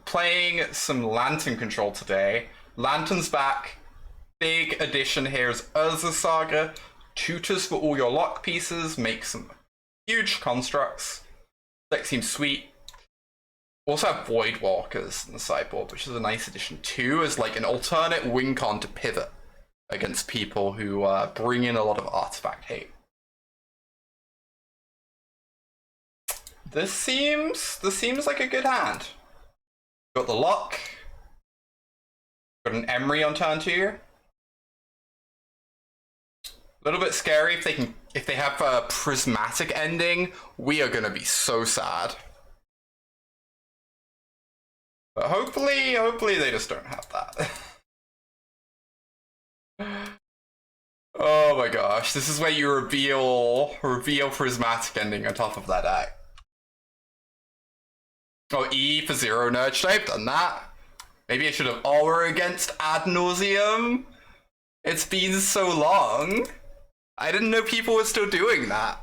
playing some Lantern control today. Lantern's back. Big addition here is Urza Saga. Tutors for all your lock pieces. Make some huge constructs. That seems sweet. Also have Void Walkers in the sideboard, which is a nice addition too, as like an alternate win con to pivot against people who bring in a lot of artifact hate. This seems like a good hand. Got the lock. Got an Emry on turn 2. A little bit scary if they have a prismatic ending. We are gonna be so sad. But hopefully they just don't have that. Oh my gosh, this is where you reveal prismatic ending on top of that deck. Oh, E for 0 nerd. Should I have done that? Maybe I should have Aura against ad nauseam. It's been so long. I didn't know people were still doing that.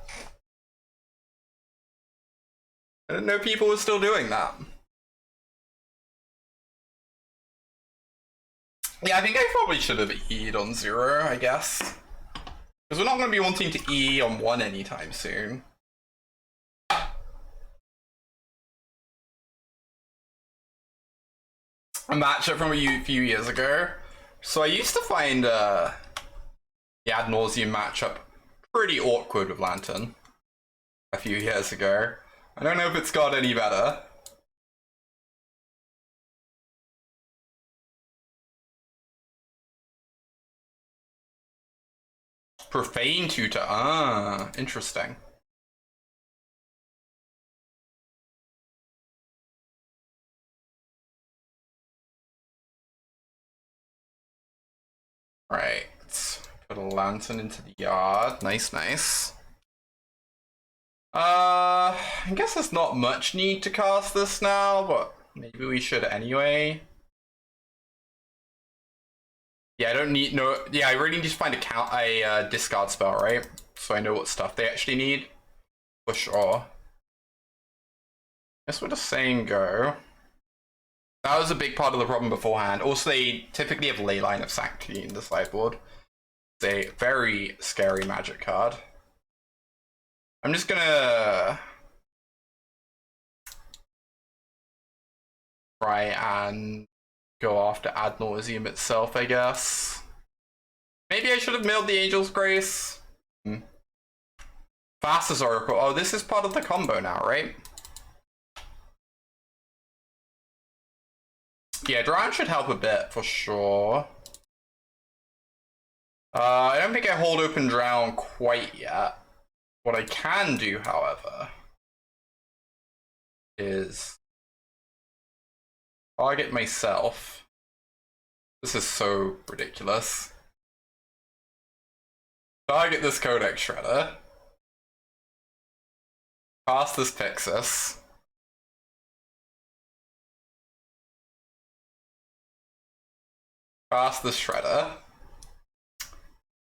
Yeah, I think I probably should have E'd on 0, I guess. Because we're not going to be wanting to E on 1 anytime soon. A matchup from a few years ago. So I used to find the ad nauseam matchup pretty awkward with Lantern a few years ago. I don't know if it's got any better. Profane tutor. Ah, interesting. Right, let's put a Lantern into the yard. Nice, nice. I guess there's not much need to cast this now, but maybe we should anyway. Yeah, I don't need I really need to find a discard spell, right? So I know what stuff they actually need. For sure. Guess we're just saying go. That was a big part of the problem beforehand. Also, they typically have Leyline of Sanctity in the sideboard. It's a very scary magic card. I'm just gonna try and go after ad nauseam itself, I guess. Maybe I should have milled the Angel's Grace. Fastest Oracle. Oh, this is part of the combo now, right? Yeah, Drown should help a bit for sure. I don't think I hold open Drown quite yet. What I can do, however, is target myself. This is so ridiculous. Target this Codex Shredder. Pass this Pixis. Pass this Shredder.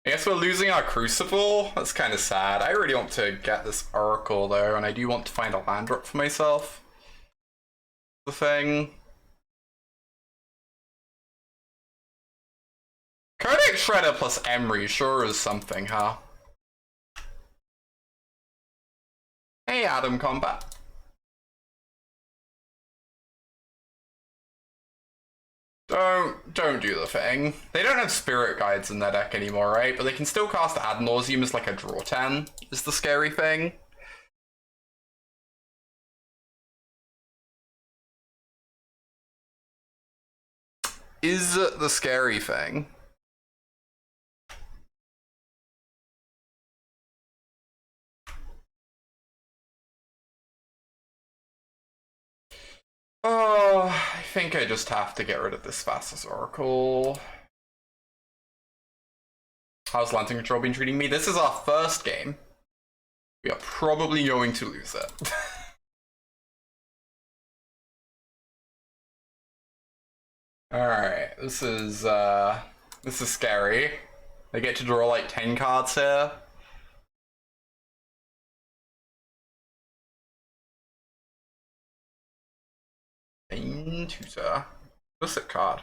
I guess we're losing our Crucible. That's kind of sad. I really want to get this Oracle though, and I do want to find a land drop for myself. The thing. Codex Shredder plus Emry sure is something, huh? Hey, Adam Combat. Don't do the thing. They don't have Spirit Guides in their deck anymore, right? But they can still cast ad nauseam as like a draw 10, is the scary thing. Is the scary thing. Oh, I think I just have to get rid of this Fastest Oracle. How's Lantern Control been treating me? This is our first game. We are probably going to lose it. Alright, this is scary. I get to draw like 10 cards here. Mind Tutor. What's that card?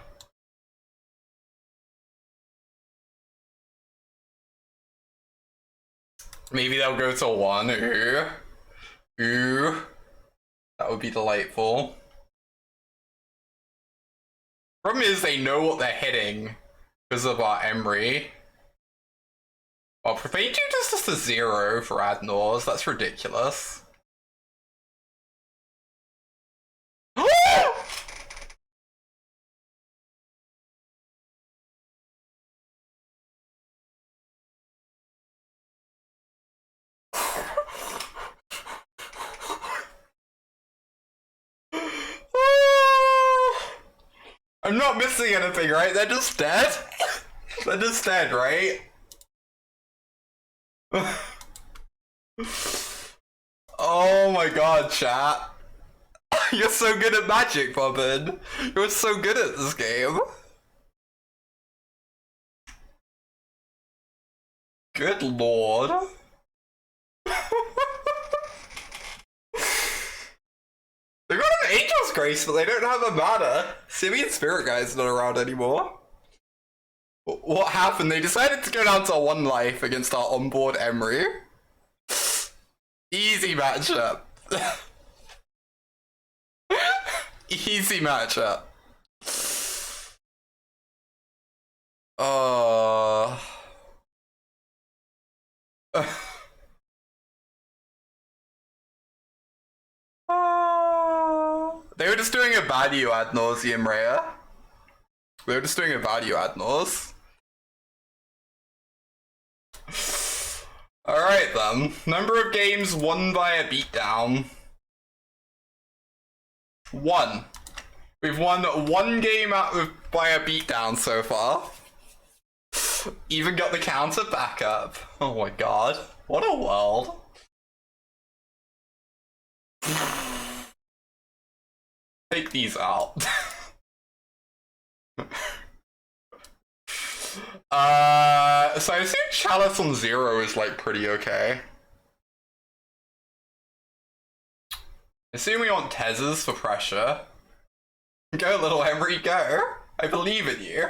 Maybe they'll go to 1. Ooh. Ooh. That would be delightful. Problem is they know what they're hitting because of our Emry. Well, Profane Tutor's just a 0 for Adnors. That's ridiculous. I'm not missing anything, right? They're just dead? They're just dead, right? Oh my god, chat. You're so good at Magic, Bobbin. You're so good at this game. Good lord. They've got an Angel's Grace, but they don't have a mana. Simian Spirit Guy's not around anymore. What happened? They decided to go down to 1 life against our onboard Emry. Easy matchup. Easy matchup. They were just doing a value ad nauseam, Rhea. They were just doing a value ad nos. Alright then. Number of games won by a beatdown. 1. We've won 1 game by a beatdown so far. Even got the counter back up. Oh my god. What a world. Take these out. So I assume Chalice on 0 is like pretty okay. Assume we want Tezzers for pressure. Go little Emry, go. I believe in you.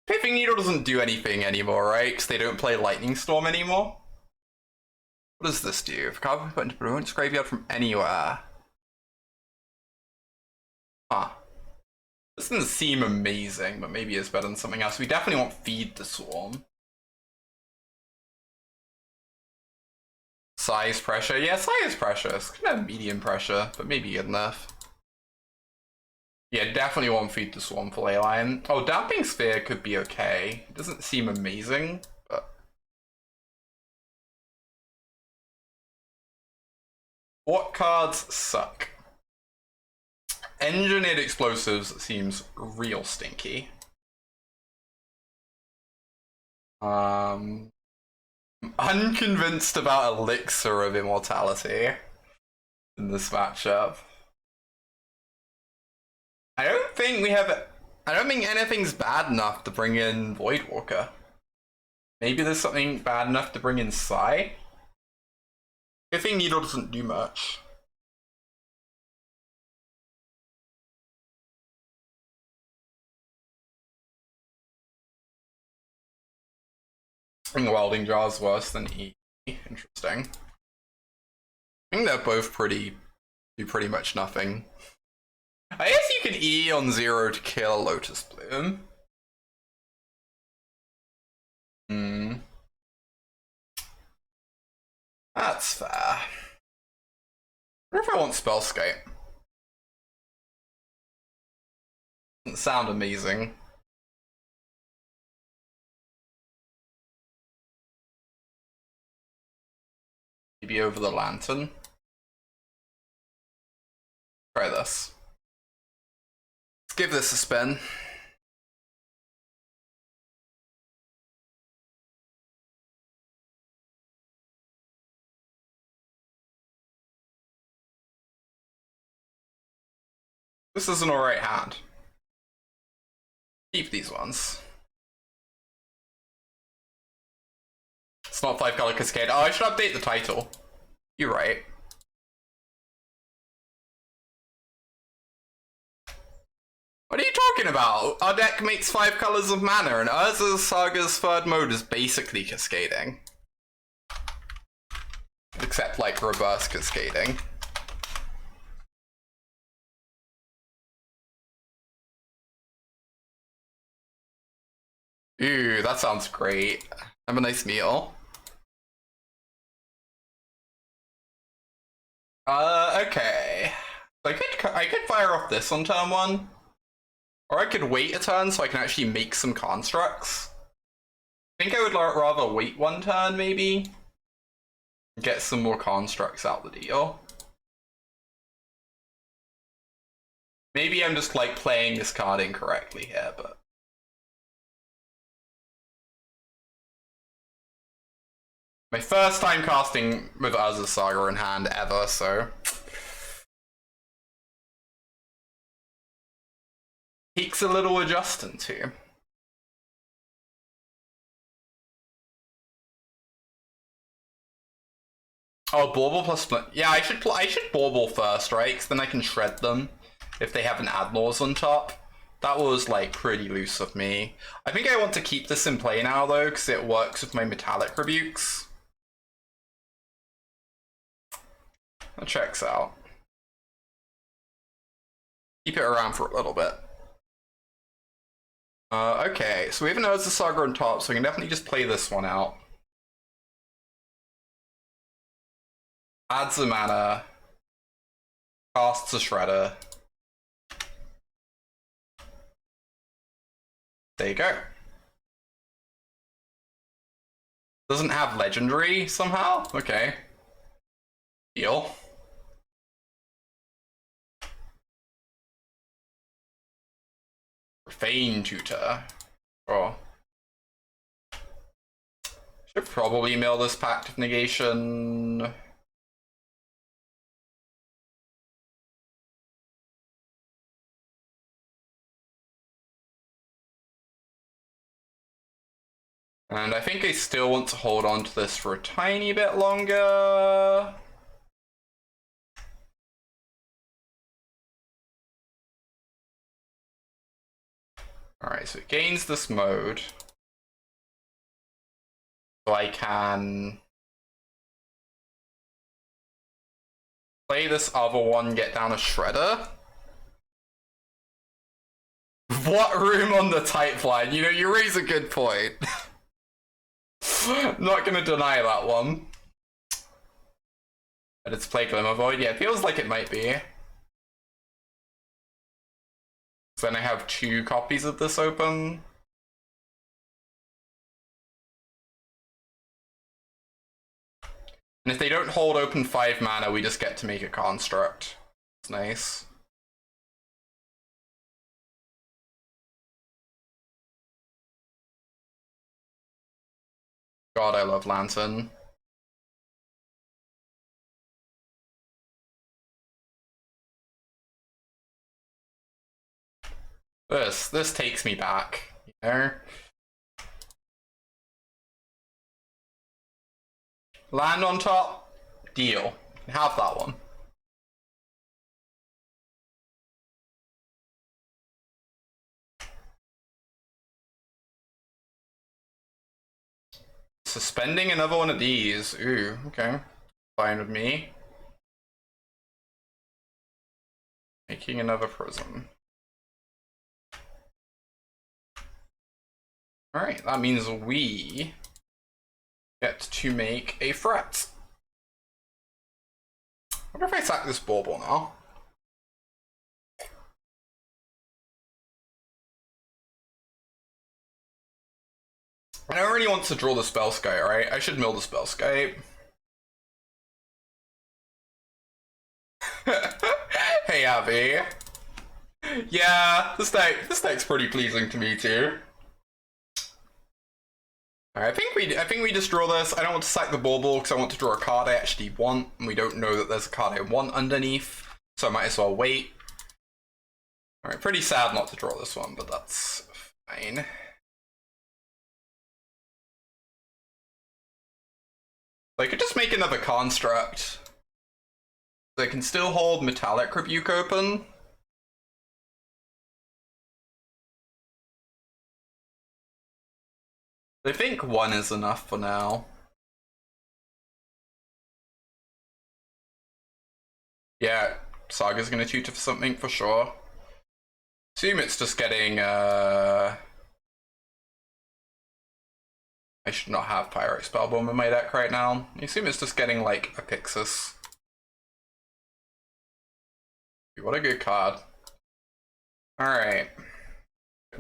Pipping Needle doesn't do anything anymore, right? Because they don't play Lightning Storm anymore. What does this do? If a card can be put into opponent's graveyard from anywhere. Huh. This doesn't seem amazing, but maybe it's better than something else. We definitely want Feed the Swarm. Size pressure. Yeah, size pressure. It's kind of medium pressure, but maybe good enough. Yeah, definitely want Feed the Swarm for Leyline. Oh, Damping Sphere could be okay. It doesn't seem amazing, but... What cards suck? Engineered Explosives seems real stinky. I'm unconvinced about Elixir of Immortality in this matchup. I don't think anything's bad enough to bring in Voidwalker. Maybe there's something bad enough to bring in Psy? I think Needle doesn't do much. I think Welding Jar is worse than E. Interesting. I think they're both do pretty much nothing. I guess you can E on 0 to kill Lotus Bloom. That's fair. I wonder if I want Spellscape. Doesn't sound amazing. Maybe over the Lantern. Try this. Let's give this a spin. This is an alright hand. Keep these ones. It's not 5-color Cascade. Oh, I should update the title. You're right. What are you talking about? Our deck makes 5 colors of mana, and Urza's Saga's third mode is basically cascading. Except, like, reverse cascading. Ooh, that sounds great. Have a nice meal. Okay. I could fire off this on turn 1. Or I could wait a turn so I can actually make some constructs. I think I would rather wait 1 turn, maybe. Get some more constructs out the deal. Maybe I'm just, like, playing this card incorrectly here, but... My first time casting with Urza's Saga in hand ever, so... Takes a little adjusting to. Oh, Bauble plus Split. Yeah, I should Bauble first, right? Because then I can shred them if they have an Admirals on top. That was, like, pretty loose of me. I think I want to keep this in play now, though, because it works with my Metallic Rebukes. That checks out. Keep it around for a little bit. Okay, so we have an Urza Saga on top, so we can definitely just play this one out. Adds a mana. Casts a Shredder. There you go. Doesn't have Legendary somehow? Okay. Deal. Profane Tutor. Oh. Should probably mill this Pact of Negation. And I think I still want to hold on to this for a tiny bit longer. Alright, so it gains this mode. So I can play this other one, get down a Shredder. What room on the Typeline? You know, you raise a good point. Not gonna deny that one. But it's play Glimmer Void. Yeah, it feels like it might be. Then I have 2 copies of this open. And if they don't hold open 5 mana, we just get to make a construct. It's nice. God, I love Lantern. This takes me back, you know? Land on top, deal. Have that one. Suspending another one of these. Ooh, okay. Fine with me. Making another prism. Alright, that means we get to make a threat. I wonder if I sack this Bauble now. I don't really want to draw the Spellskite, right? I should mill the Spellskite. Hey, Abby. Yeah, this deck's pretty pleasing to me too. Alright, I think we just draw this. I don't want to sack the Bauble because I want to draw a card I actually want, and we don't know that there's a card I want underneath, so I might as well wait. Alright, pretty sad not to draw this one, but that's fine. I could just make another construct. They can still hold Metallic Rebuke open. I think one is enough for now. Yeah, Saga's gonna tutor for something for sure. Assume it's just getting I should not have Pyro Spellbomb in my deck right now. I assume it's just getting like a Pixis. What a good card. Alright.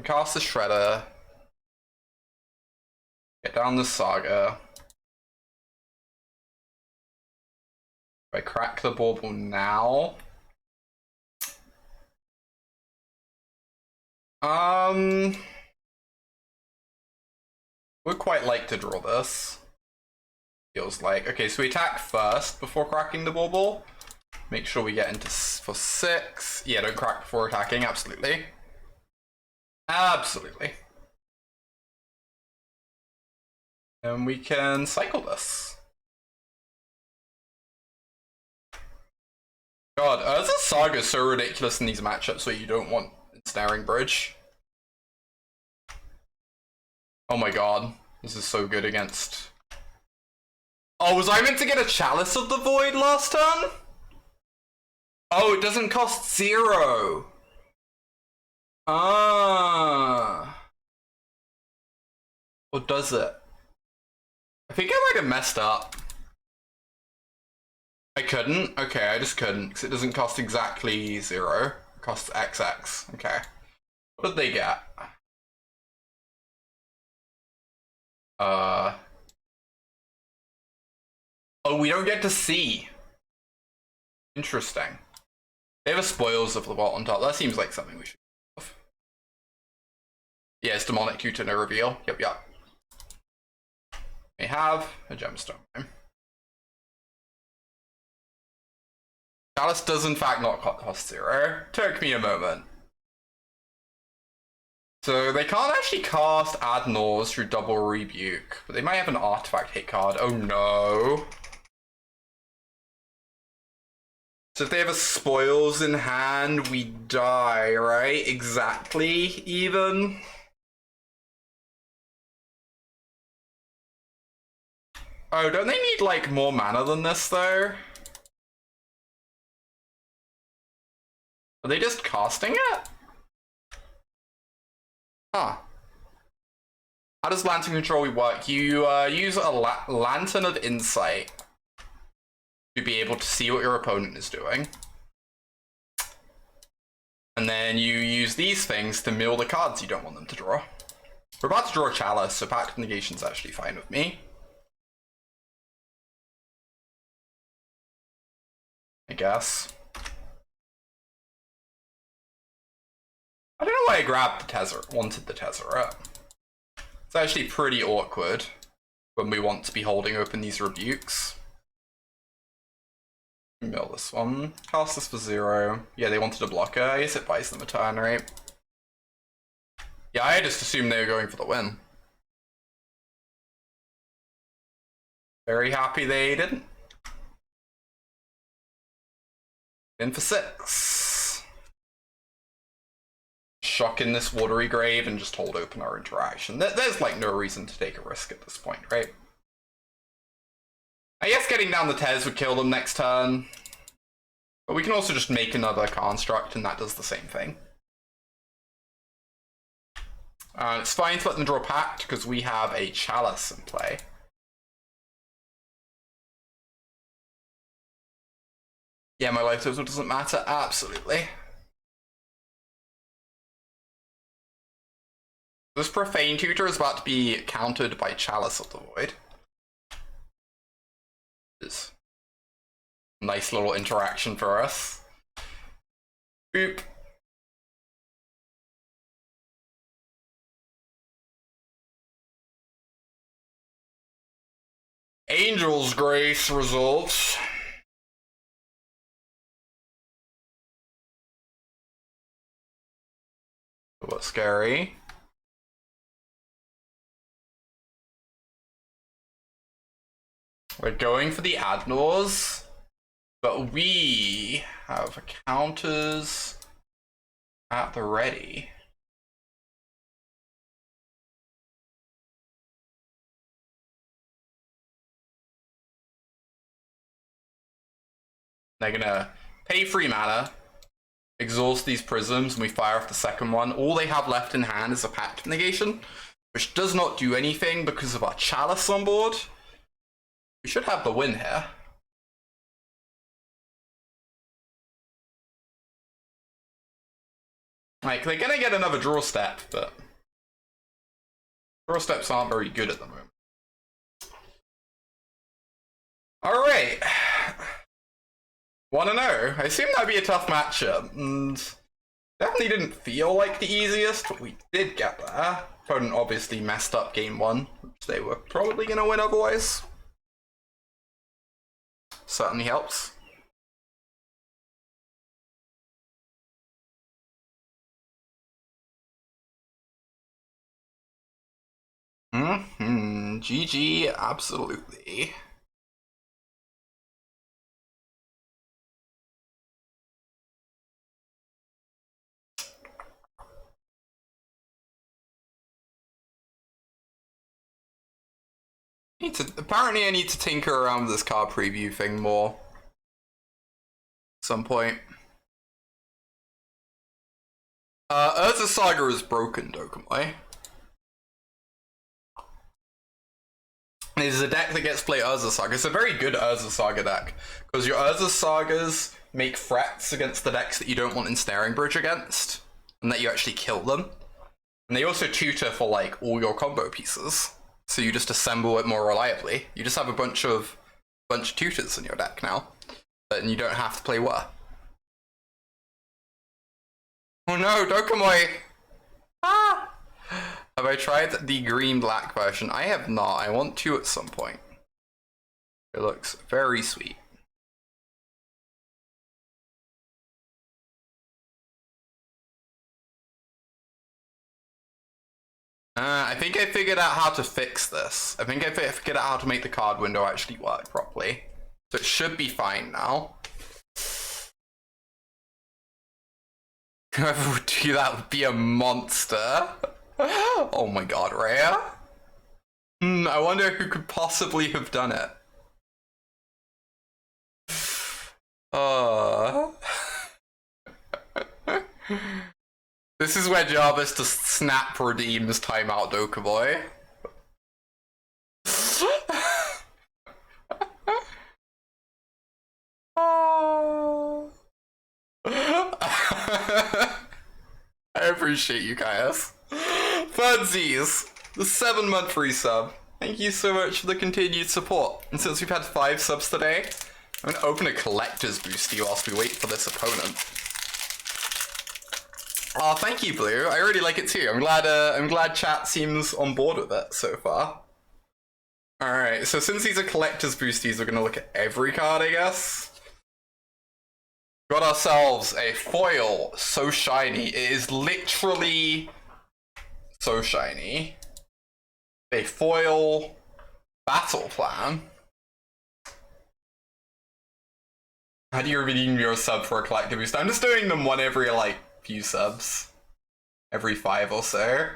Cast the Shredder. Get down the Saga. If I crack the Bauble now. Would quite like to draw this. Feels like. Okay, so we attack first before cracking the Bauble. Make sure we get into for 6. Yeah, don't crack before attacking, absolutely. Absolutely. And we can cycle this. God, Urza Saga is so ridiculous in these matchups where you don't want Ensnaring Bridge. Oh my god, this is so good against... Oh, was I meant to get a Chalice of the Void last turn? Oh, it doesn't cost 0. Ah. Or does it? I think I might have messed up. I couldn't? Okay, I just couldn't, because it doesn't cost exactly 0. It costs XX. Okay. What did they get? Oh, we don't get to see. Interesting. They have a Spoils of the Vault on top. That seems like something we should have. Yeah, it's Demonic Tutor, no reveal. Yep. We have a Gemstone. Chalice does in fact not cost 0. Took me a moment. So they can't actually cast Adnors through Double Rebuke, but they might have an artifact hit card. Oh no. So if they have a Spoils in hand, we die, right? Exactly, even. Oh, don't they need, like, more mana than this, though? Are they just casting it? Huh. How does Lantern Control work? You use a Lantern of Insight to be able to see what your opponent is doing. And then you use these things to mill the cards you don't want them to draw. We're about to draw a Chalice, so Pact of Negation's actually fine with me. I guess. I don't know why I grabbed the Tezzeret, wanted the Tezzeret. It's actually pretty awkward when we want to be holding open these rebukes. Mill this one. Cast this for 0. Yeah, they wanted a blocker. I guess it buys them a turn, right? Yeah, I just assumed they were going for the win. Very happy they didn't. In for 6. Shock in this Watery Grave and just hold open our interaction. There's like no reason to take a risk at this point, right? I guess getting down the Tez would kill them next turn. But we can also just make another construct and that does the same thing. It's fine to let them draw Pact because we have a Chalice in play. Yeah, my life total doesn't matter. Absolutely. This Profane Tutor is about to be countered by Chalice of the Void. It's a nice little interaction for us. Boop. Angel's Grace results. What's scary? We're going for the Adnors, but we have counters at the ready. They're gonna pay 3 mana, exhaust these prisms, and we fire off the second one. All they have left in hand is a Pact Negation, which does not do anything because of our Chalice on board. We should have the win here. Like, they're gonna get another draw step, but draw steps aren't very good at the moment. Alright. 1-0. I assume that'd be a tough matchup, and definitely didn't feel like the easiest, but we did get there. Opponent obviously messed up game 1, which they were probably gonna win otherwise. Certainly helps. GG, absolutely. Apparently I need to tinker around with this card preview thing more. At some point. Urza Saga is broken, Dokkanmai. This is a deck that gets played Urza Saga. It's a very good Urza Saga deck, because your Urza Sagas make threats against the decks that you don't want Ensnaring Bridge against, and that you actually kill them. And they also tutor for like all your combo pieces, so you just assemble it more reliably. You just have a bunch of tutors in your deck now, and you don't have to play Whir. Oh no, Dokkanmai! Ah! Have I tried the green-black version? I have not. I want to at some point. It looks very sweet. I think I figured out how to fix this. I think I figured out how to make the card window actually work properly. So it should be fine now. Whoever would do that would be a monster. Oh my god, Rhea? I wonder who could possibly have done it. This is where Jarvis just snap redeems timeout Dokkanmai. I appreciate you guys. Fudsies, the 7-month resub. Thank you so much for the continued support. And since we've had 5 subs today, I'm gonna open a collector's boosty whilst we wait for this opponent. Oh, thank you, Blue. I really like it too. I'm glad chat seems on board with it so far. Alright, so since these are collector's boosties, we're gonna look at every card, I guess. Got ourselves a foil, so shiny. It is literally so shiny. A foil battle plan. How do you redeem your sub for a collector boost? I'm just doing them one every like few subs. Every 5 or so.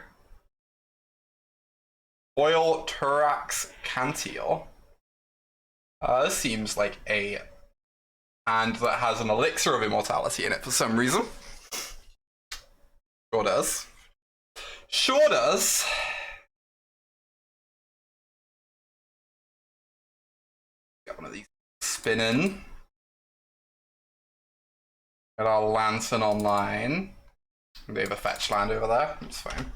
Foil Turax Cantil. This seems like a hand that has an elixir of immortality in it for some reason. Sure does. Sure does. Got one of these spinning. Got our Lantern online. They have a fetch land over there. It's fine.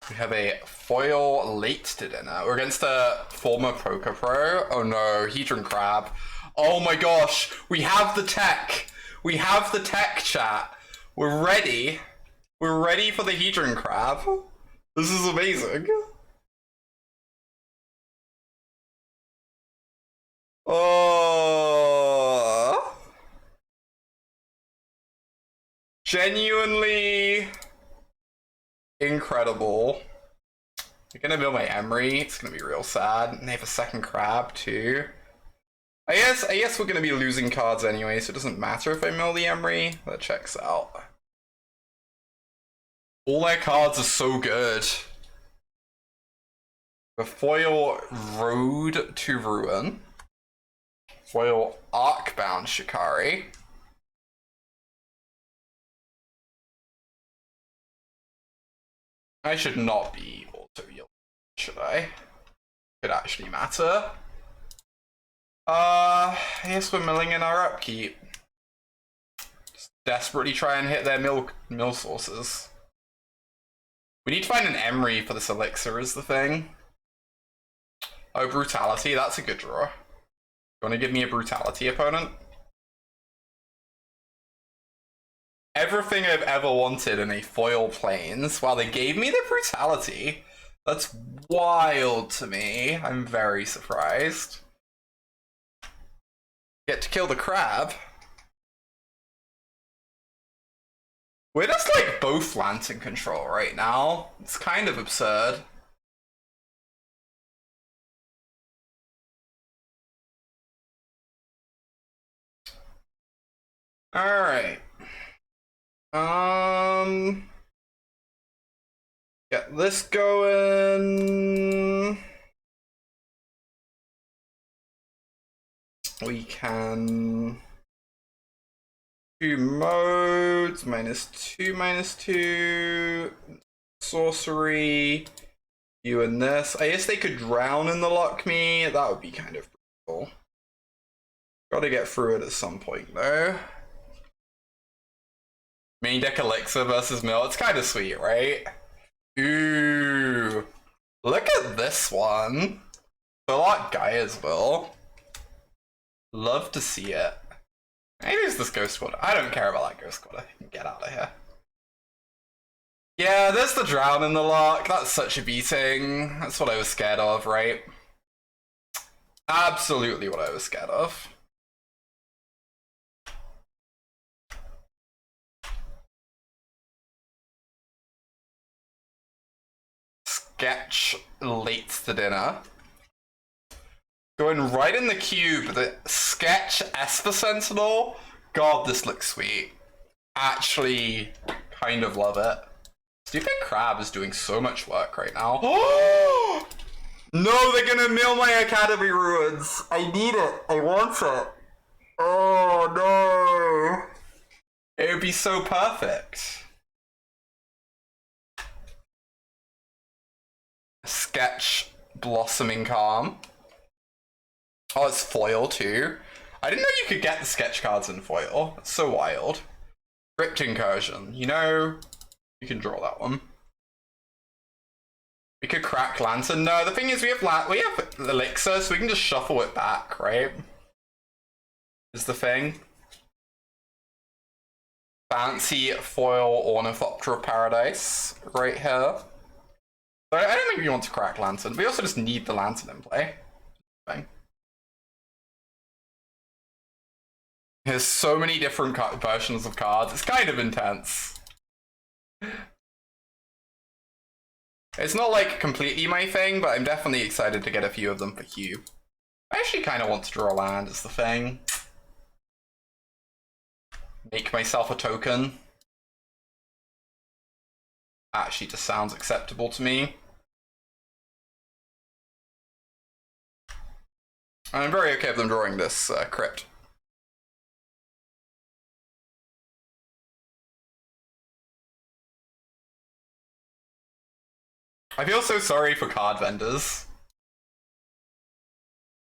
We have a foil late to dinner. We're against a former Poker Pro. Oh no, Hedron Crab. Oh my gosh, we have the tech. We have the tech, chat. We're ready. We're ready for the Hedron Crab. This is amazing. Oh. Genuinely incredible. They're gonna mill my Emry. It's gonna be real sad. And they have a second crab too. I guess we're gonna be losing cards anyway, so it doesn't matter if I mill the Emry. That checks out. All their cards are so good. The foil Road to Ruin. Foil Arcbound Shikari. I should not be auto-yielding, should I? Could actually matter. Yes, we're milling in our upkeep. Just desperately try and hit their mill sources. We need to find an Emry for this elixir is the thing. Oh, Brutality, that's a good draw. You want to give me a Brutality opponent? Everything I've ever wanted in a foil plains. Wow, they gave me the Brutality. That's wild to me. I'm very surprised. Get to kill the crab. We're just like both Lantern control right now. It's kind of absurd. Alright. Get this going. We can do modes, -2/-2, sorcery, you and this. I guess they could drown in the lock me, that would be kind of brutal. Gotta get through it at some point though. Main deck elixir versus mill, it's kind of sweet, right? Ooh, look at this one. A lot guy as well. Love to see it. Maybe it's this Ghost Squad. I don't care about that Ghost Squad. I can get out of here. Yeah, there's the drown in the lock. That's such a beating. That's what I was scared of, right? Absolutely what I was scared of. Sketch late to dinner. Going right in the cube, the Sketch Esper Sentinel. God, this looks sweet. Actually, kind of love it. Stupid Crab is doing so much work right now. Oh! No, they're gonna mill my Academy Ruins. I need it. I want it. Oh no. It would be so perfect. Sketch Blossoming Calm. Oh, it's foil too. I didn't know you could get the sketch cards in foil. That's so wild. Crypt Incursion. You know, you can draw that one. We could crack Lantern. No, the thing is we have Elixir, so we can just shuffle it back, right? Is the thing. Fancy foil Ornithopter of Paradise right here. But I don't think we want to crack Lantern. We also just need the Lantern in play. Thing. There's so many different versions of cards. It's kind of intense. It's not like completely my thing, but I'm definitely excited to get a few of them for Hugh. I actually kind of want to draw land is the thing. Make myself a token. Actually just sounds acceptable to me. I'm very okay with them drawing this crypt. I feel so sorry for card vendors.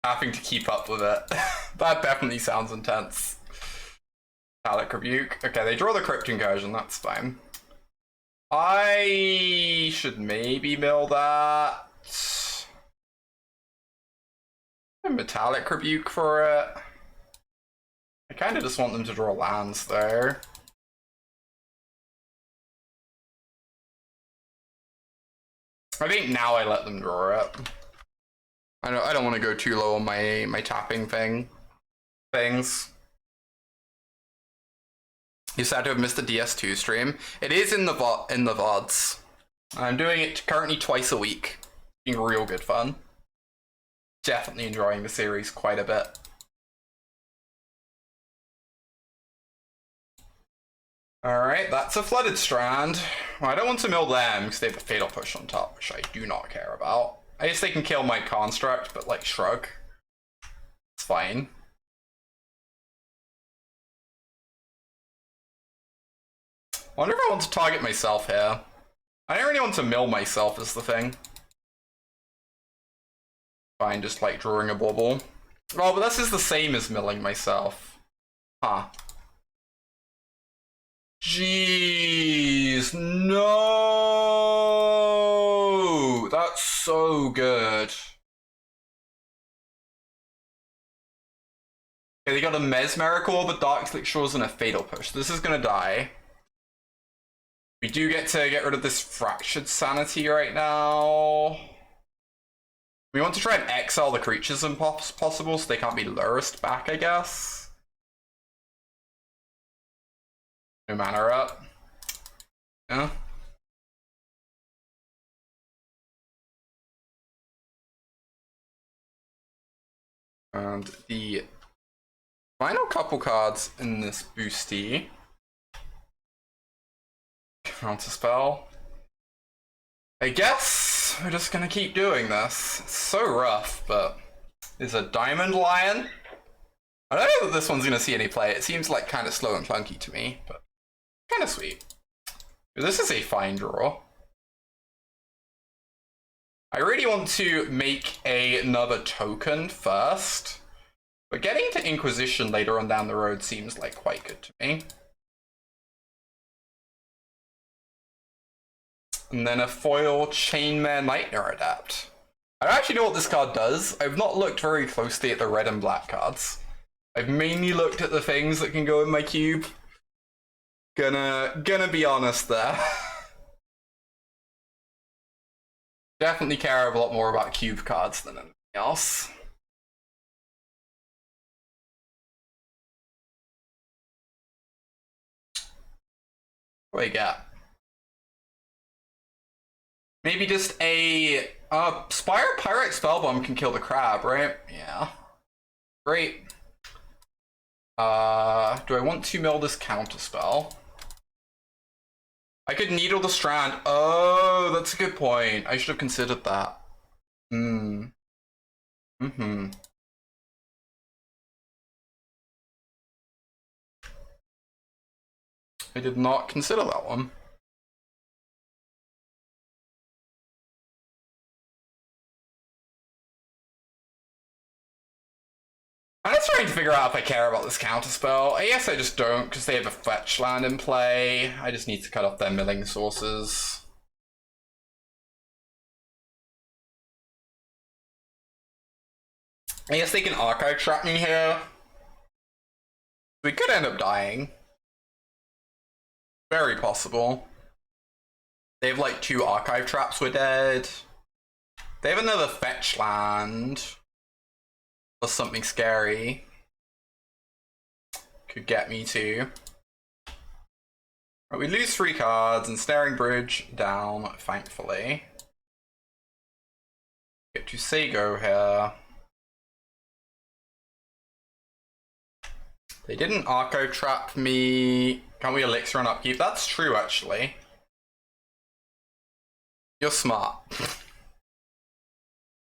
Having to keep up with it. That definitely sounds intense. Metallic Rebuke. Okay, they draw the Crypt Incursion, that's fine. I should maybe mill that. A Metallic Rebuke for it. I kind of just want them to draw lands there. I think now I let them draw it. I don't want to go too low on my tapping things. You sad to have missed the DS2 stream. It is in the VODs. I'm doing it currently twice a week. Being real good fun. Definitely enjoying the series quite a bit. Alright, that's a Flooded Strand. Well, I don't want to mill them because they have a Fatal Push on top, which I do not care about. I guess they can kill my Construct, but like, shrug. It's fine. wonder if I want to target myself here. I don't really want to mill myself is the thing. Fine, just like drawing a bauble. Oh, but this is the same as milling myself. Huh. Jeez, no! That's so good. Okay, they got a Mesmeric Orb, a Dark Elixir, and a Fatal Push. This is gonna die. We do get to get rid of this Fractured Sanity right now. We want to try and exile the creatures if possible so they can't be lured back, I guess. No mana up. Yeah. And the final couple cards in this boosty. Counterspell. I guess we're just gonna keep doing this. It's so rough, but there's a Diamond Lion. I don't know that this one's gonna see any play. It seems like kind of slow and clunky to me, but kind of sweet. This is a fine draw. I really want to make another token first, but getting to Inquisition later on down the road seems like quite good to me. And then a foil Chainmare Nightmare Adapt. I don't actually know what this card does. I've not looked very closely at the red and black cards. I've mainly looked at the things that can go in my cube. Gonna be honest there. Definitely care a lot more about cube cards than anything else. What do you got? Maybe just a Spire Pyrite Spellbomb can kill the crab, right? Yeah. Great. Do I want to mill this Counterspell? I could Needle the Strand. Oh, that's a good point. I should have considered that. I did not consider that one. I'm just trying to figure out if I care about this Counterspell. I guess I just don't, because they have a fetch land in play. I just need to cut off their milling sources. I guess they can Archive Trap me here. We could end up dying. Very possible. They have like 2 Archive Traps, we're dead. They have another fetch land. Or something scary. Could get me to. Right, we lose 3 cards and Snaring Bridge down, thankfully. Get to Saga here. They didn't Archive Trap me. Can't we Elixir on upkeep? That's true, actually. You're smart.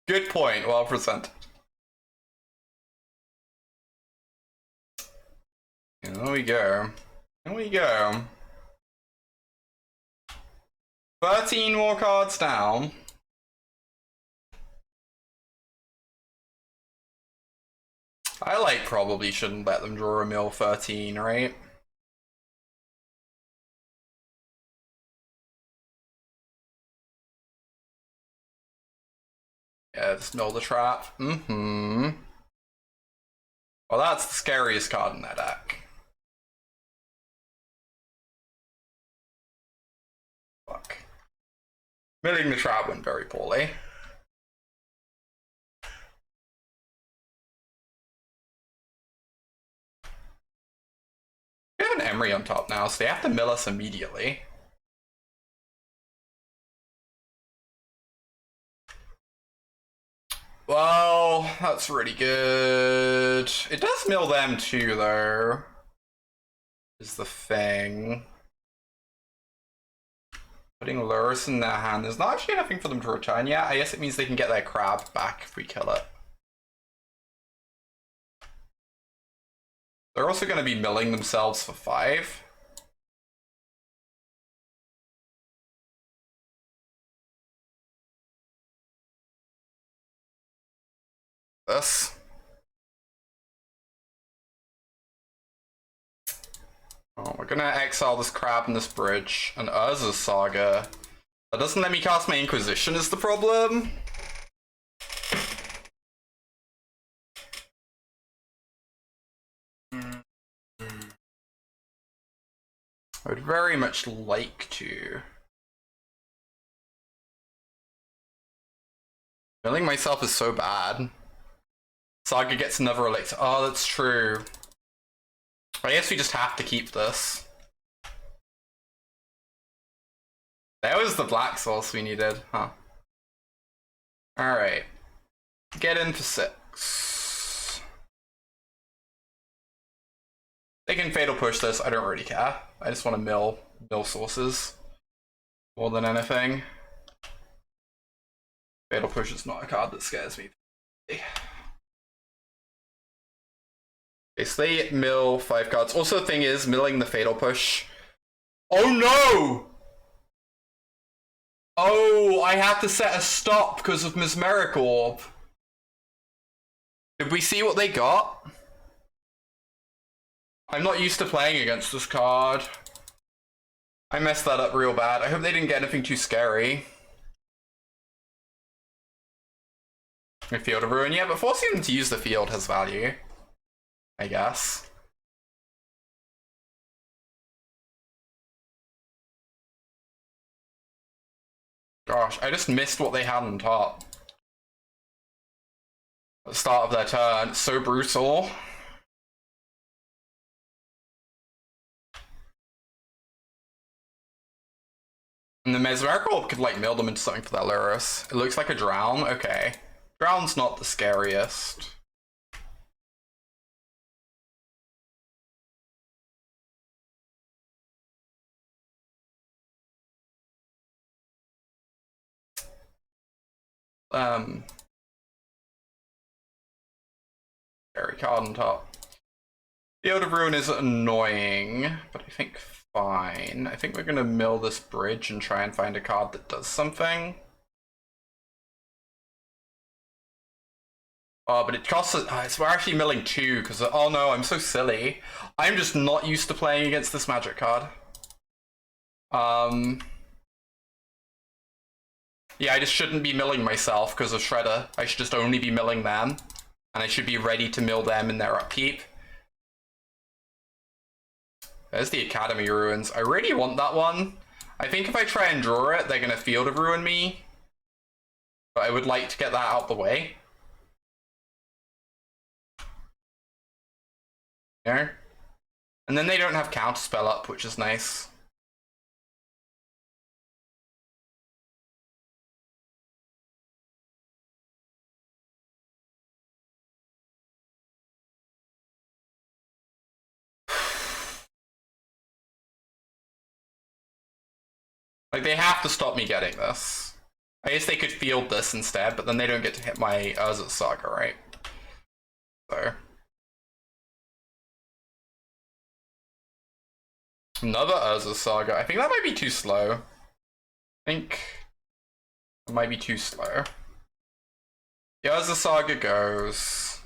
Good point, well presented. There we go. There we go. 13 more cards down. I like probably shouldn't let them draw a mill 13, right? Yeah, just mill the trap. Well, that's the scariest card in that deck. Fuck. Milling the trap went very poorly. We have an Emry on top now, so they have to mill us immediately. Well, that's really good. It does mill them too, though. Is the thing. Putting lures in their hand. There's not actually nothing for them to return yet. I guess it means they can get their crab back if we kill it. They're also going to be milling themselves for 5. this. Oh, we're gonna exile this crab and this bridge, and Urza Saga. That doesn't let me cast my Inquisition is the problem. I would very much like to. Milling myself is so bad. Saga gets another elixir. Oh, that's true. I guess we just have to keep this. That was the black source we needed, huh? Alright. Get in for 6. They can fatal push this, I don't really care. I just want to mill sources more than anything. Fatal push is not a card that scares me. Okay, so they mill 5 cards. Also, the thing is, milling the fatal push. Oh no! Oh, I have to set a stop because of Mesmeric Orb. Did we see what they got? I'm not used to playing against this card. I messed that up real bad. I hope they didn't get anything too scary. A Field of Ruin, yeah, but forcing them to use the field has value, I guess. Gosh, I just missed what they had on top. At the start of their turn, so brutal. And the Mesmeric Orb could like mill them into something for that Lurrus. It looks like a Drown, okay. Drown's not the scariest. Scary card on top. Field of Ruin is annoying, but I think fine. I think we're gonna mill this bridge and try and find a card that does something. Oh, but it costs us. So we're actually milling 2 because oh no, I'm so silly. I'm just not used to playing against this magic card. Yeah, I just shouldn't be milling myself because of Shredder. I should just only be milling them, and I should be ready to mill them in their upkeep. There's the Academy Ruins. I really want that one. I think if I try and draw it, they're gonna Field of Ruin me. But I would like to get that out the way. No? And then they don't have Counterspell up, which is nice. Like, they have to stop me getting this. I guess they could field this instead, but then they don't get to hit my Urza Saga, right? So. Another Urza Saga. I think that might be too slow. I think it might be too slow. The Urza Saga goes.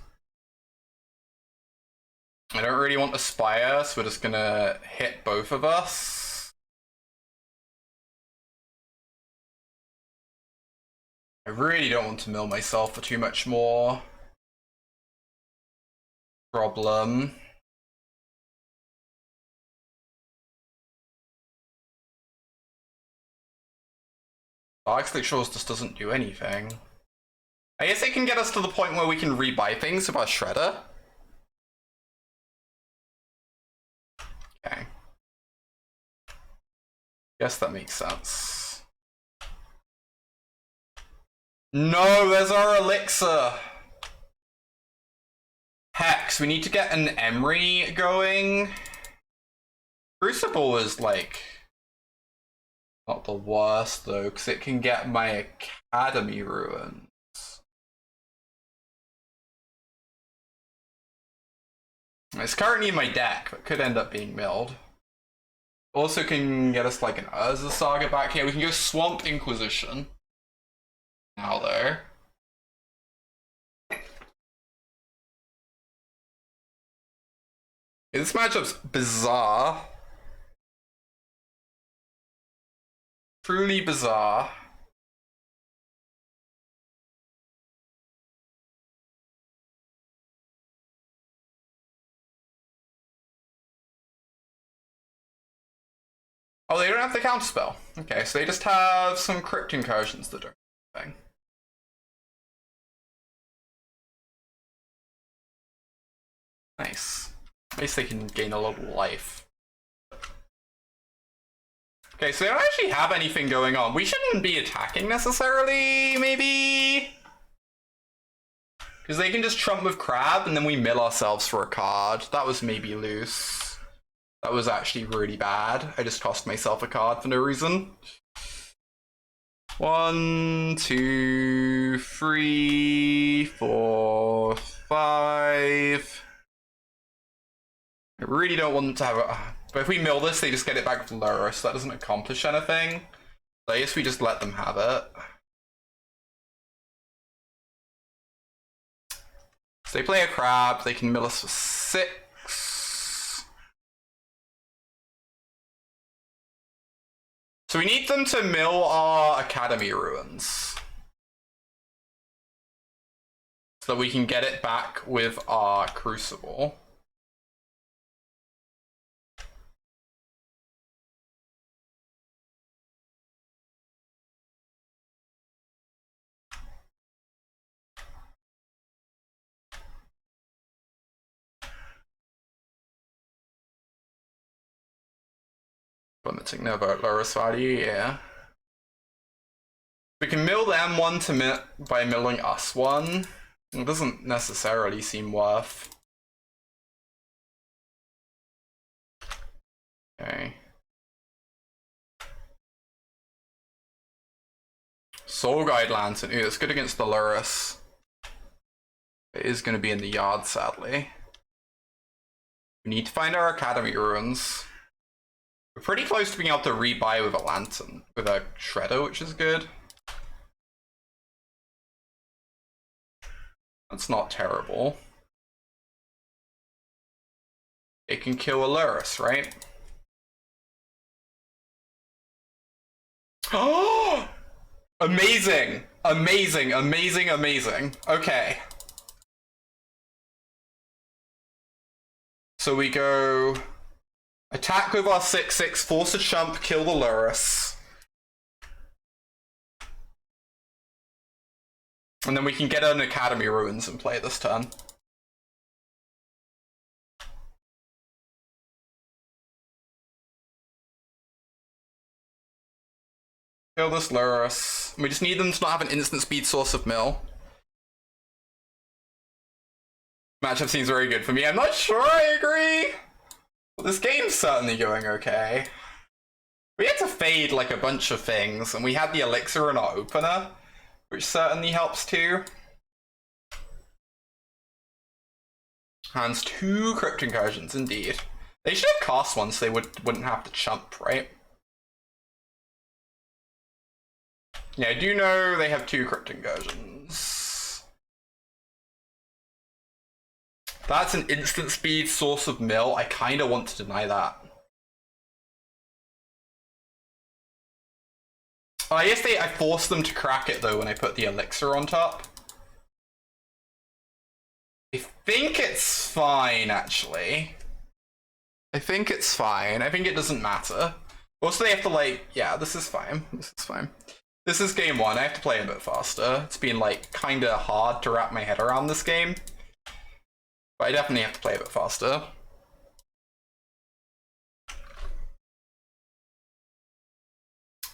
I don't really want Aspire, so we're just gonna hit both of us. I really don't want to mill myself for too much more. Problem. Darkslick Shores just doesn't do anything. I guess it can get us to the point where we can rebuy things with our Shredder. Okay. Guess that makes sense. No, there's our elixir. Hex, we need to get an Emry going. Crucible is like not the worst though, because it can get my Academy Ruins. It's currently in my deck, but could end up being milled. Also can get us like an Urza Saga back here. We can go Swamp Inquisition. Now though. This matchup's bizarre. Truly bizarre. Oh, they don't have the counterspell. Okay, so they just have some crypt incursions that don't do anything. Nice. At least they can gain a lot of life. Okay, so they don't actually have anything going on. We shouldn't be attacking necessarily, maybe? Because they can just trump with Crab and then we mill ourselves for a card. That was maybe loose. That was actually really bad. I just cost myself a card for no reason. 1, 2, 3, 4, 5. I really don't want them to have a... But if we mill this, they just get it back with Lura, so that doesn't accomplish anything. So I guess we just let them have it. So they play a Crab, they can mill us for 6. So we need them to mill our Academy Ruins. So that we can get it back with our Crucible. Limiting their Lurus value, yeah. We can mill them one to by milling us one. It doesn't necessarily seem worth. Okay. Soul Guide Lantern. Ooh, it's good against the Lurus. It is going to be in the yard, sadly. We need to find our Academy Ruins. We're pretty close to being able to rebuy with a Lantern, with a Shredder, which is good. That's not terrible. It can kill a Lurus, right? Oh! Amazing! Amazing, amazing, amazing. Okay. So we go... Attack with our 6/6, force a chump, kill the Lurus. And then we can get an Academy Ruins and play this turn. Kill this Lurus. We just need them to not have an instant speed source of mill. Matchup seems very good for me. I'm not sure I agree. But this game's certainly going okay. We had to fade like a bunch of things, and we had the elixir in our opener, which certainly helps too. Hands 2 crypt incursions, indeed. They should have cast one so they wouldn't have to chump, right? Yeah, I do know they have 2 crypt incursions. That's an instant speed source of mill. I kind of want to deny that. Oh, I guess I forced them to crack it though when I put the elixir on top. I think it's fine, actually. I think it's fine. I think it doesn't matter. Also, they have to like, yeah, this is fine. This is fine. This is game 1. I have to play a bit faster. It's been like kind of hard to wrap my head around this game. But I definitely have to play a bit faster.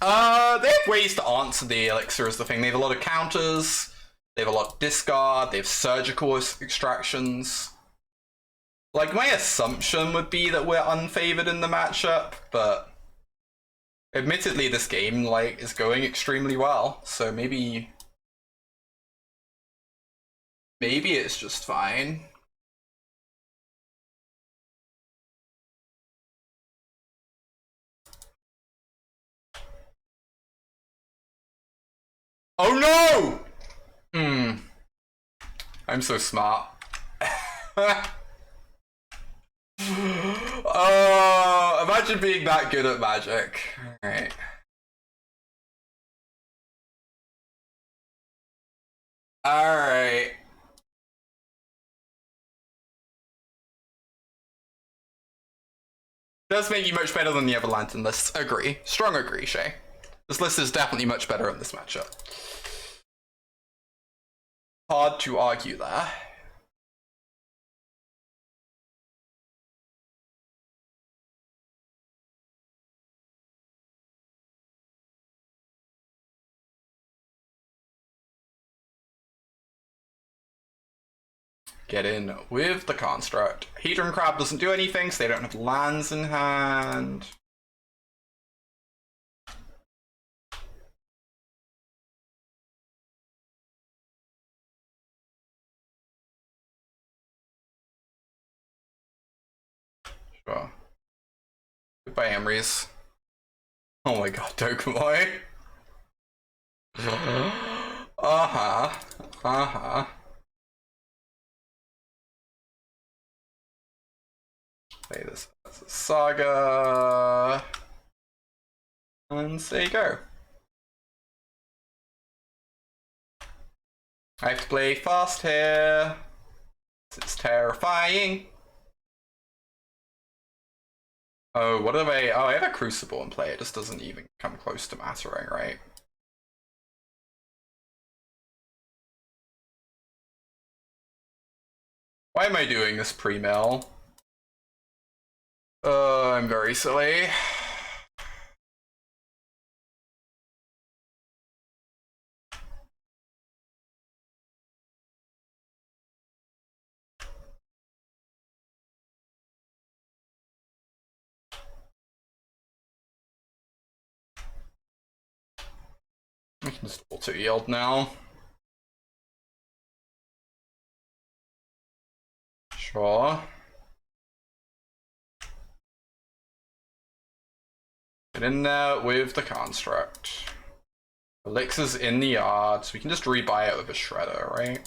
They have ways to answer the elixir is the thing. They have a lot of counters. They have a lot of discard. They have surgical extractions. Like, my assumption would be that we're unfavored in the matchup, but admittedly this game, like, is going extremely well, so maybe it's just fine. Oh no! I'm so smart. Imagine being that good at Magic. Alright. Alright. Does make you much better than the other Lantern lists. Agree. Strong agree, Shay. This list is definitely much better in this matchup. Hard to argue there. Get in with the construct. Hedron Crab doesn't do anything, so they don't have lands in hand. Sure. Goodbye, Emrys. Oh my god, Dokumoi. Uh-huh. Uh-huh. Play this as a Saga. And there you go. I have to play fast here. It's terrifying. Oh, what have I? Oh, I have a Crucible in play. It just doesn't even come close to mattering, right? Why am I doing this pre-mill? I'm very silly. We can just auto yield now. Sure. Get in there with the construct. Elixir's in the yard, so we can just rebuy it with a shredder, right?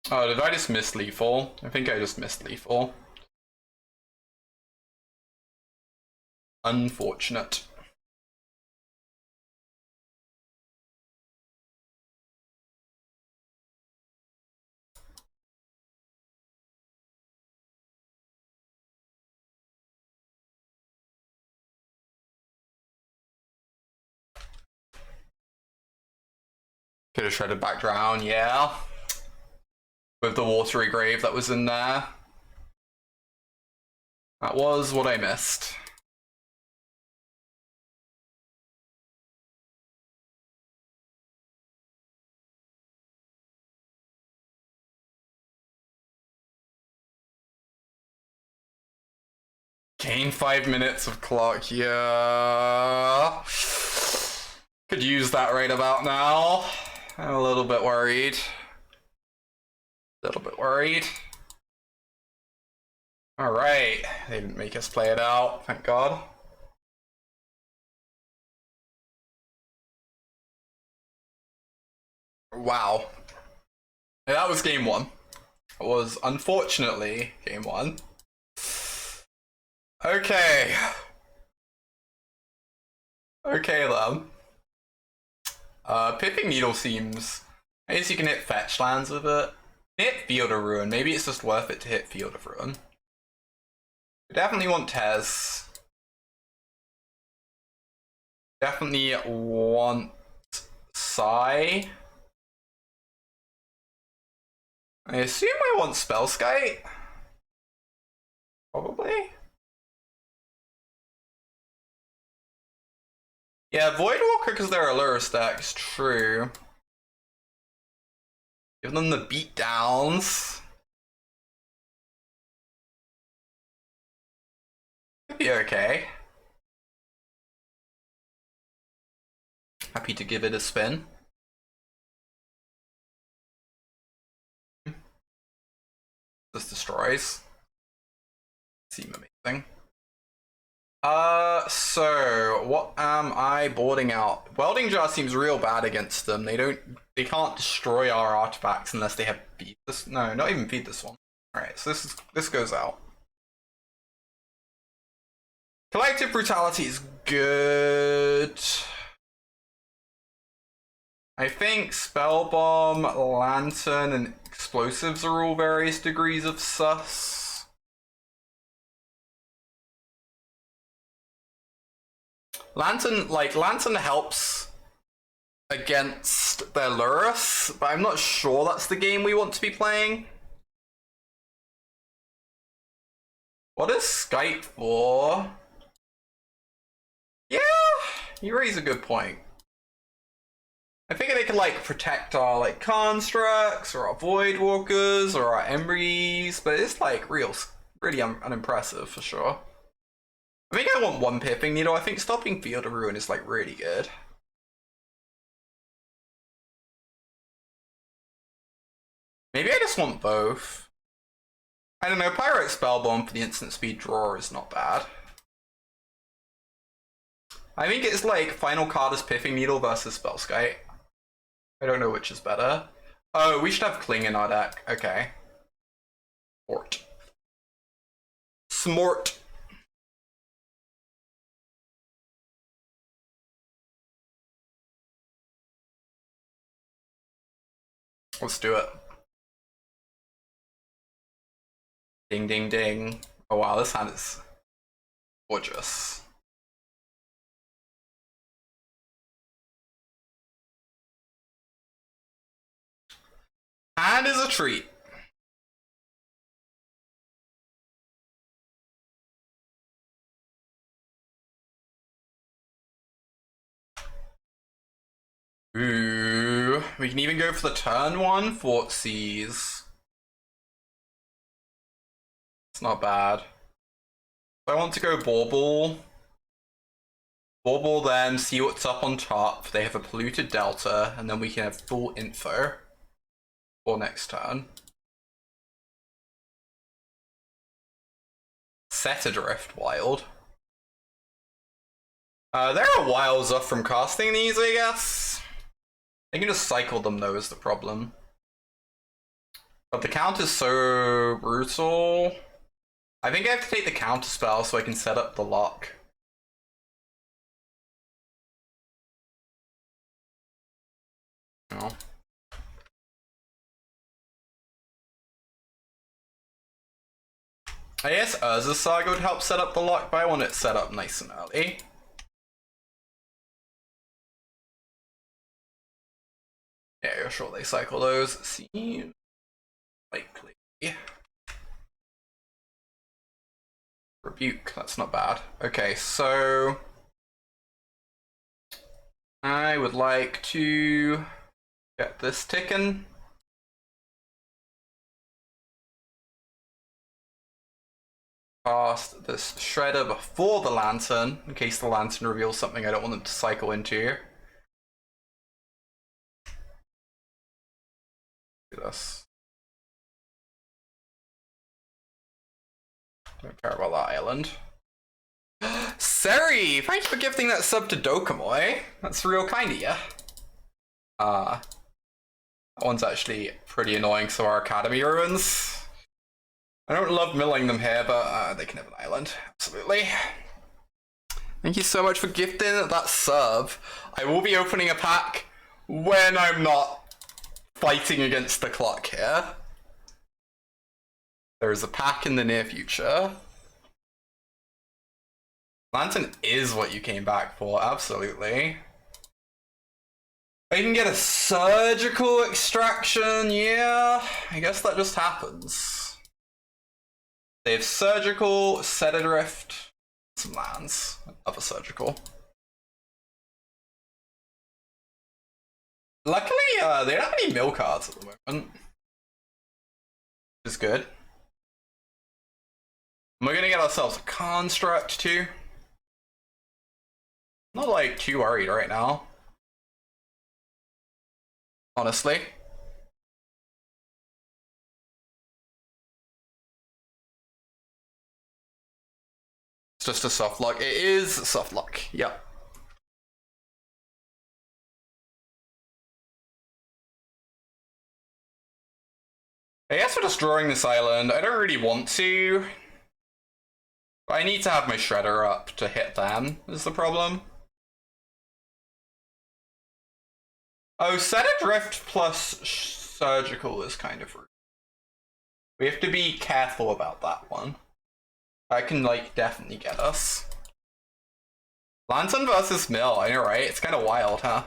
Oh, did I just miss lethal? I think I just missed lethal. Unfortunate. Could have shredded back down, yeah. With the watery grave that was in there. That was what I missed. Gain 5 minutes of clock, yeah. Could use that right about now. I'm a little bit worried. Alright, they didn't make us play it out, thank God. Wow. And that was game one. It was unfortunately game one. Okay. Okay then. Pipping Needle seems... I guess you can hit fetch lands with it. Hit Field of Ruin. Maybe it's just worth it to hit Field of Ruin. We definitely want Tez. Definitely want Sai. I assume we want Spellskite. Probably. Yeah, Voidwalker because they're a lower stack is true. Give them the beatdowns. Could be okay. Happy to give it a spin. This destroys. Seem amazing. So what am I boarding out? Welding Jar seems real bad against them. They can't destroy our artifacts unless they have feed this. No, not even feed this one. Alright, so this goes out. Collective Brutality is good. I think Spell Bomb, Lantern, and Explosives are all various degrees of sus. Lantern helps against their Lurus, but I'm not sure that's the game we want to be playing. What is Skype for? Yeah, you raise a good point. I figure they could like protect our like constructs or our void walkers or our Emrys, but it's like really unimpressive for sure. I think I want one Pipping Needle. I think stopping Field of Ruin is like really good. Maybe I just want both. I don't know, Pyrite Spellbomb for the instant speed draw is not bad. I think it's like final card is Pipping Needle versus Spellskite. I don't know which is better. Oh, we should have Cling in our deck. Okay. Smort. Smort. Let's do it. Ding, ding, ding. Oh wow, this hand is gorgeous. Hand is a treat. Ooh, we can even go for the turn one, Fort Seas. It's not bad. I want to go Bauble. Bauble then, see what's up on top. They have a polluted delta, and then we can have full info for next turn. Set Adrift Wild. There are wilds off from casting these, I guess. I can just cycle them though is the problem. But the count is so brutal. I think I have to take the counter spell so I can set up the lock. No. I guess Urza Saga would help set up the lock, but I want it set up nice and early. Yeah, you're sure they cycle those. Seems likely. Rebuke, that's not bad. Okay, so I would like to get this ticking. Cast this Shredder before the Lantern, in case the Lantern reveals something I don't want them to cycle into. Do this. Don't care about that island. Seri, thanks for gifting that sub to Dokamoy. That's real kind of you. That one's actually pretty annoying, so our Academy ruins. I don't love milling them here, but they can have an island. Absolutely. Thank you so much for gifting that sub. I will be opening a pack when I'm not fighting against the clock here. There is a pack in the near future. Lantern is what you came back for, absolutely. I can get a surgical extraction, yeah. I guess that just happens. They have surgical, set adrift, some lands. Other surgical. Luckily, they don't have any mill cards at the moment. Which is good. And we're gonna get ourselves a construct too. Not like too worried right now. Honestly. It's just a soft lock. It is soft lock. Yep. I guess we're just drawing this island. I don't really want to. But I need to have my shredder up to hit them, is the problem. Oh, set adrift plus surgical is kind of rude. We have to be careful about that one. That can, like, definitely get us. Lantern versus Mill, I know, right? It's kind of wild, huh?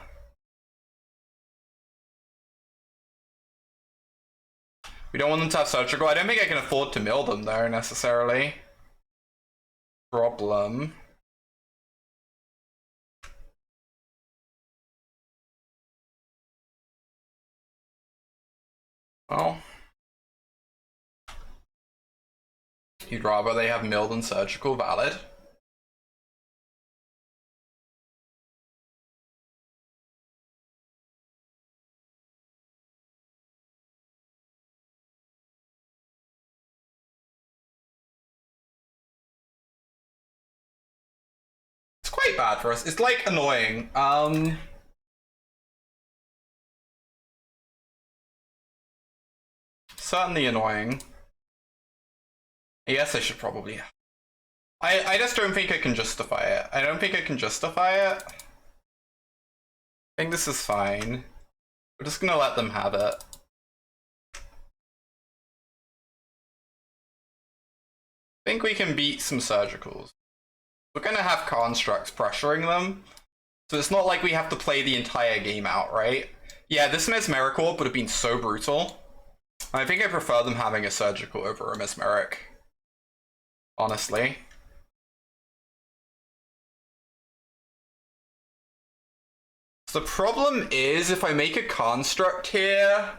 We don't want them to have surgical. I don't think I can afford to mill them, though, necessarily. Problem. Oh. You'd rather they have mill than surgical, valid. It's quite bad for us. It's like annoying. Certainly annoying. Yes, I should probably. I just don't think I can justify it. I don't think I can justify it. I think this is fine. We're just gonna let them have it. I think we can beat some surgicals. We're gonna have constructs pressuring them. So it's not like we have to play the entire game out, right? Yeah, this Mesmeric Orb would have been so brutal. I think I prefer them having a surgical over a Mesmeric. Honestly. So the problem is, if I make a construct here,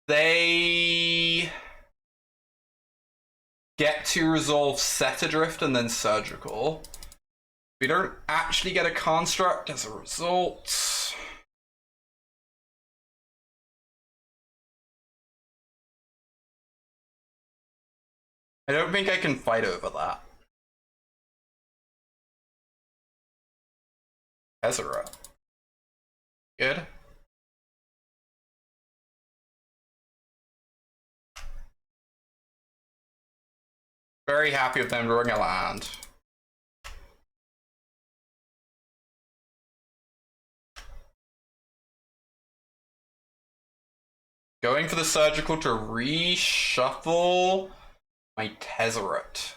they get to resolve set adrift and then surgical. We don't actually get a construct as a result. I don't think I can fight over that. Ezra. Good. Very happy with them drawing a land. Going for the surgical to reshuffle my Tezzeret.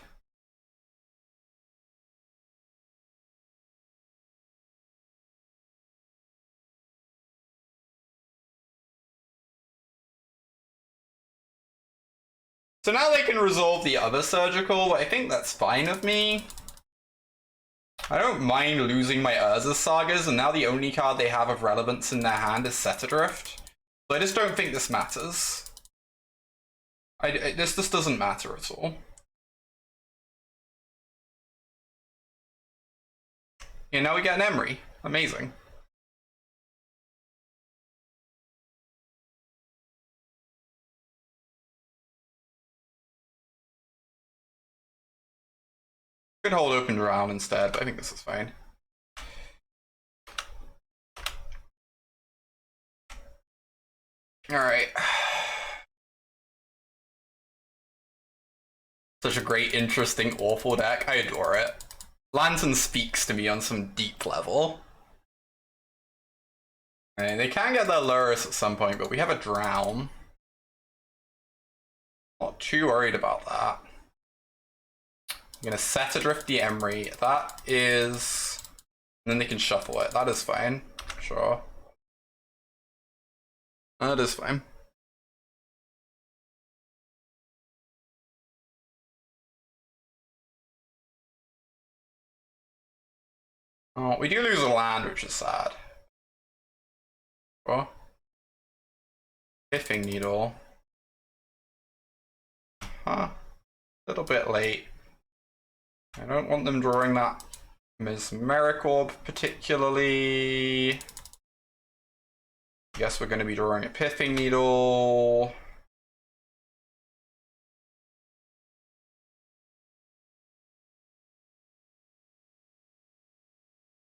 So now they can resolve the other surgical, I think that's fine with me. I don't mind losing my Urza Sagas, and now the only card they have of relevance in their hand is Set Adrift. So I just don't think this matters. This doesn't matter at all. Yeah, now we get an Emry. Amazing. Could hold open round instead, but I think this is fine. Alright. Such a great, interesting, awful deck. I adore it. Lantern speaks to me on some deep level. And they can get their Lurrus at some point, but we have a Drown. Not too worried about that. I'm gonna set adrift the Emry. That is... And then they can shuffle it. That is fine. Sure. That is fine. Oh, we do lose a land, which is sad. Sure. Piffing Needle. Huh. A little bit late. I don't want them drawing that Mesmeric Orb particularly. Guess we're going to be drawing a Piffing Needle.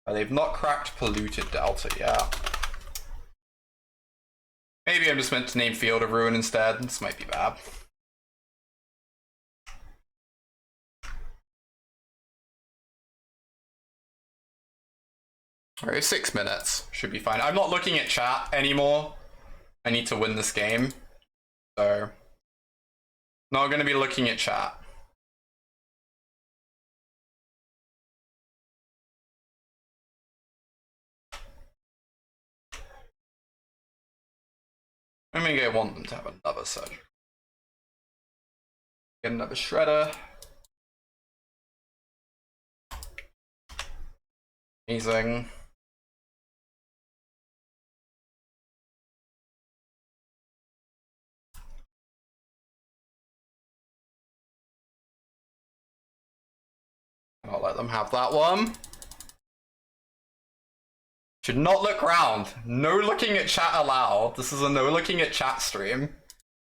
They've not cracked Polluted Delta yet. Maybe I'm just meant to name Field of Ruin instead. This might be bad. Alright, 6 minutes. Should be fine. I'm not looking at chat anymore. I need to win this game. So, not going to be looking at chat. I mean, I want them to have another surge. Get another shredder. Amazing. I'll let them have that one. Should not look round. No looking at chat allowed. This is a no looking at chat stream.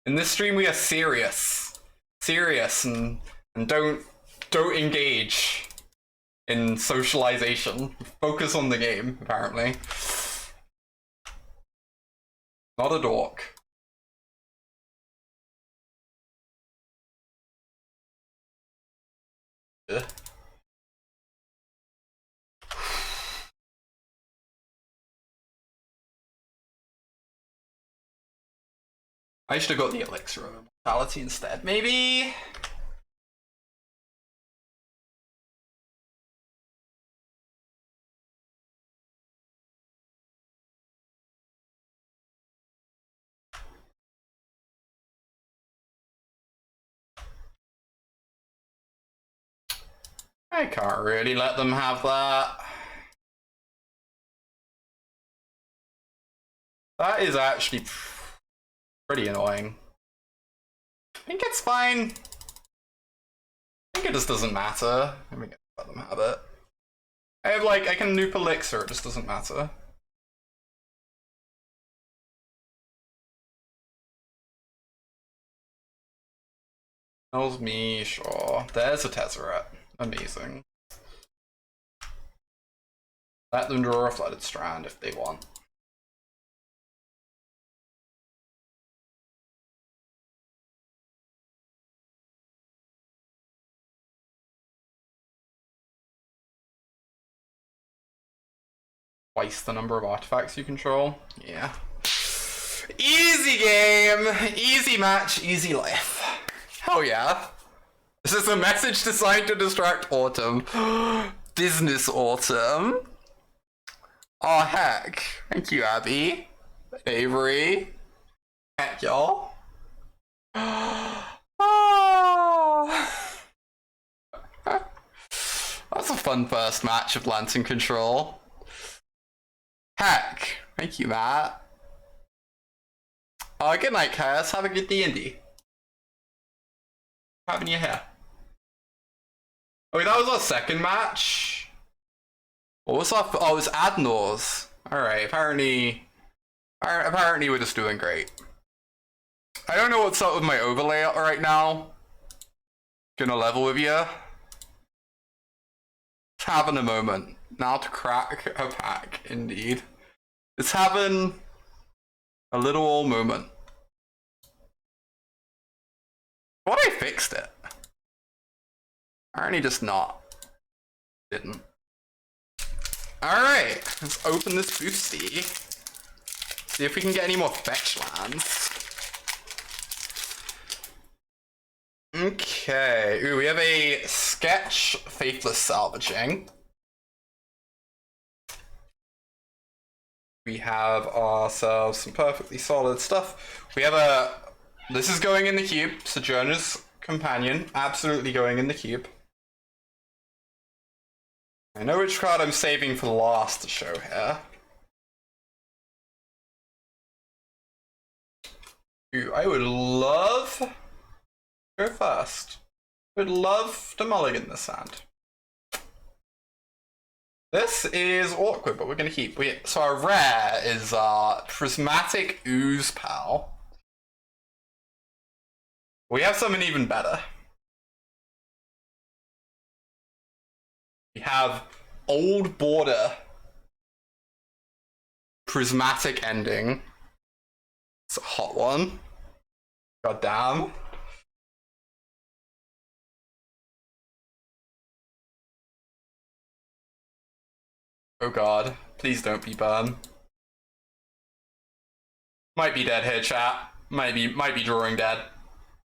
In this stream we are serious. Serious and don't engage in socialization. Focus on the game, apparently. Not a dork. Ugh. I should have got the Elixir of Immortality instead, maybe? I can't really let them have that. That is actually pretty annoying. I think it's fine. I think it just doesn't matter. Let me let them have it. I can nuke Elixir, it just doesn't matter. Tells me, sure. There's a Tezzeret. Amazing. Let them draw a Flooded Strand if they want. Twice the number of artifacts you control. Yeah. Easy game! Easy match, easy life. Hell yeah. This is a message designed to distract Autumn. Business Autumn. Oh heck. Thank you, Abby. Avery. Heck y'all. That's a fun first match of Lantern Control. Heck. Thank you, Matt. Good night, Chaos. Have a good D&D. Having your hair. Oh, that was our second match. What was our? Oh, it was Adnor's. All right. Apparently we're just doing great. I don't know what's up with my overlay right now. Gonna level with you. Just having a moment. Now to crack a pack, indeed. It's having a little old moment. What I fixed it. Apparently just not. Didn't. Alright, let's open this boosty. See if we can get any more fetch lands. Okay, ooh, we have a Sketch Faithless Salvaging. We have ourselves some perfectly solid stuff. We have a... This is going in the cube. Sojourner's Companion. Absolutely going in the cube. I know which card I'm saving for the last to show here. Ooh, I would love... Go first. Would love to mulligan this hand. This is awkward, but we're going to keep... So our rare is Prismatic Ooze Pal. We have something even better. We have old border. Prismatic ending. It's a hot one. God damn. Oh god. Please don't be burn. Might be dead here, chat. Might be drawing dead.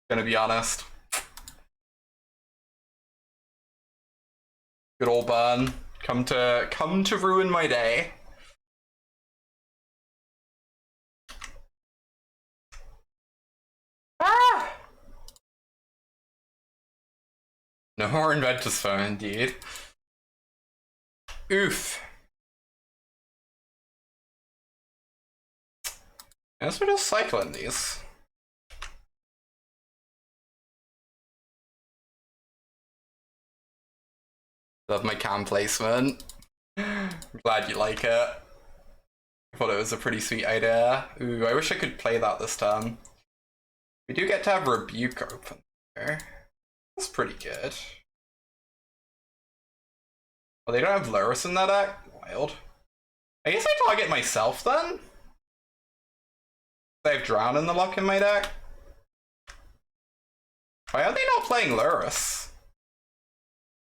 Gonna be honest. Good old burn. Come to ruin my day. Ah! No more Inventor's Phone, indeed. Oof. I guess we're just cycling these. Love my cam placement. I'm glad you like it. I thought it was a pretty sweet idea. Ooh, I wish I could play that this turn. We do get to have Rebuke open there. That's pretty good. Well, they don't have Lurrus in that deck? Wild. I guess I target myself then? I have Drown in the luck in my deck? Why are they not playing Lurrus?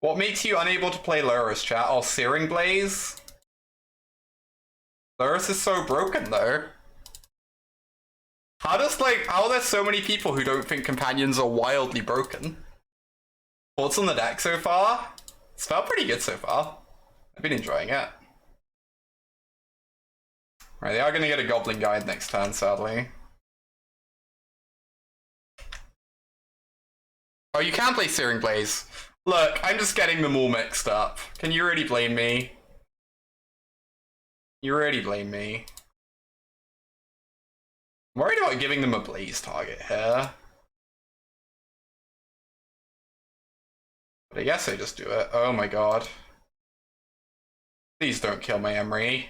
What makes you unable to play Lurrus, chat? Oh, Searing Blaze? Lurrus is so broken though. How are there so many people who don't think companions are wildly broken? Thoughts on the deck so far? It's felt pretty good so far. I've been enjoying it. Right, they are going to get a Goblin Guide next turn, sadly. Oh, you can play Searing Blaze. Look, I'm just getting them all mixed up. Can you really blame me? You really blame me. I'm worried about giving them a Blaze target here. But I guess I just do it. Oh my god. Please don't kill my Emry.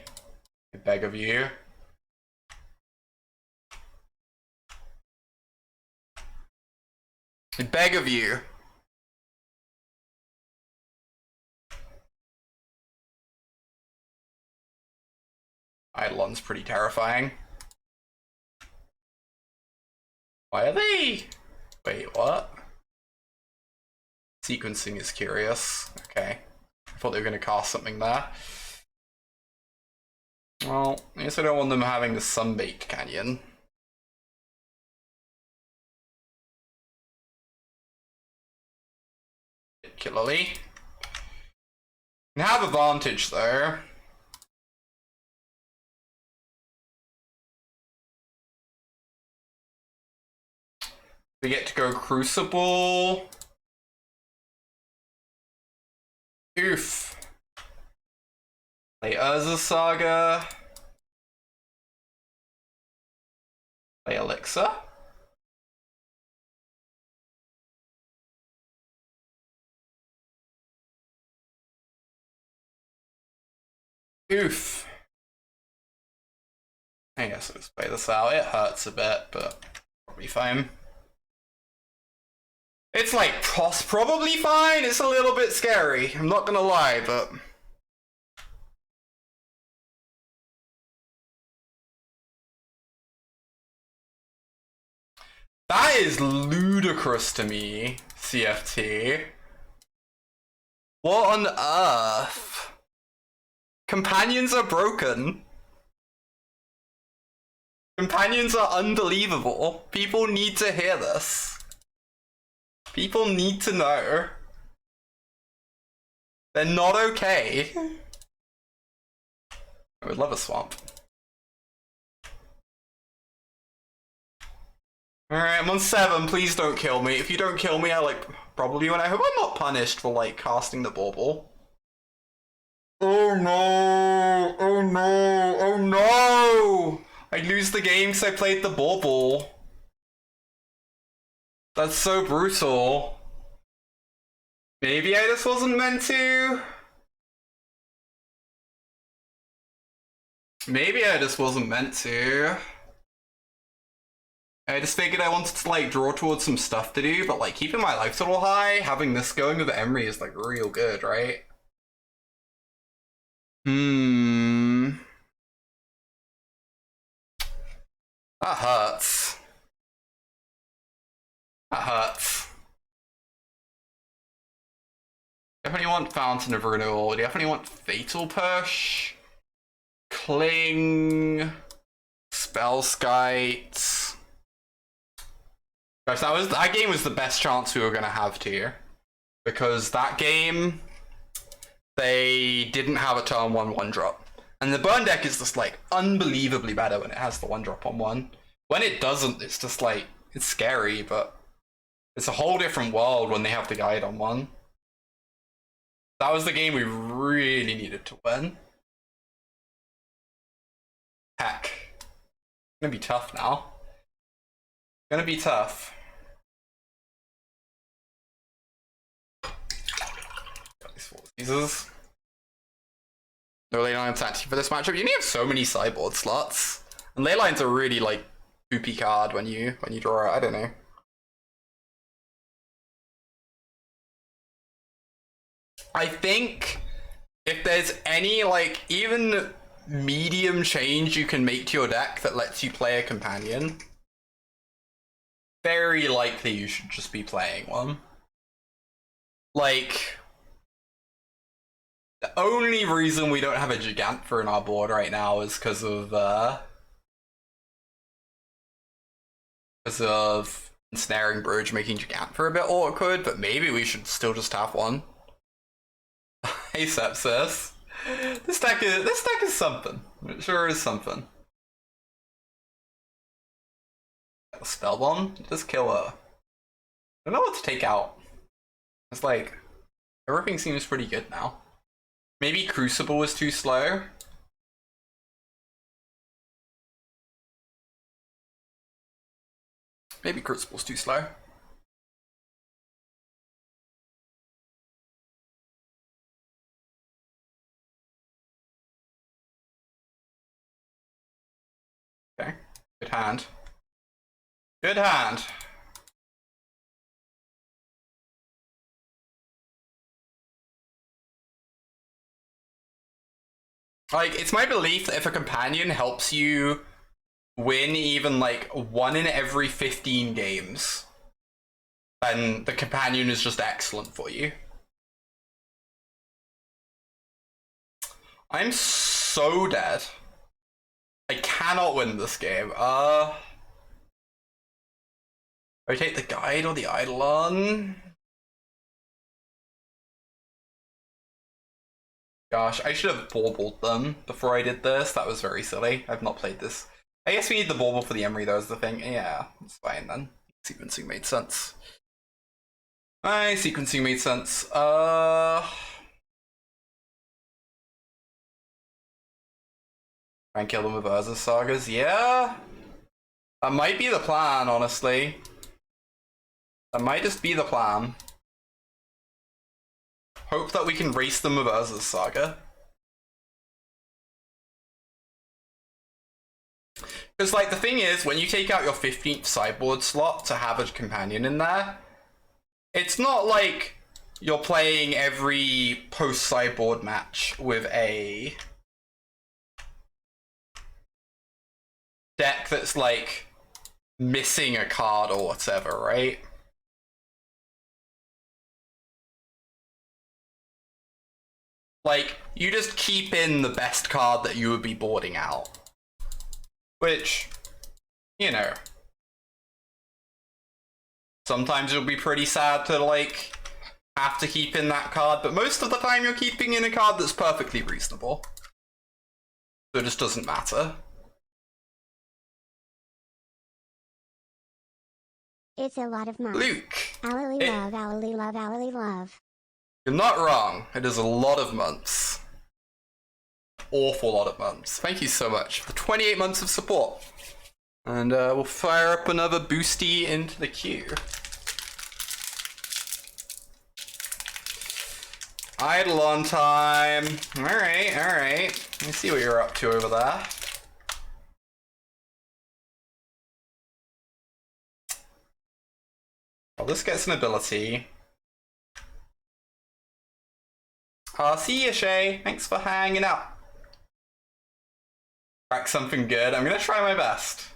I beg of you. I beg of you. Eidolon's pretty terrifying. Why are they? Wait, what? Sequencing is curious. Okay. I thought they were going to cast something there. Well, I guess I don't want them having the Sunbaked Canyon. Particularly. Can have advantage though. We get to go Crucible. Oof. Play Urza Saga. Play Elixir. Oof. I guess I'll just play this out. It hurts a bit, but probably fine. It's like probably fine. It's a little bit scary. I'm not gonna lie, but that is ludicrous to me, CFT. What on earth? Companions are broken. Companions are unbelievable. People need to hear this. People need to know. They're not okay. I would love a swamp. Alright, I'm on 7. Please don't kill me. If you don't kill me, I probably win. I hope I'm not punished for casting the bauble. Oh no! Oh no! Oh no! I lose the game because I played the bauble. That's so brutal. Maybe I just wasn't meant to. Maybe I just wasn't meant to. I just figured I wanted to draw towards some stuff to do, but keeping my life total high, having this going with Emry is real good, right? That hurts. That hurts. Definitely want Fountain of Renewal. Definitely want Fatal Push. Cling. Spellskite. Gosh, that game was the best chance we were gonna have to. Because that game, they didn't have a turn 1/1 drop. And the burn deck is just like unbelievably better when it has the 1-drop on 1. When it doesn't, it's just like, it's scary, but it's a whole different world when they have the guide on 1. That was the game we really needed to win. Heck. It's gonna be tough now. It's gonna be tough. Got these 4 Caesars. No Leylines actually for this matchup. You only have so many sideboard slots. And Leylines are really like poopy card when you draw it. I don't know. I think if there's any like even medium change you can make to your deck that lets you play a companion, very likely you should just be playing one. Like, the only reason we don't have a Gigantfer in our board right now is because of Ensnaring Brood making Gigantfer a bit awkward, but maybe we should still just have one. Hey Sepsis. This deck is something. It sure is something. Spellbomb? Just kill her. I don't know what to take out. It's like, everything seems pretty good now. Maybe Crucible was too slow. Maybe Crucible's too slow. Okay, good hand. Good hand. Like, it's my belief that if a companion helps you win even like 1 in every 15 games, then the companion is just excellent for you. I'm so dead. I cannot win this game. Rotate the guide or the Eidolon? Gosh, I should have baubled them before I did this. That was very silly. I've not played this. I guess we need the bauble for the Emry though is the thing. Yeah, it's fine then. Sequencing made sense. Sequencing made sense. Try and kill them with Urza Sagas. Yeah. That might be the plan, honestly. That might just be the plan. Hope that we can race them with Urza's Saga. Because, like, the thing is, when you take out your 15th sideboard slot to have a companion in there, it's not like you're playing every post-sideboard match with a deck that's, like, missing a card or whatever, right? Like, you just keep in the best card that you would be boarding out. Which, you know, sometimes it'll be pretty sad to, like, have to keep in that card, but most of the time you're keeping in a card that's perfectly reasonable. So it just doesn't matter. It's a lot of money. Luke. Hourly love, hourly love, hourly love. You're not wrong. It is a lot of months. Awful lot of months. Thank you so much for 28 months of support. And we'll fire up another boosty into the queue. Eidolon time. Alright, alright. Let me see what you're up to over there. Well, this gets an ability. See ya, Shay. Thanks for hanging out. Crack something good. I'm gonna try my best.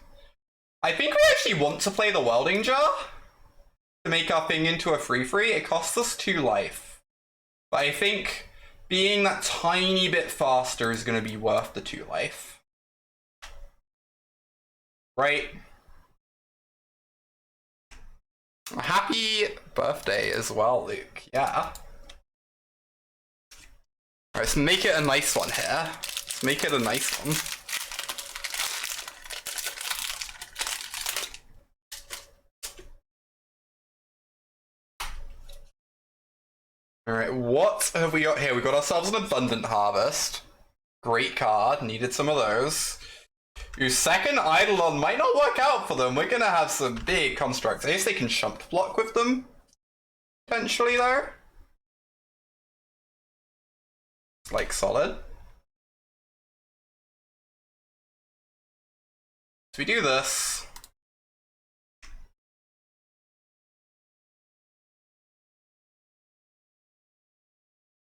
I think we actually want to play the Welding Jar to make our thing into a free-free. It costs us 2 life. But I think being that tiny bit faster is gonna be worth the 2 life. Right? Happy birthday as well, Luke. Yeah. Alright, let's make it a nice one here. Let's make it a nice one. Alright, what have we got here? We got ourselves an Abundant Harvest. Great card, needed some of those. Your second Eidolon might not work out for them. We're gonna have some big constructs. I guess they can Shump block with them. Potentially, though. Like, solid. So we do this.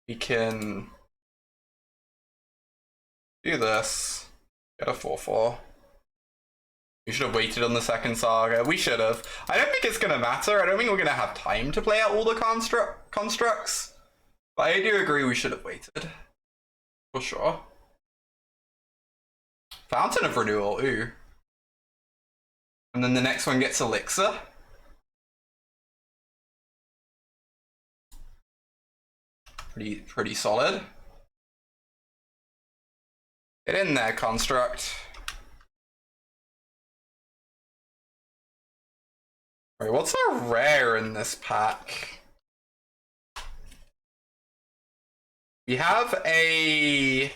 We can do this. Get a 4/4. We should have waited on the second Saga. We should have. I don't think it's going to matter. I don't think we're going to have time to play out all the constructs. But I do agree we should have waited. For sure. Fountain of Renewal, ooh. And then the next one gets Elixir. Pretty solid. Get in there, construct. Wait, what's our rare in this pack? We have a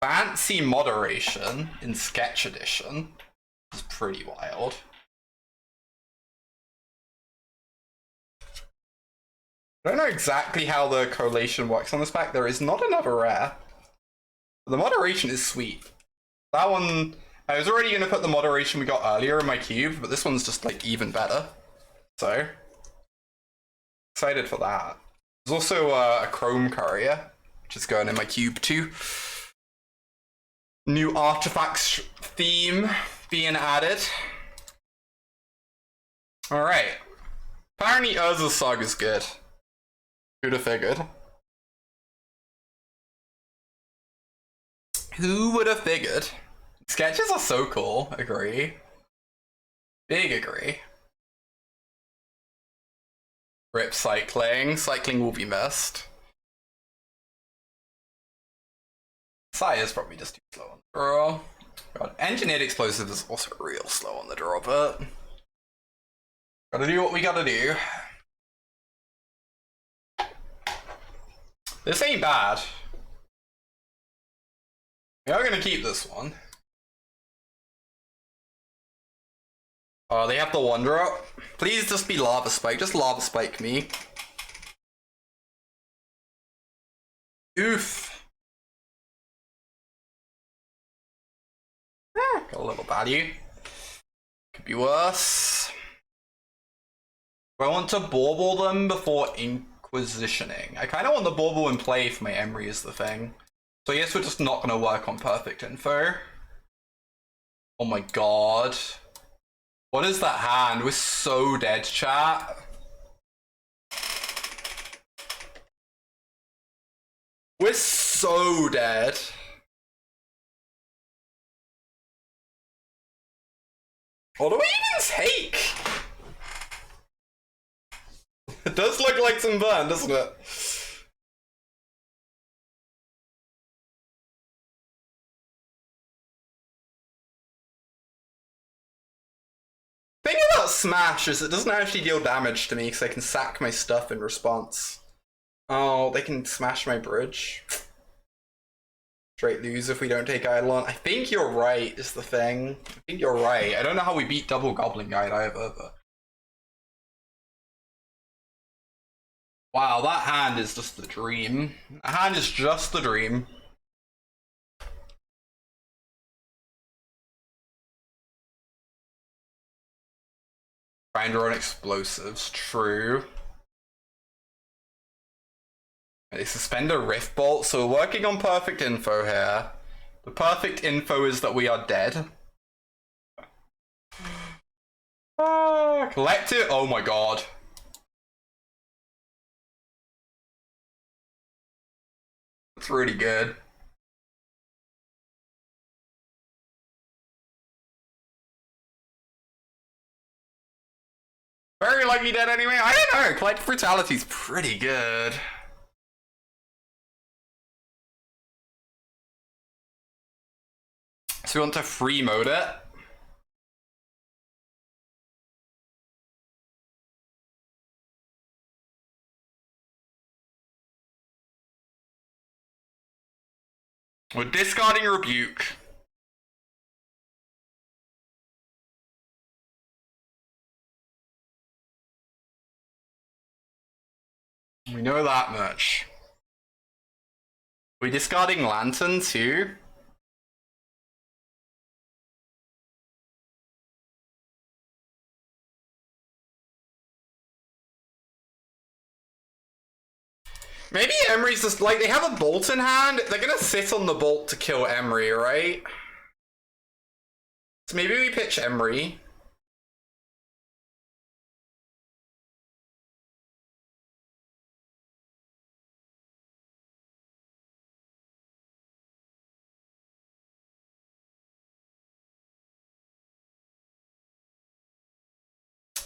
fancy moderation in Sketch Edition. It's pretty wild. I don't know exactly how the collation works on this pack. There is not another rare. The moderation is sweet. That one, I was already going to put the moderation we got earlier in my cube, but this one's just like even better. So, excited for that. There's also a Chrome Courier, which is going in my cube too. New artifacts theme being added. Alright. Apparently Urza's Saga is good. Who'd have figured? Who would have figured? Sketches are so cool, agree. Big agree. Rip cycling. Cycling will be missed. Sire's probably just too slow on the draw. God, Engineered Explosive is also real slow on the draw, but gotta do what we gotta do. This ain't bad. We are gonna keep this one. Oh, they have the Wonder up. Please just be Lava Spike. Just Lava Spike me. Oof. Got a little value. Could be worse. Do I want to bauble them before Inquisitioning? I kind of want the bauble in play for my Emry is the thing. So I guess we're just not going to work on perfect info. Oh my god. What is that hand? We're so dead, chat. We're so dead. What do we even take? It does look like some burn, doesn't it? The thing about Smash is it doesn't actually deal damage to me because I can sack my stuff in response. Oh, they can smash my bridge. Straight lose if we don't take Eidolon. I think you're right is the thing. I think you're right. I don't know how we beat Double Goblin Guide either, but... Wow, that hand is just the dream. That hand is just the dream. Find our own explosives, true. They suspend a Rift Bolt, so we're working on perfect info here. The perfect info is that we are dead. Collect it. Oh my god. That's really good. Very likely dead anyway. I don't know. Collective Brutality's pretty good. So we want to free mode it. We're discarding Rebuke. We know that much. We're discarding Lantern too. Maybe Emry's just like, they have a bolt in hand. They're gonna sit on the bolt to kill Emry, right? So maybe we pitch Emry.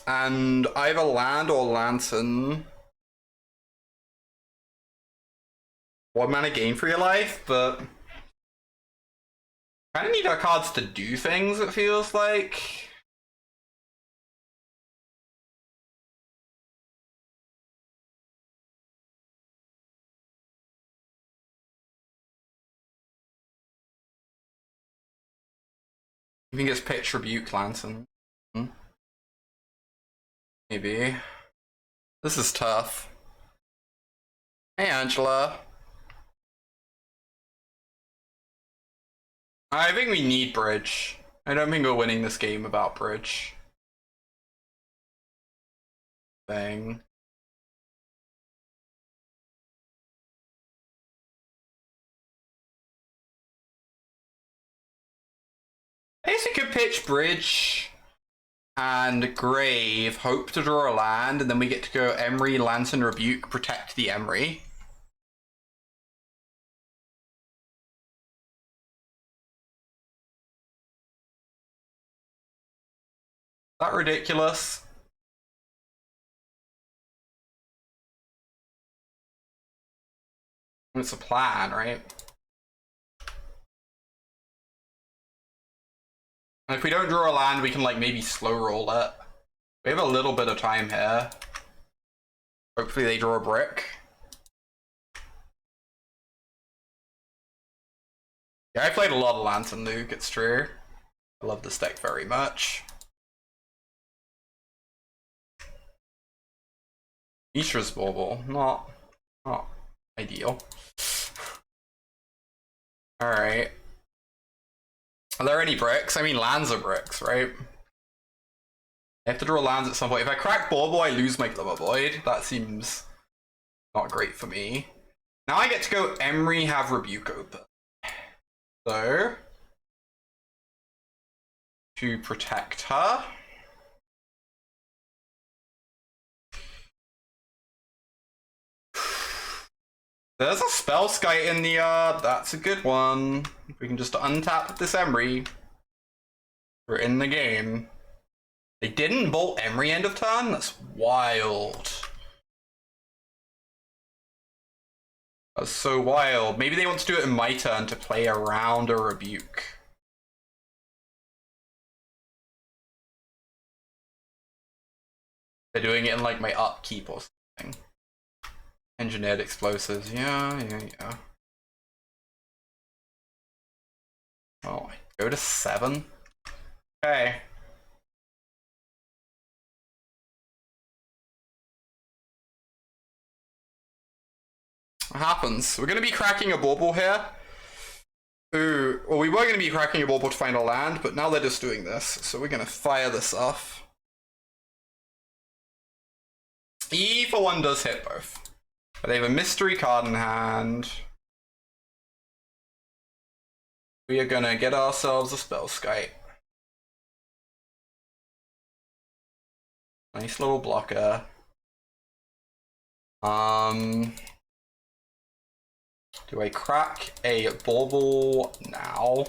And either land or Lantern. 1 mana gain for your life, but kind of need our cards to do things, it feels like. I think it's pitch Rebuke Lantern. Maybe. This is tough. Hey, Angela. I think we need Bridge. I don't think we're winning this game without Bridge. Thing. I guess we could pitch Bridge and Grave, hope to draw a land, and then we get to go Emry, Lantern, Rebuke, protect the Emry. Is that ridiculous? It's a plan, right? And if we don't draw a land, we can like maybe slow roll it. We have a little bit of time here. Hopefully they draw a brick. Yeah, I played a lot of Lantern Luke, it's true. I love this deck very much. Mishra's Bauble, not ideal. Alright. Are there any bricks? I mean, lands are bricks, right? I have to draw lands at some point. If I crack Bauble, I lose my Glimmer Void. That seems not great for me. Now I get to go Emry, have Rebuke open. So, to protect her. There's a Spellskite in the yard. That's a good one. We can just untap this Emry. We're in the game. They didn't bolt Emry end of turn? That's wild. That's so wild. Maybe they want to do it in my turn to play around a Rebuke. They're doing it in like my upkeep or something. Engineered explosives. Yeah. Oh, go to 7. Okay. What happens? We're going to be cracking a Bauble here. Ooh, well, we were going to be cracking a Bauble to find a land, but now they're just doing this. So we're going to fire this off. E for 1 does hit both. But they have a mystery card in hand. We are gonna get ourselves a spell skite. Nice little blocker. Do I crack a bauble now?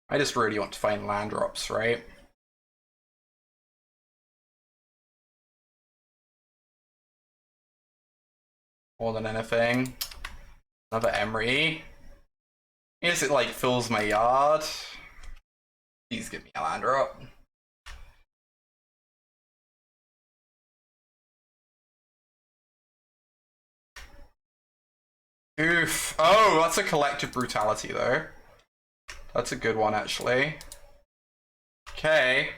I just really want to find land drops, right? More than anything. Another Emry. I guess it like fills my yard. Please give me a land drop. Oof. Oh, that's a collective brutality though. That's a good one actually. Okay.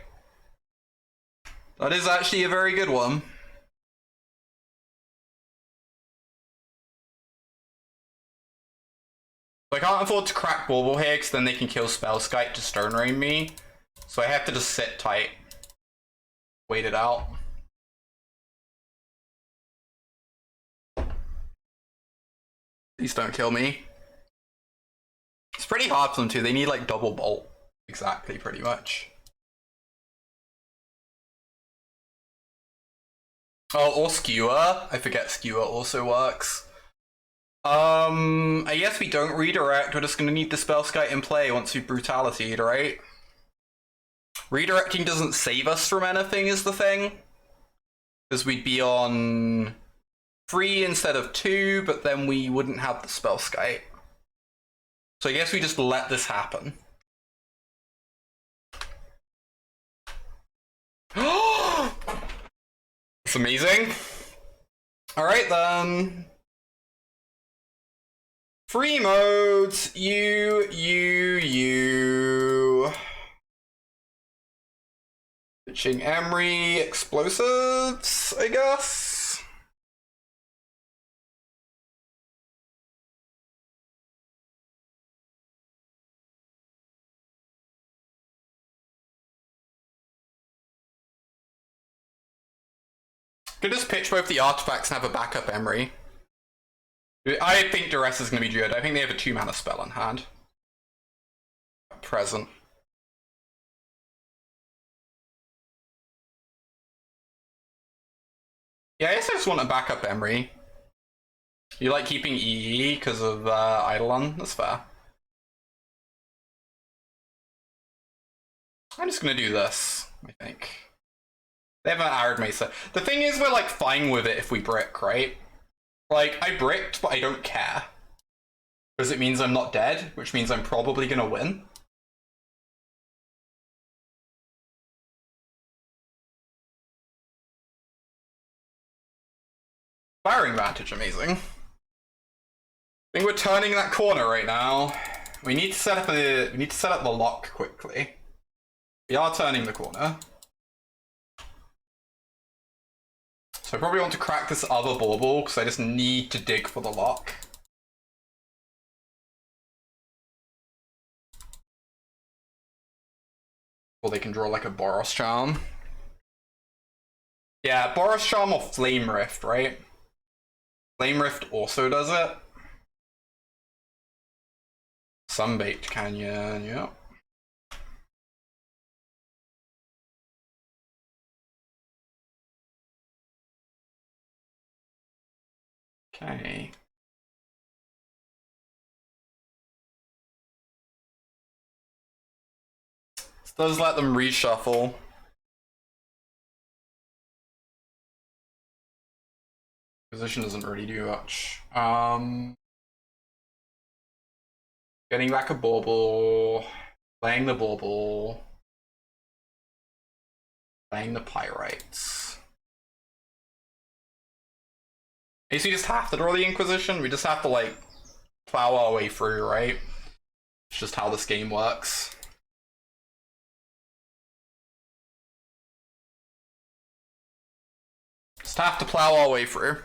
That is actually a very good one. I can't afford to crack Bauble here because then they can kill Spellskite to Stone Rain me. So I have to just sit tight. Wait it out. Please don't kill me. It's pretty hard for them too. They need like double bolt. Exactly, pretty much. Oh, or Skewer. I forget Skewer also works. I guess we don't redirect. We're just gonna need the Spellskite in play once we've Brutality'd, right? Redirecting doesn't save us from anything is the thing. Because we'd be on 3 instead of 2, but then we wouldn't have the Spellskite. So I guess we just let this happen. It's amazing. Alright then. Free modes, you. Pitching Emry explosives, I guess. Could just pitch both the artifacts and have a backup Emry. I think Duress is going to be good. I think they have a 2-mana spell on hand. At present. Yeah, I guess I just want a backup Emry. You like keeping EE because of Eidolon? That's fair. I'm just going to do this, I think. They have an Arid Mesa. The thing is, we're like fine with it if we brick, right? Like, I bricked, but I don't care. Because it means I'm not dead, which means I'm probably gonna win. Firing Vantage, amazing. I think we're turning that corner right now. We need to set up the lock quickly. We are turning the corner. So I probably want to crack this other bauble because I just need to dig for the lock. Or they can draw like a Boros Charm. Yeah, Boros Charm or Flame Rift, right? Flame Rift also does it. Sunbaked Canyon, yeah. Okay. This does let them reshuffle. Position doesn't really do much. Getting back a bauble, playing the bauble, playing the pyrites. I guess we just have to draw the Inquisition. We just have to like plow our way through, right? It's just how this game works. Just have to plow our way through.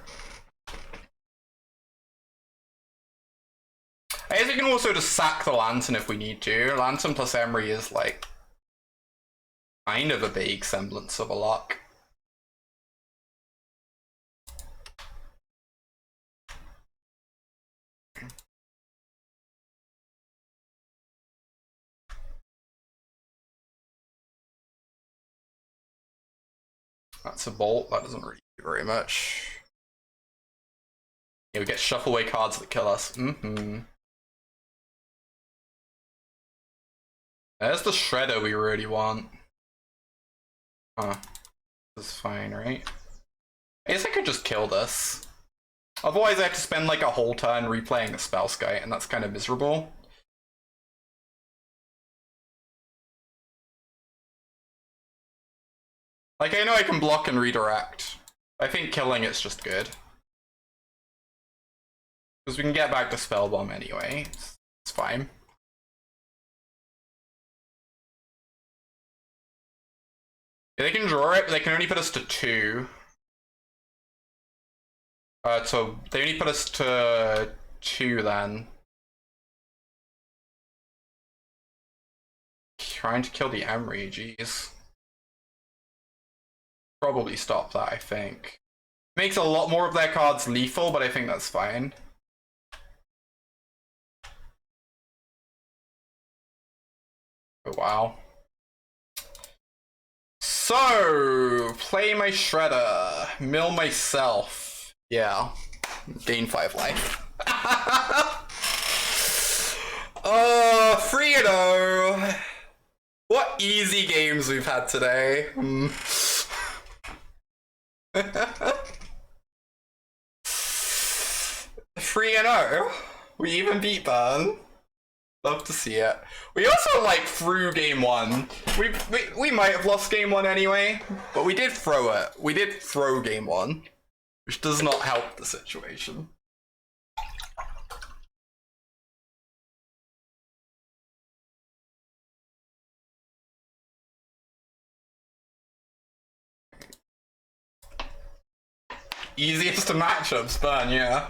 I guess we can also just sack the Lantern if we need to. Lantern plus Emry is like kind of a vague semblance of a lock. That's a bolt. That doesn't really do very much. Yeah, we get shuffle away cards that kill us. There's the shredder we really want. Huh. This is fine, right? I guess I could just kill this. Otherwise I have to spend like a whole turn replaying the Spellskite, and that's kind of miserable. Like, I know I can block and redirect. I think killing it's just good. Because we can get back to Spell Bomb anyway. It's fine. Yeah, they can draw it, but they can only put us to 2. So they only put us to 2 then. Trying to kill the Emry, jeez. Probably stop that, I think. Makes a lot more of their cards lethal, but I think that's fine. Oh, wow. So, play my Shredder, mill myself. Yeah, gain 5 life. 3-0. What easy games we've had today. 3-0. We even beat Burn. Love to see it. We also like threw game 1. We might have lost game 1 anyway, but we did throw it. We did throw game 1, which does not help the situation. Easiest of matchups, Burn, yeah.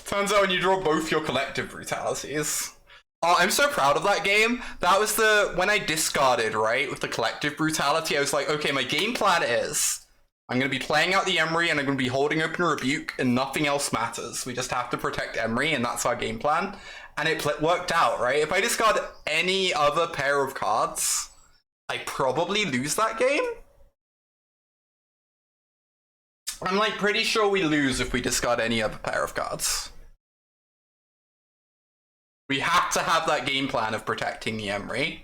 Turns out when you draw both your collective brutalities. Oh, I'm so proud of that game. That was when I discarded, right, with the collective brutality, I was like, okay, my game plan is I'm going to be playing out the Emry and I'm going to be holding open a Rebuke and nothing else matters. We just have to protect Emry and that's our game plan. And it worked out, right? If I discard any other pair of cards, I probably lose that game. I'm like pretty sure we lose if we discard any other pair of cards. We have to have that game plan of protecting the Emry.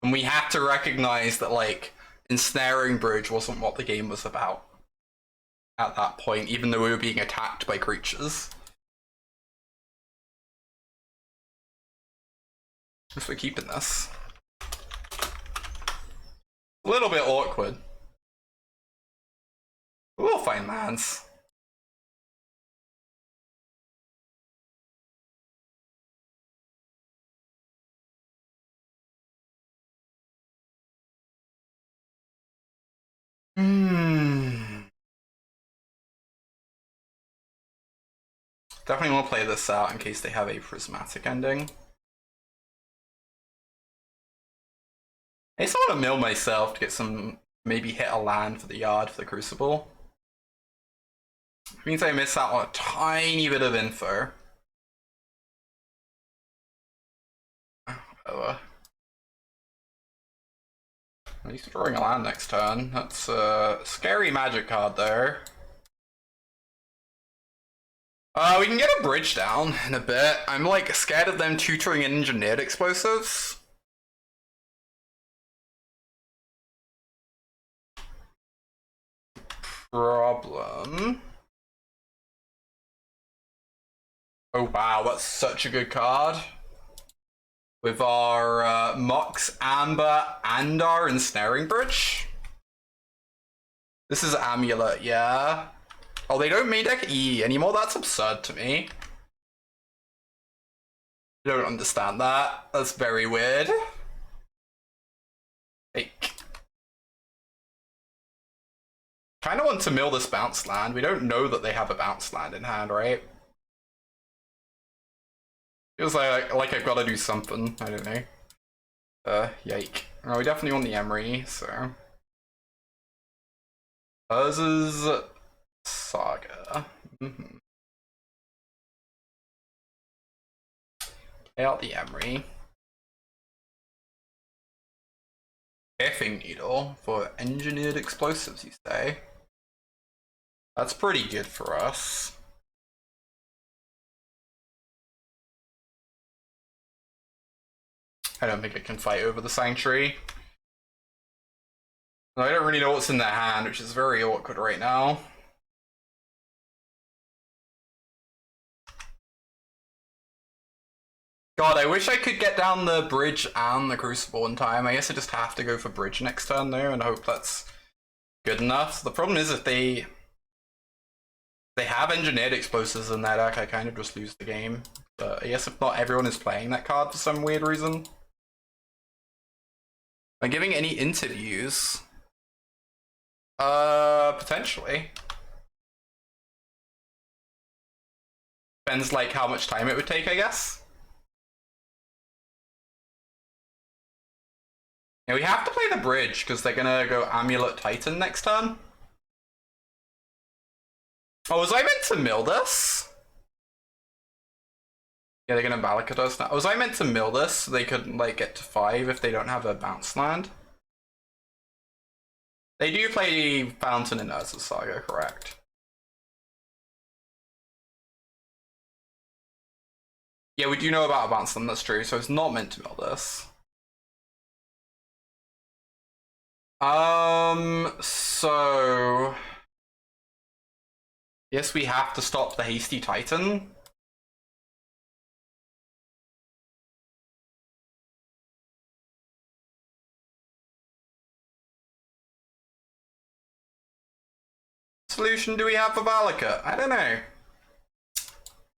And we have to recognize that, like, ensnaring Bridge wasn't what the game was about at that point, even though we were being attacked by creatures. Guess we're keeping this. A little bit awkward. We'll find lands. Definitely want to play this out in case they have a prismatic ending. I just want to mill myself to get some, maybe hit a land for the yard for the Crucible. It means I miss out on a tiny bit of info. At least drawing a land next turn. That's a scary magic card there. We can get a bridge down in a bit. I'm like scared of them tutoring engineered explosives. Problem. Oh wow, that's such a good card. With our Mox, Amber, and our Ensnaring Bridge. This is Amulet, yeah. Oh, they don't main deck E anymore? That's absurd to me. I don't understand that. That's very weird. Like, kind of want to mill this bounce land. We don't know that they have a bounce land in hand, right? Feels like I've got to do something. I don't know. Yike. Oh, we definitely want the Emry, so. Urza's Saga. Play out the Emry. Pithing Needle for engineered explosives, you say? That's pretty good for us. I don't think it can fight over the Sanctuary. I don't really know what's in their hand, which is very awkward right now. God, I wish I could get down the bridge and the Crucible in time. I guess I just have to go for bridge next turn though, and hope that's good enough. So the problem is if they have engineered explosives in their deck, I kind of just lose the game. But I guess if not everyone is playing that card for some weird reason. Am I giving any interviews? Potentially. Depends like how much time it would take, I guess. Yeah, we have to play the bridge because they're gonna go Amulet Titan next turn. Oh, was I meant to mill this? Yeah, they're gonna Valakut us now. Was I meant to mill this so they could like get to 5 if they don't have a bounce land? They do play Fountain in Urza Saga, correct? Yeah, we do know about a bounce land, that's true, so it's not meant to mill this. So yes, we have to stop the Hasty Titan. Solution do we have for Valakut? I don't know.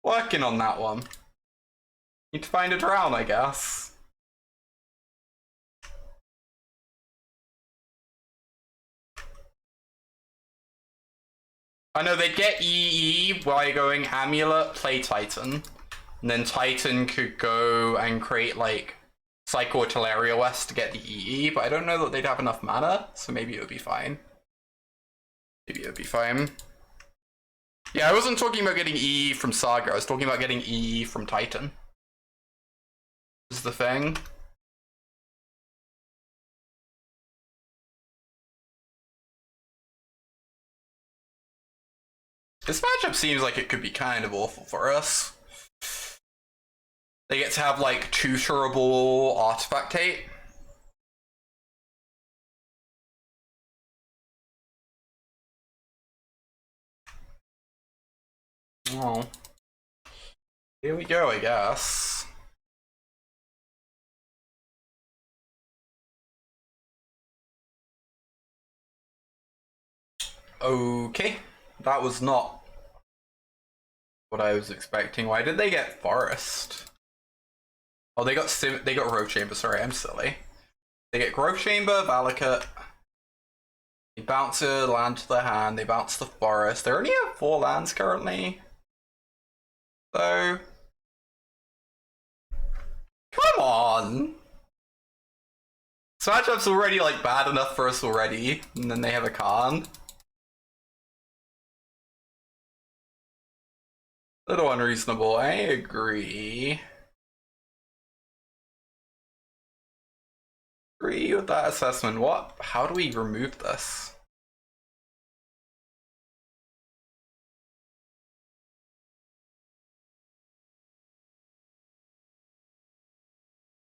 Working on that one. Need to find a drown, I guess. I know they'd get EE by going Amulet, play Titan. And then Titan could go and create like Cycle or Teleria West to get the EE, but I don't know that they'd have enough mana, so maybe it would be fine. Maybe it would be fine. Yeah, I wasn't talking about getting EE from Saga, I was talking about getting EE from Titan. This is the thing. This matchup seems like it could be kind of awful for us. They get to have like tutorable artifact tape. Oh. Here we go, I guess. Okay. That was not what I was expecting. Why did they get Forest? Oh, they got Growth Chamber. Sorry, I'm silly. They get Growth Chamber, Valakut. They bounce a land to their hand. They bounce the Forest. They only have 4 lands currently. So, come on. This matchup's already like bad enough for us already, and then they have a Khan. Little unreasonable. I agree. Agree with that assessment. What? How do we remove this?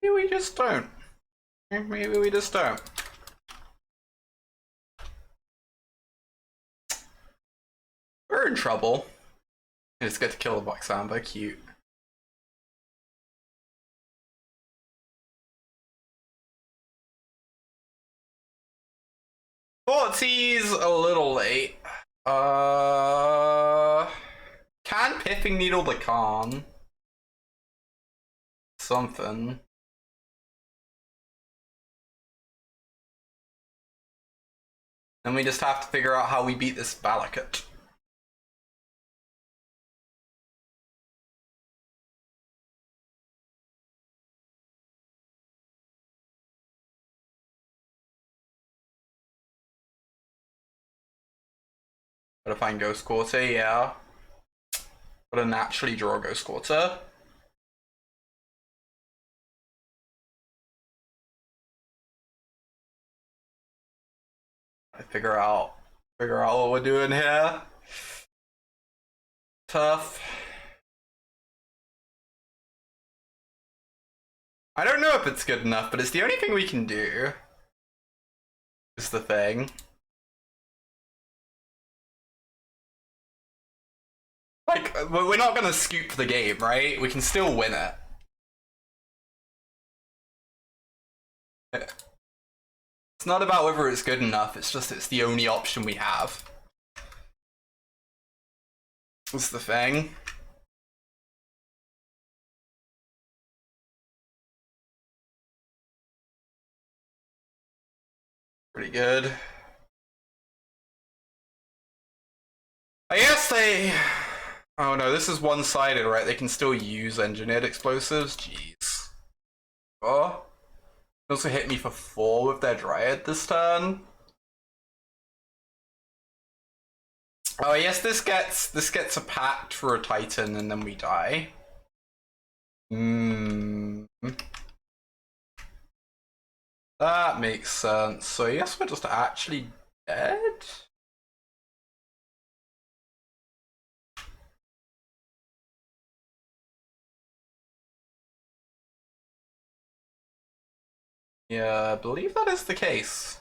Maybe we just don't. Maybe we just don't. We're in trouble. I just get to kill the Black Samba. Cute. He's a little late. Can Pithing Needle the Khan? Something. Then we just have to figure out how we beat this Valakut. Gotta find Ghost Quarter, yeah. Gotta naturally draw Ghost Quarter. I figure out what we're doing here. Tough. I don't know if it's good enough, but it's the only thing we can do. Is the thing. Like, we're not gonna scoop the game, right? We can still win it. It's not about whether it's good enough, it's just it's the only option we have. That's the thing. Pretty good. I guess they... Oh no, this is one-sided, right? They can still use engineered explosives? Jeez. Oh. They also hit me for 4 with their Dryad this turn. Oh yes, this gets a pact for a Titan and then we die. That makes sense. So yes, we're just actually dead? Yeah, I believe that is the case.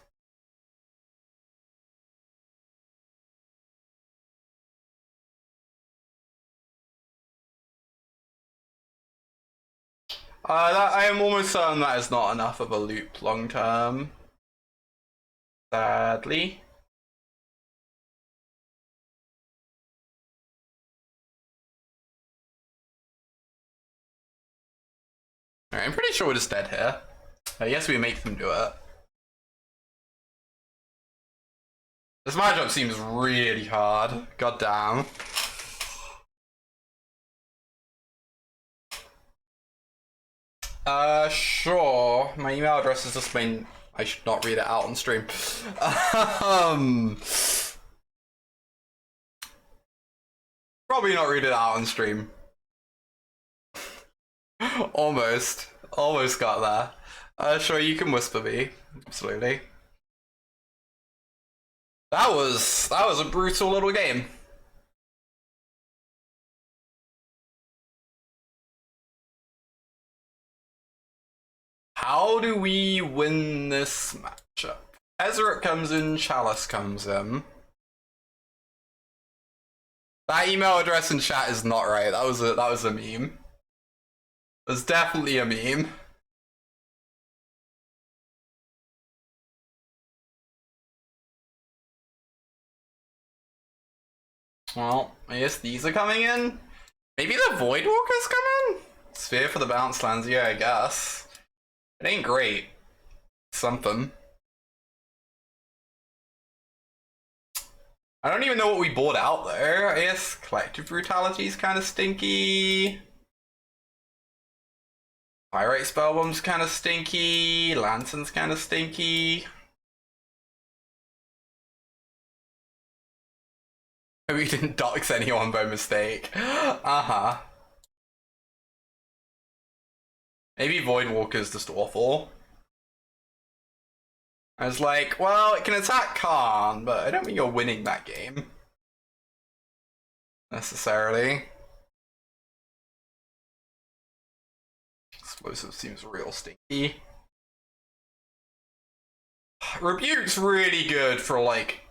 I am almost certain that is not enough of a loop long term. Sadly. Alright, I'm pretty sure we're just dead here. I guess we make them do it. This matchup seems really hard. God damn. Sure. My email address is just main. I should not read it out on stream. Probably not read it out on stream. Almost got there. Sure, you can whisper me. Absolutely. That was a brutal little game. How do we win this matchup? Ezra comes in, Chalice comes in. That email address in chat is not right. That was a meme. It was definitely a meme. Well, I guess these are coming in. Maybe the Voidwalkers come in? Sphere for the bounce lands, yeah, I guess. It ain't great. Something. I don't even know what we bought out there. I guess Collective Brutality is kind of stinky. Pyrite Spellbomb's kind of stinky. Lantern's kind of stinky. We didn't dox anyone by mistake. Uh-huh. Maybe Voidwalker's just awful. I was like, well, it can attack Khan, but I don't think you're winning that game. Necessarily. Explosive seems real stinky. Rebuke's really good for like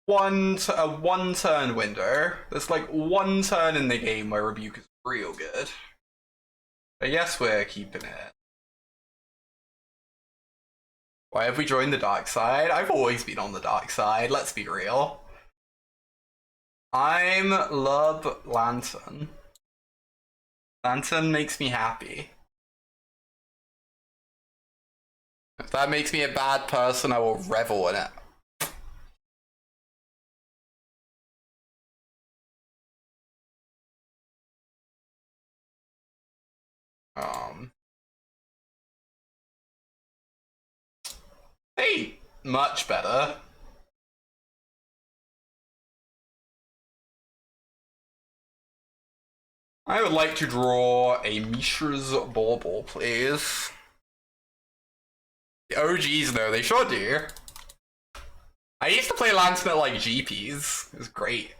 a one turn window. There's like one turn in the game where Rebuke is real good. I guess we're keeping it. Why have we joined the dark side? I've always been on the dark side, let's be real. I'm love Lantern. Lantern makes me happy. If that makes me a bad person, I will revel in it. Hey, much better. I would like to draw a Mishra's Bauble, please. The OGs, though, they sure do. I used to play Lantern at like GPs. It was great.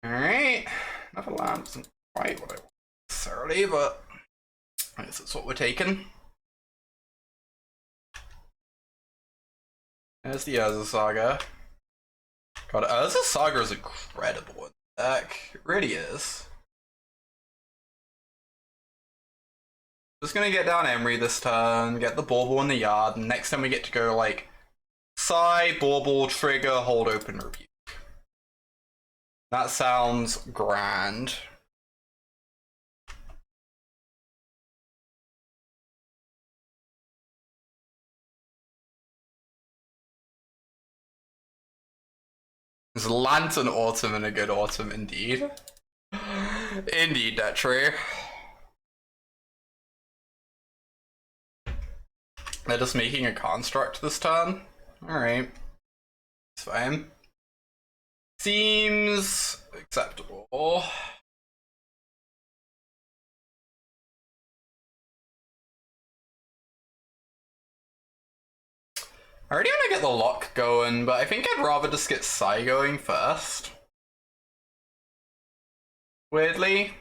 Alright. Another land isn't quite what I want necessarily, but I guess that's what we're taking. There's the Urza Saga. God, Urza Saga is incredible in the deck. It really is. Just gonna get down Emry this turn, get the Bauble in the yard, and next time we get to go like Psy, Bauble, Trigger, Hold Open, Rebuke. That sounds grand. Is Lantern Autumn and a good autumn indeed? Indeed, that true. They're just making a construct this turn? Alright. It's fine. Seems acceptable. I already want to get the lock going, but I think I'd rather just get Psy going first. Weirdly.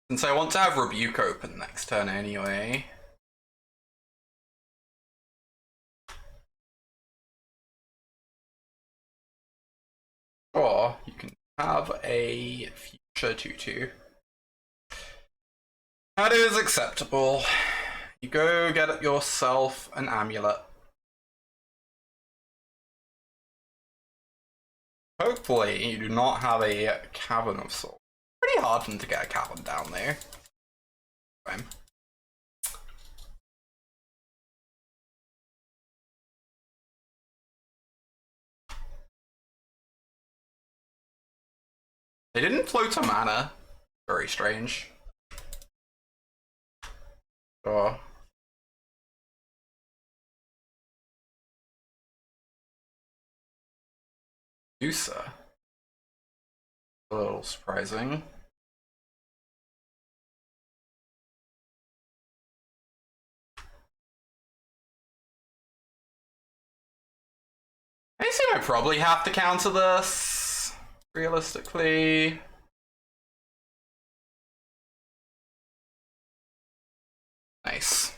Since I want to have Rebuke open next turn anyway. Or you can have a future 2/2. That is acceptable. You go get yourself an amulet. Hopefully you do not have a Cavern of Souls. Pretty hard for them to get a cavern down there. Fine. They didn't float a mana. Very strange. Sure. Urza. A little surprising. I assume I probably have to counter this, realistically. Nice.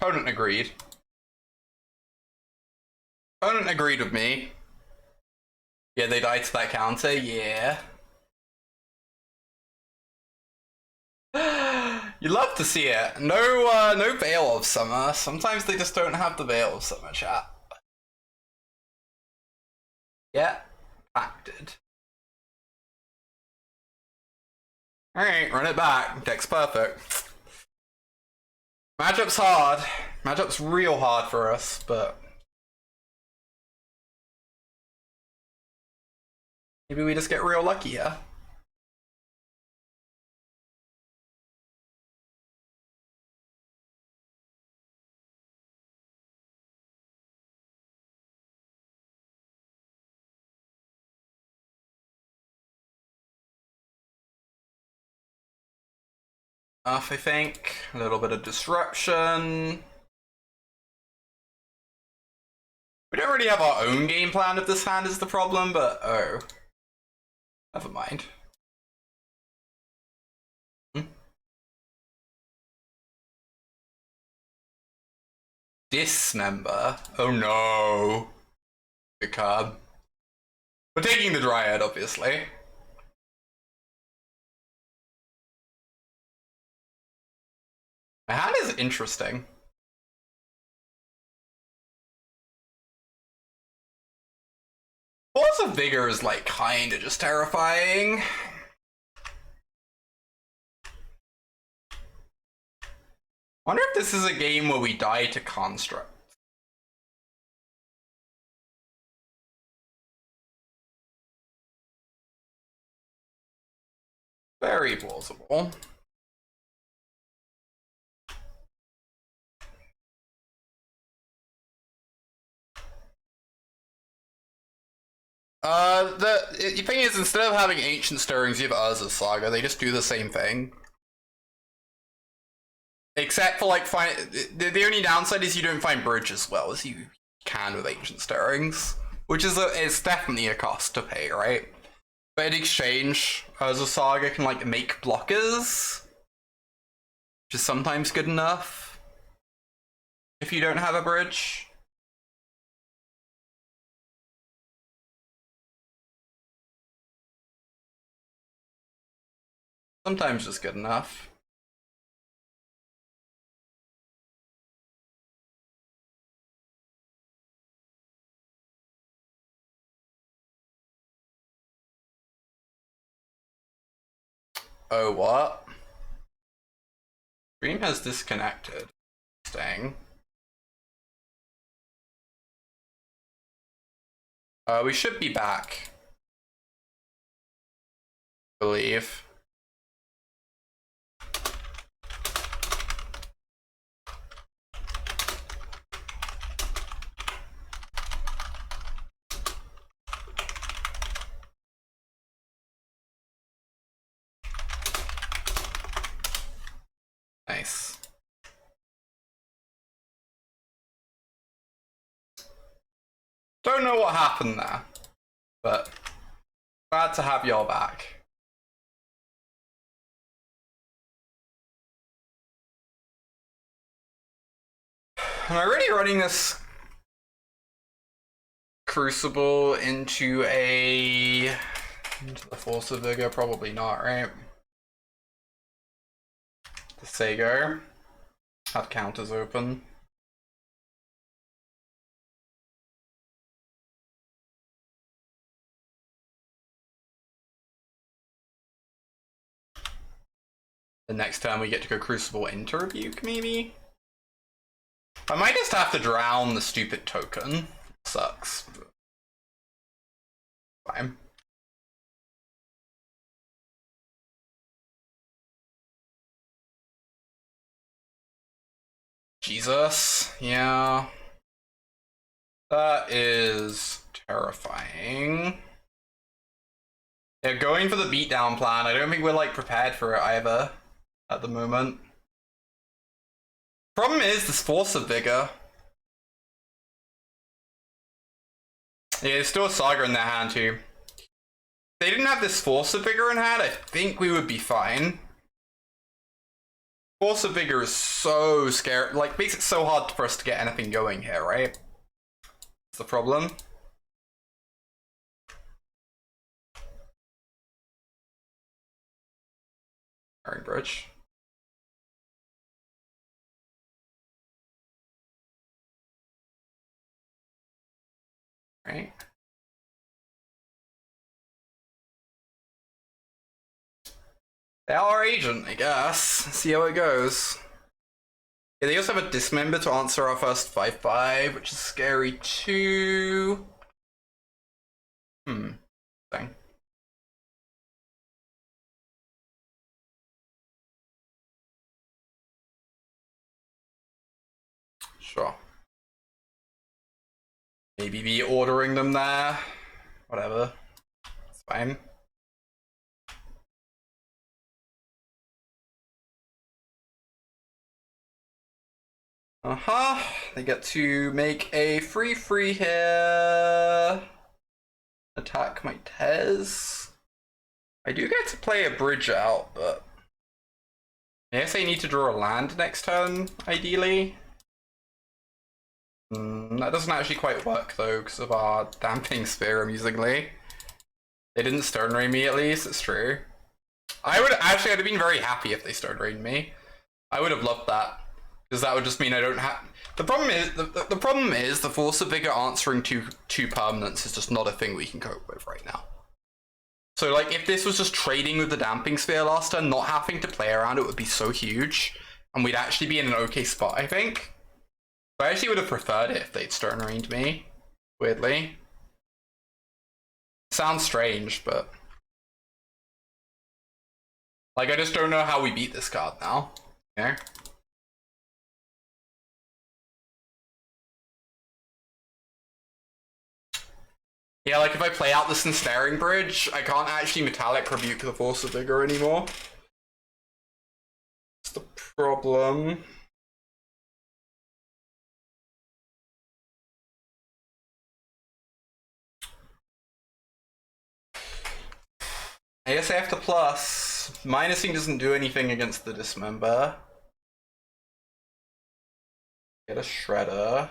Opponent agreed. Opponent agreed with me. Yeah, they died to that counter, yeah. You love to see it. No Veil of Summer. Sometimes they just don't have the Veil of Summer, chat. Yeah, acted. Alright, run it back. Deck's perfect. Matchup's hard. Matchup's real hard for us, but maybe we just get real lucky here. I think. A little bit of disruption. We don't really have our own game plan if this hand is the problem, but oh. Never mind. Dismember? Oh no. Good card. We're taking the Dryad, obviously. My hand is interesting. Force of Vigor is like kinda just terrifying. Wonder if this is a game where we die to construct. Very plausible. The thing is, instead of having Ancient Stirrings, you have Urza Saga. They just do the same thing. Except for, like, the only downside is you don't find bridge as well as you can with Ancient Stirrings. Which is it's definitely a cost to pay, right? But in exchange, Urza Saga can, like, make blockers. Which is sometimes good enough. If you don't have a bridge. Sometimes just good enough. Oh, what? Stream has disconnected. Staying. We should be back. I believe. Nice. Don't know what happened there, but glad to have y'all back. Am I really running this Crucible into the Force of Vigor? Probably not, right? The Saga have counters open. The next time we get to go Crucible into Rebuke, maybe? I might just have to drown the stupid token. Sucks. Fine. Jesus, yeah. That is terrifying. Yeah, going for the beatdown plan, I don't think we're, like, prepared for it either at the moment. Problem is this Force of Vigor. Yeah, there's still a Saga in their hand too. If they didn't have this Force of Vigor in hand, I think we would be fine. Force of Vigor is so scary, like, makes it so hard for us to get anything going here, right? That's the problem. Iron Bridge. Right. They are our agent, I guess. See how it goes. Yeah, they also have a Dismember to answer our first 5/5, which is scary too. Thing. Sure. Maybe be ordering them there. Whatever. It's fine. They get to make a free here. Attack my Tez. I do get to play a bridge out, but I guess I need to draw a land next turn, ideally. That doesn't actually quite work though, because of our Damping Sphere, amusingly. They didn't Stone Rain me at least, it's true. I'd have been very happy if they Stone Rained me. I would have loved that. Because that would just mean I don't have... The problem is the Force of Vigor answering two permanents is just not a thing we can cope with right now. So, like, if this was just trading with the Damping Sphere last turn, not having to play around it would be so huge. And we'd actually be in an okay spot, I think. I actually would have preferred it if they'd Stone Rained me. Weirdly. Sounds strange, but... Like, I just don't know how we beat this card now. You know? Yeah, like if I play out this Ensnaring Bridge, I can't actually Metallic Rebuke the Force of Vigor anymore. That's the problem. I guess I have to plus. Minusing doesn't do anything against the Dismember. Get a Shredder.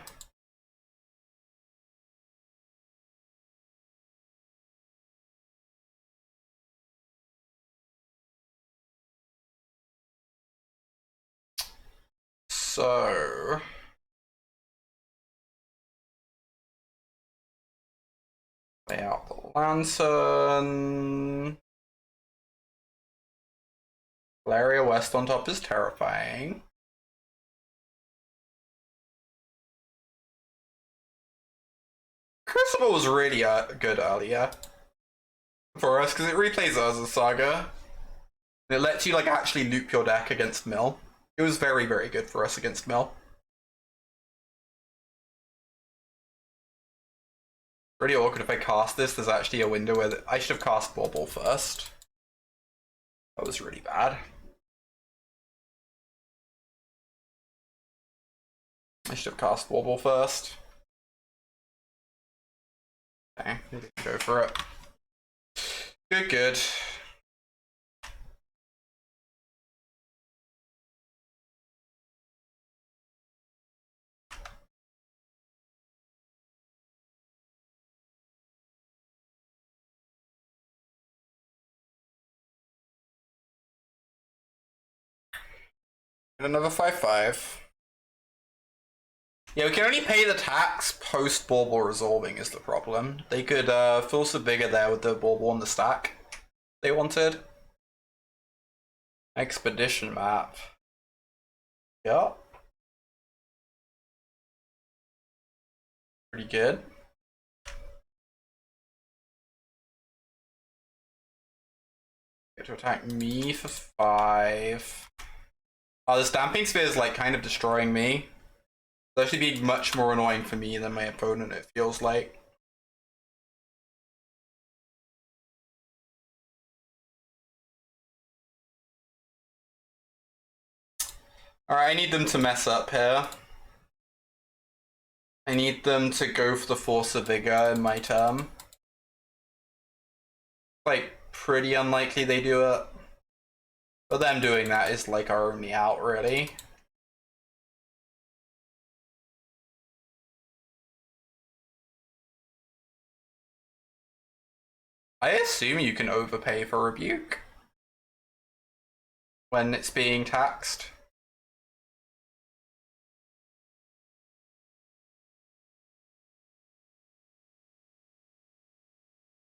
So... Lay out the Lantern. Valeria West on top is terrifying. Crucible was really good earlier for us because it replays Urza Saga. And it lets you like actually loop your deck against Mill. It was very, very good for us against Mill. Really awkward if I cast this. There's actually a window where I should have cast Bauble first. That was really bad. I should have cast Bauble first. Okay, go for it. Good, good. Another 5/5. Yeah, we can only pay the tax post Bauble resolving is the problem. They could Force of Vigor there with the Bauble on the stack they wanted. Expedition map. Yeah. Pretty good. Get to attack me for 5. Oh, this Damping Sphere is like kind of destroying me. It'll actually be much more annoying for me than my opponent, it feels like. Alright, I need them to mess up here. I need them to go for the Force of Vigor in my turn. Like, pretty unlikely they do it. But them doing that is like our only out, really. I assume you can overpay for Rebuke when it's being taxed.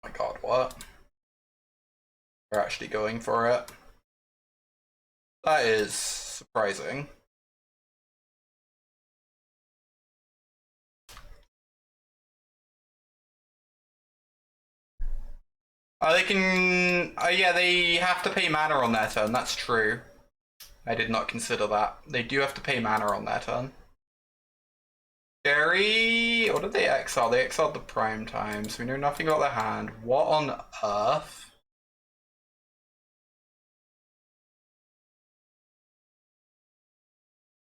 Oh my god, what? They're actually going for it. That is surprising. They can... yeah, they have to pay mana on their turn, that's true. I did not consider that. They do have to pay mana on their turn. Scary... What did they exile? They exiled the Prime Time, so we know nothing about their hand. What on earth?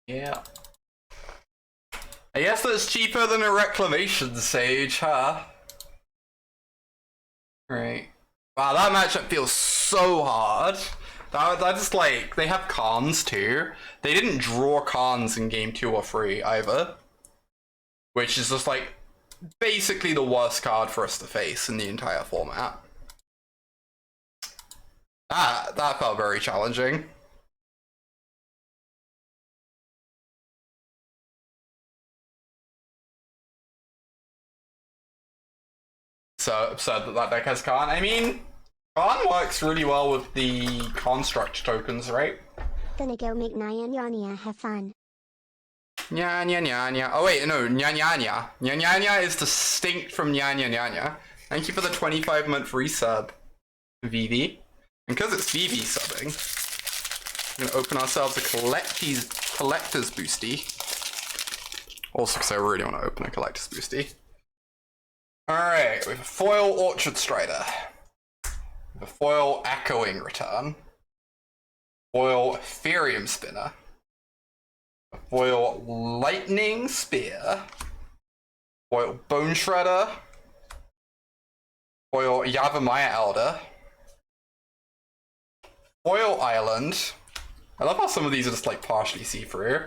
Yeah. I guess that's cheaper than a Reclamation Sage, huh? Right. Wow, that matchup feels so hard. That's like, they have Khans too. They didn't draw Khans in game 2 or 3 either. Which is just like, basically the worst card for us to face in the entire format. That felt very challenging. So absurd that that deck has Khan. I mean, Khan works really well with the construct tokens, right? Gonna go make Nya Nya Nya have fun. Nya Nya Nya Nya. Oh wait, no, Nya Nya Nya. Nya Nya Nya is distinct from Nya Nya Nya Nya. Thank you for the 25-month resub, VV. And because it's VV subbing, we're gonna open ourselves a collector's boosty. Also because I really want to open a collector's boosty. Alright, we have a foil Orchard Strider. We have a foil Echoing Return. Foil Ethereum Spinner. A foil Lightning Spear. Foil Bone Shredder. Foil Yavimaya Elder. Foil Island. I love how some of these are just like partially see-through.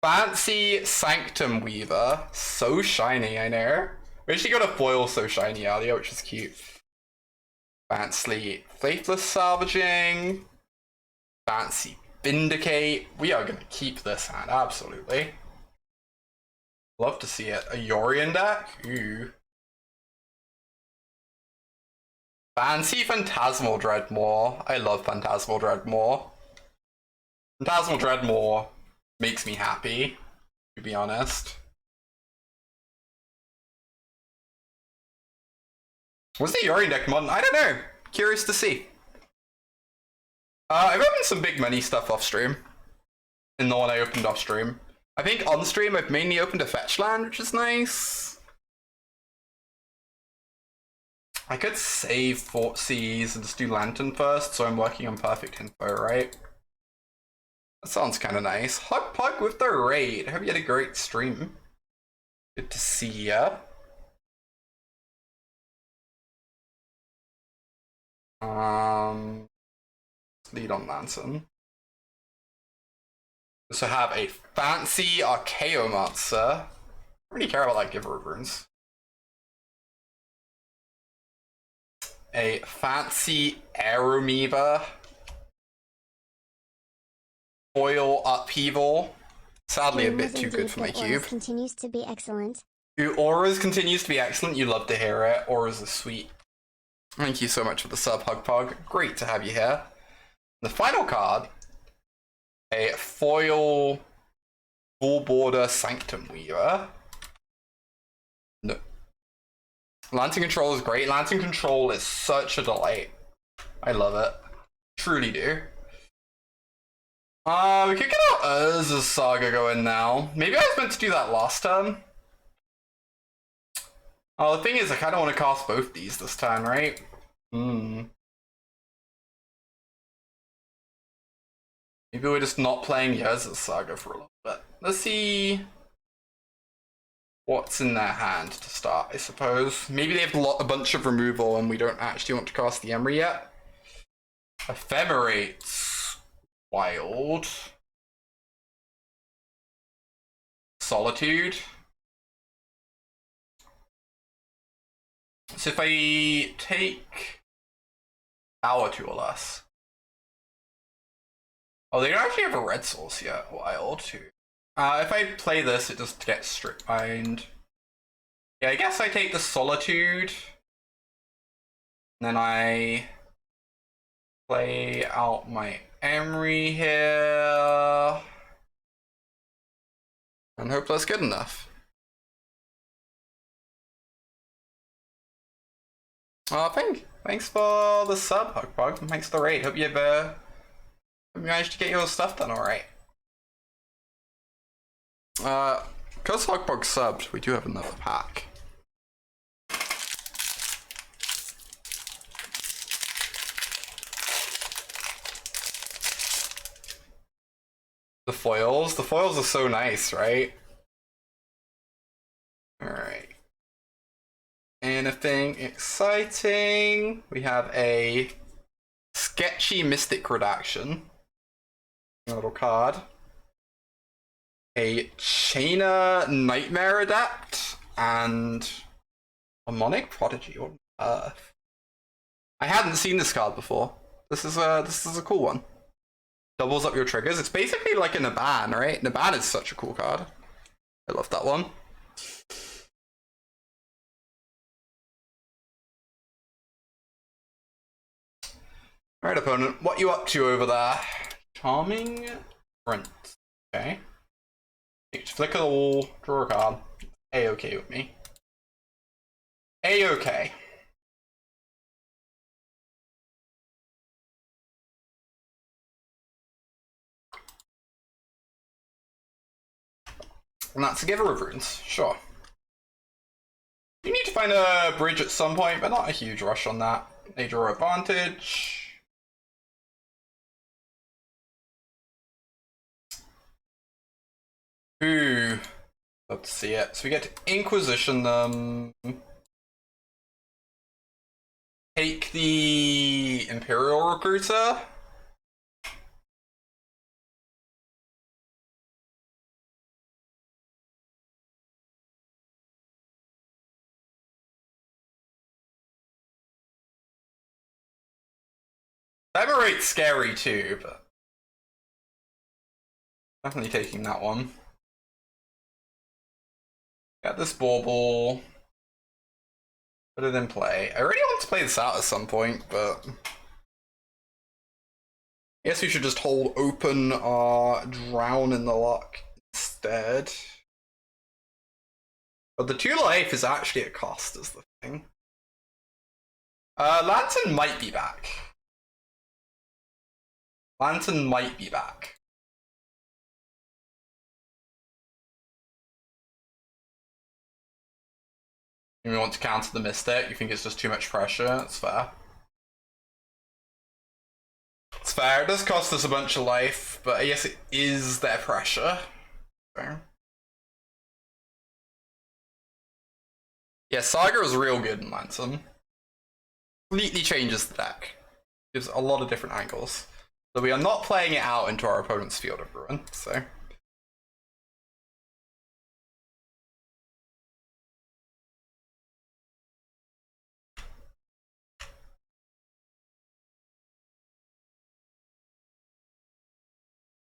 Fancy Sanctum Weaver. So shiny, I know. We actually got a foil So Shiny earlier, which is cute. Fancy Faithless Salvaging. Fancy Vindicate. We are going to keep this hand, absolutely. Love to see it. A Yorion deck? Ooh. Fancy Phantasmal Dreadmore. I love Phantasmal Dreadmore. Phantasmal Dreadmore makes me happy, to be honest. Was the Yorion deck modern? I don't know. Curious to see. I've opened some big money stuff off stream. In the one I opened off stream. I think on stream I've mainly opened a fetch land, which is nice. I could save Fort Seas and just do Lantern first, so I'm working on perfect info, right? That sounds kind of nice. Hug Pug with the raid. Hope you had a great stream. Good to see ya. Lead on Lantern. So have a fancy Archaeomancer. I don't really care about like Giver of Runes. A fancy Aeromoeba. Foil Upheaval. Sadly a bit too good for my cube. Continues to be excellent. Auras continues to be excellent. You love to hear it. Auras are sweet. Thank you so much for the sub, Hug Pug. Great to have you here. The final card, a foil full border Sanctum Weaver. No. Lantern Control is great. Lantern Control is such a delight. I love it. Truly do. We could get our Urza Saga going now. Maybe I was meant to do that last turn. Oh, the thing is, I kind of want to cast both these this time, right? Maybe we're just not playing Urza Saga for a little bit. Let's see what's in their hand to start, I suppose. Maybe they have a bunch of removal and we don't actually want to cast the Emry yet. Ephemerates. Wild. Solitude. So if I take Power 2 or less. Oh, they don't actually have a red source yet. Wild 2. If I play this, it just gets strict bind. Yeah, I guess I take the Solitude. And then I play out my Emry here. And hope that's good enough. Thanks for the sub, Hug Pug. Thanks for the raid. Hope you've managed to get your stuff done alright. Because Hug Pug subbed, we do have another pack. The foils are so nice, right? Alright. Anything exciting? We have a sketchy Mystic Redaction. A little card. A Chainer Nightmare Adept and Harmonic Prodigy. What on earth? I hadn't seen this card before. This is a cool one. Doubles up your triggers. It's basically like a Naban, right? Naban is such a cool card. I love that one. Alright, opponent, what you up to over there? Charming Prince. Okay. Flicker the wall, draw a card. A-okay with me. A-okay. And that's a Giver of Runes, sure. You need to find a bridge at some point, but not a huge rush on that. They draw advantage. Ooh. Let's see it. So we get to Inquisition them. Take the Imperial Recruiter. Emry's scary too, but definitely taking that one. Got this Bauble. Put it in play. I really want to play this out at some point, but I guess we should just hold open our Drown in the Luck instead. But the 2 life is actually a cost, is the thing. Lantern might be back. Lantern might be back. You want to counter the Mystic? You think it's just too much pressure? It's fair. It's fair. It does cost us a bunch of life, but I guess it is their pressure. Fair. Yeah, Saga is real good in Lantern. Completely changes the deck. Gives a lot of different angles. So we are not playing it out into our opponent's Field of Ruin, so.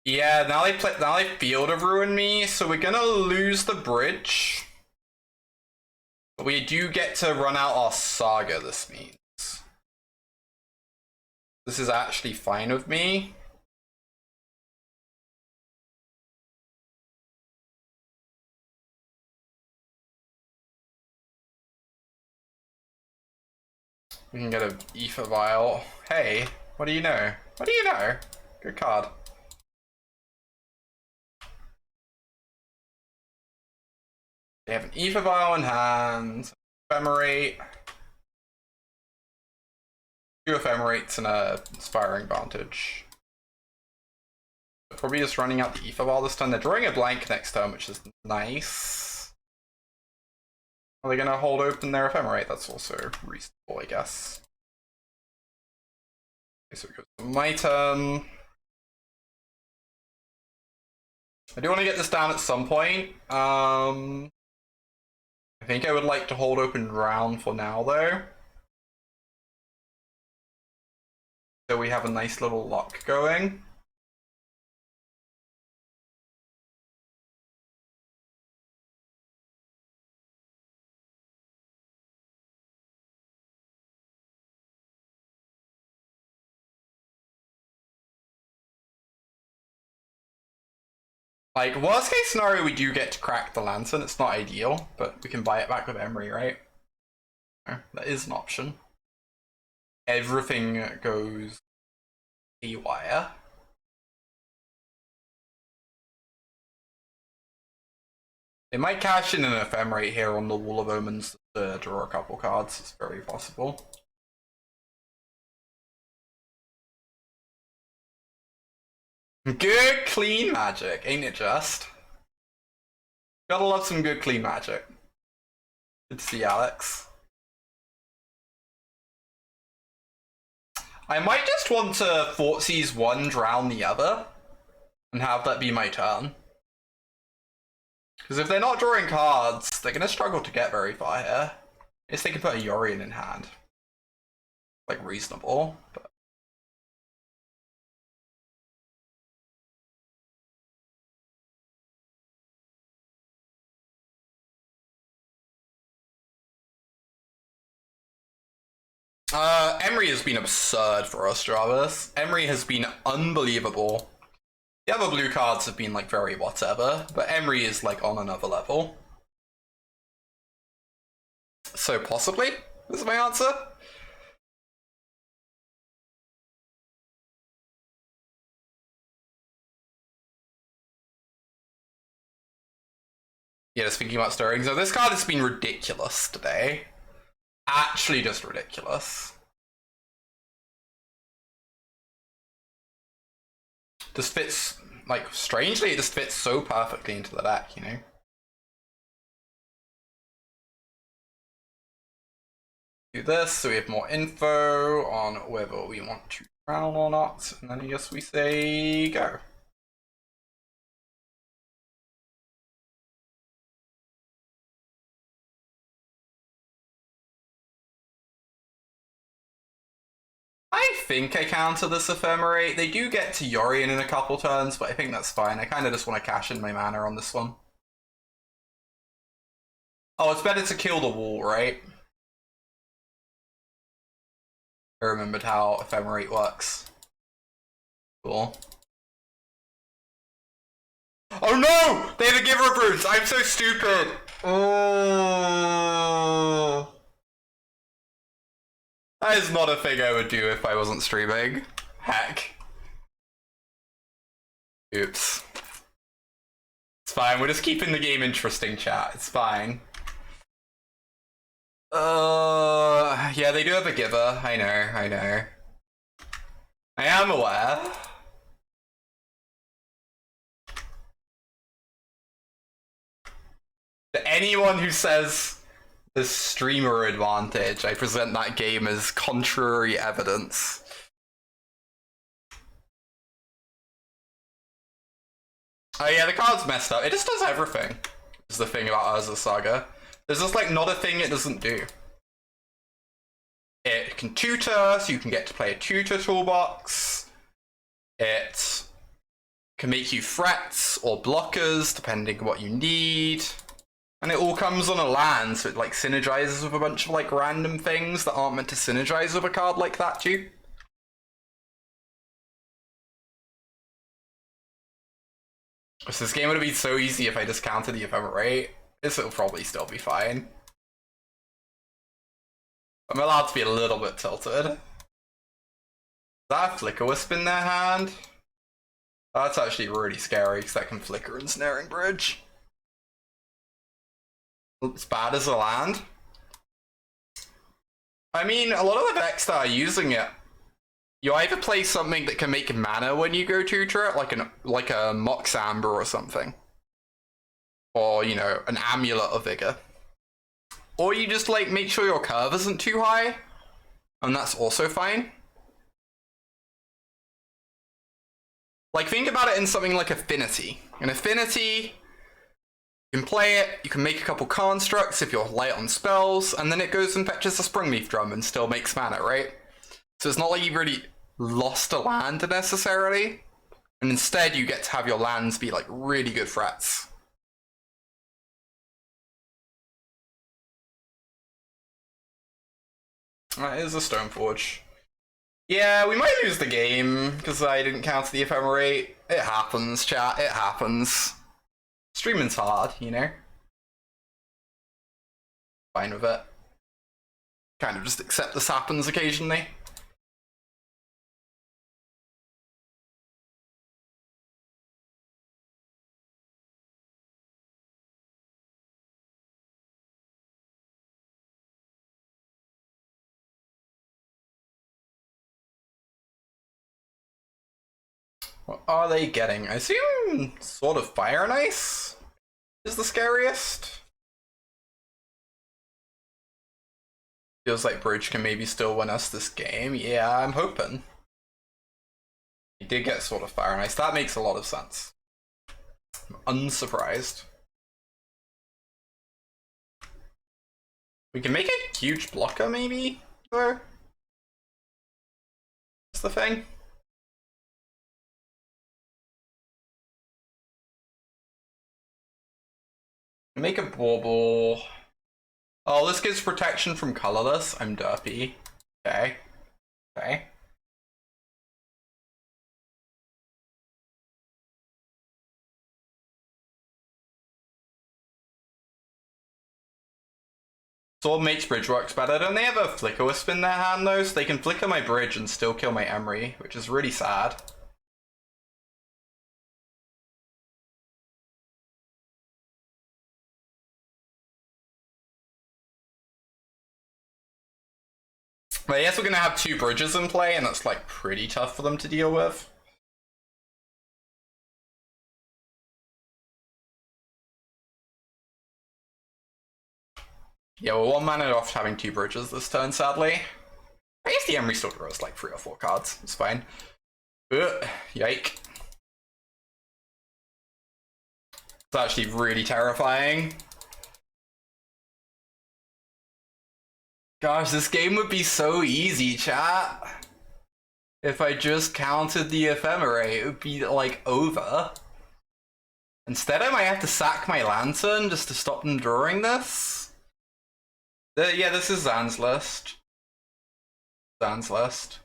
Yeah, now they Field of Ruin me, so we're gonna lose the bridge. But we do get to run out our Saga, this means. This is actually fine with me. We can get a Ether Vial. Hey, what do you know? What do you know? Good card. They have an Ether Vial in hand. Ephemerate. 2 Ephemerates and a Inspiring Vantage. They're probably just running out the Ether Vial this turn. They're drawing a blank next turn, which is nice. Are they gonna hold open their Ephemerate? That's also reasonable, I guess. Okay, so it goes to my turn. I do want to get this down at some point. I think I would like to hold open Drown for now, though. So we have a nice little lock going. Like, worst case scenario, we do get to crack the Lantern. It's not ideal, but we can buy it back with Emry, right? That is an option. Everything goes haywire. They might cash in an Ephemerate here on the Wall of Omens to draw a couple cards. It's very possible. Good, clean magic, ain't it just? Gotta love some good, clean magic. Good to see, Alex. I might just want to Thoughtseize one, Drown the other, and have that be my turn. Because if they're not drawing cards, they're going to struggle to get very far here. I guess they can put a Yorion in hand. Like, reasonable, but... Emry has been absurd for us, Jarvis. Emry has been unbelievable. The other blue cards have been, like, very whatever, but Emry is, like, on another level. So, possibly, is my answer. Yeah, speaking about stirring, so this card has been ridiculous today. Actually just ridiculous. Just fits, like, strangely, it just fits so perfectly into the deck, you know? Do this, so we have more info on whether we want to drown or not, and then I guess we say go. I think I counter this Ephemerate. They do get to Yorion in a couple turns, but I think that's fine. I kind of just want to cash in my mana on this one. Oh, it's better to kill the wall, right? I remembered how Ephemerate works. Cool. Oh no! They have a Giver of Runes! I'm so stupid! Oh. That is not a thing I would do if I wasn't streaming. Heck. Oops. It's fine, we're just keeping the game interesting, chat. It's fine. Yeah, they do have a Giver. I know. I am aware. To anyone who says the streamer advantage, I present that game as contrary evidence. Oh yeah, the card's messed up. It just does everything, is the thing about Urza Saga. There's just like not a thing it doesn't do. It can tutor, so you can get to play a tutor toolbox. It can make you threats or blockers, depending on what you need. And it all comes on a land, so it like synergizes with a bunch of like random things that aren't meant to synergize with a card like that too. So this game would have been so easy if I just counted the Ephemerate. This will probably still be fine. I'm allowed to be a little bit tilted. Is that a Flicker Wisp in their hand? That's actually really scary because that can flicker Ensnaring Bridge. It's bad as a land. I mean, a lot of the decks that are using it, you either play something that can make mana when you go tutor it, like a Mox Amber or something. Or, you know, an Amulet of Vigor. Or you just like make sure your curve isn't too high, and that's also fine. Like, think about it in something like Affinity. In Affinity, you can play it, you can make a couple constructs if you're light on spells, and then it goes and fetches a Springleaf Drum and still makes mana, right? So it's not like you've really lost a land necessarily, and instead you get to have your lands be like really good threats. That is a Stoneforge. Yeah, we might lose the game because I didn't counter the Ephemerate. It happens, chat, it happens. Streaming's hard, you know? Fine with it. Kind of just accept this happens occasionally. What are they getting? I assume sort of Fire and Ice is the scariest. Feels like Bridge can maybe still win us this game. Yeah, I'm hoping. He did get sort of Fire and Ice. That makes a lot of sense. I'm unsurprised. We can make a huge blocker maybe, though. That's the thing. Make a bauble. Oh, this gives protection from colorless. I'm derpy. Okay. Okay. Sword Mate's Bridge works better. Don't they have a Flicker Wisp in their hand though? So they can flicker my bridge and still kill my Emry, which is really sad. But I guess we're gonna have 2 bridges in play, and that's like pretty tough for them to deal with. Yeah, we're 1 mana off having 2 bridges this turn, sadly. I guess the Emry still draws like 3 or 4 cards. It's fine. Yike. It's actually really terrifying. Gosh, this game would be so easy, chat. If I just countered the Ephemerate, it would be like over. Instead, I might have to sack my Lantern just to stop them drawing this. Yeah, this is Zan's list. Zan's list.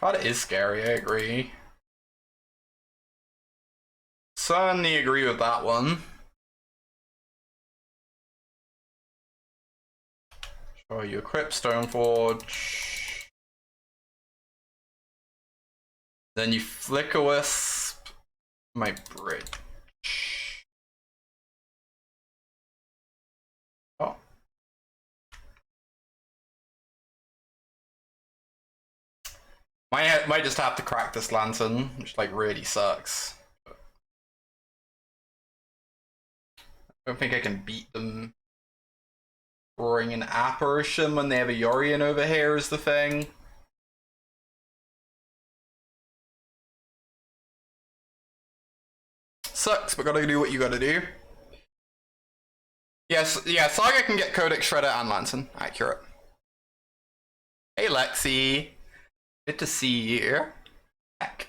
God, it is scary, I agree. Certainly agree with that one. Show you equip Stoneforge. Then you Flicker Wisp my bridge. Oh. Might just have to crack this Lantern, which like really sucks. I don't think I can beat them drawing an Apparition when they have a Yorion over here is the thing. Sucks, but gotta do what you gotta do. Yes, yeah, Saga can get Codex Shredder and Lantern. Accurate. Hey, Lexi. Good to see you. Heck.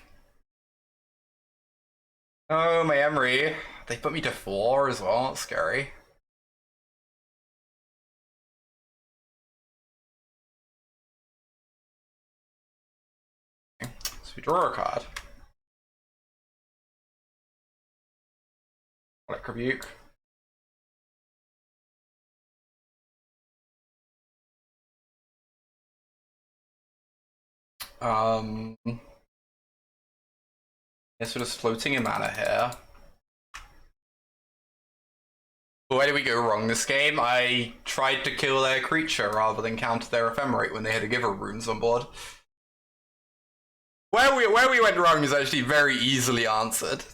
Oh, my Emry. They put me to 4 as well. That's scary. Okay. So we draw a card. Like Rebuke. Guess we're just floating in mana here. Where did we go wrong this game? I tried to kill their creature rather than counter their Ephemerate when they had a Giver runes on board. Where we went wrong is actually very easily answered.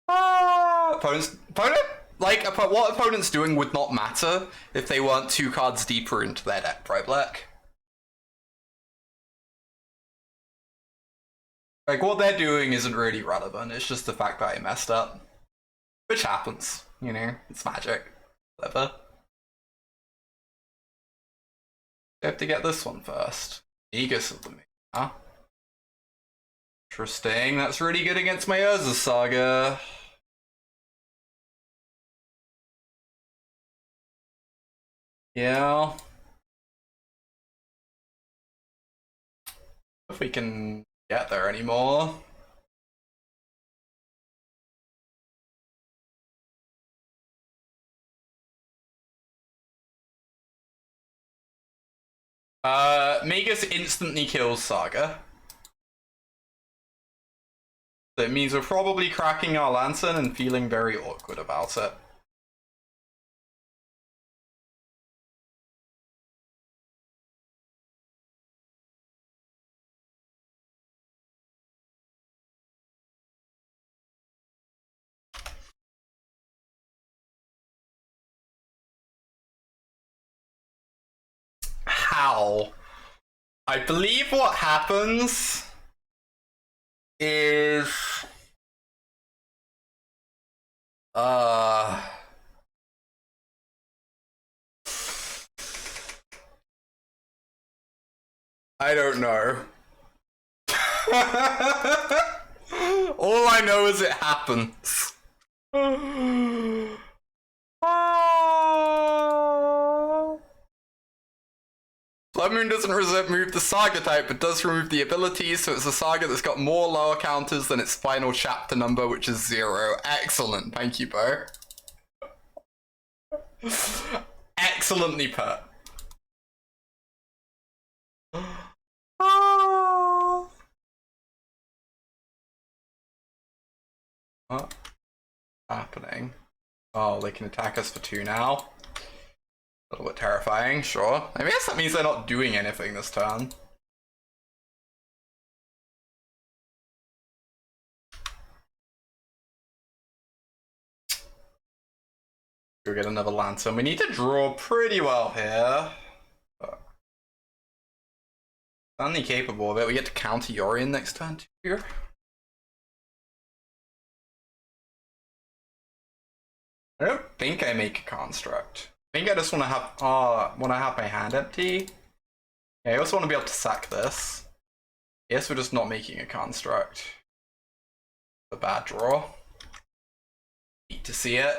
Opponent? Like, what opponent's doing would not matter if they weren't 2 cards deeper into their deck, right, Black? Like, what they're doing isn't really relevant, it's just the fact that I messed up. Which happens, you know, it's magic. Whatever. I have to get this one first. Aegis of the Moon, huh? Interesting, that's really good against my Urza Saga. Yeah. If we can get there anymore. Magus instantly kills Saga. So it means we're probably cracking our Lantern and feeling very awkward about it. How? I believe what happens is I don't know. All I know is it happens. Blood Moon doesn't remove the Saga type, but does remove the abilities, so it's a Saga that's got more lower counters than its final chapter number, which is 0. Excellent, thank you, Bo. Excellently put. What's happening? Oh, they can attack us for 2 now. A little bit terrifying, sure. I guess that means they're not doing anything this turn. Go get another lantern. We need to draw pretty well here. Only capable of it. We get to counter Yorion next turn too. I don't think I make a construct. I think I just want to have my hand empty. Yeah, I also want to be able to sack this. Yes, we're just not making a construct. A bad draw. Need to see it.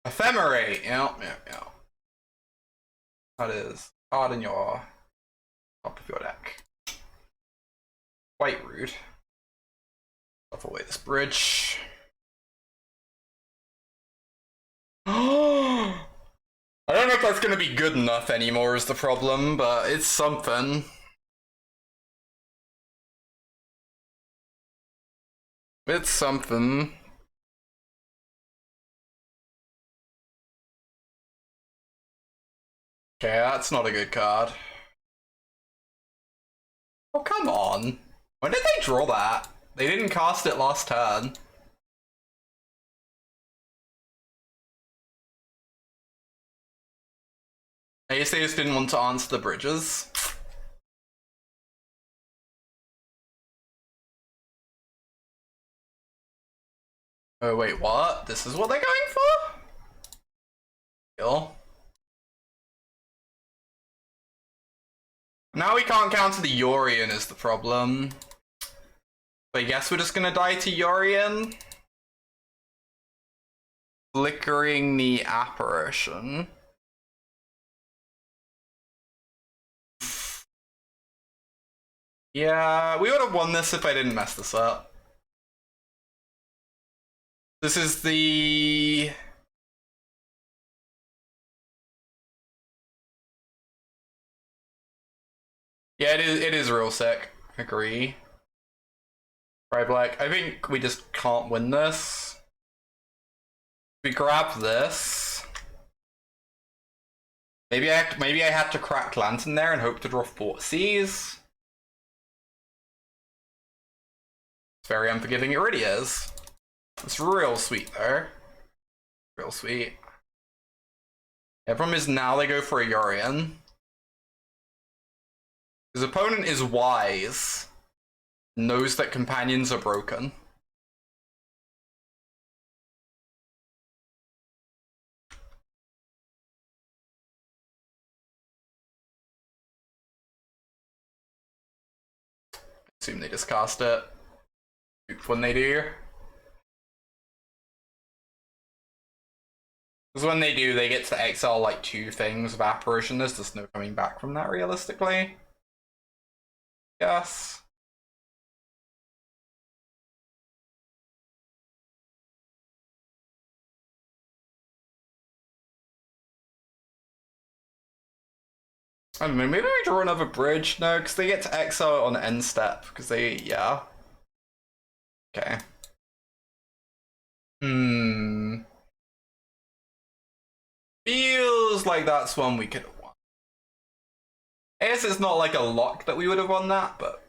Ephemerate, yeah. That is card in your top of your deck. Quite rude. Stuff away this bridge. I don't know if that's gonna be good enough anymore is the problem, but it's something. It's something. Okay, that's not a good card. Oh, come on. When did they draw that? They didn't cast it last turn. I guess they just didn't want to answer the bridges. Oh, wait, what? This is what they're going for? Kill. Now we can't counter the Yorion is the problem. So I guess we're just gonna die to Yorion. Flickering the apparition. Yeah, we would have won this if I didn't mess this up. This is the... Yeah, it is real sick. Agree. Right, Black. I think we just can't win this. We grab this. Maybe I had to crack Lantern there and hope to draw 4 Cs. It's very unforgiving, it really is. It's real sweet though. Real sweet. The problem is now they go for a Yorion. His opponent is wise. Knows that companions are broken. Assume they just cast it. When they do. Because when they do, they get to exile like 2 things of apparition. There's just no coming back from that realistically. Yes. I don't know, maybe we draw another bridge? No, because they get to exile on end step, because they, yeah. Okay. Feels like that's one we could have won. I guess it's not like a lock that we would have won that, but...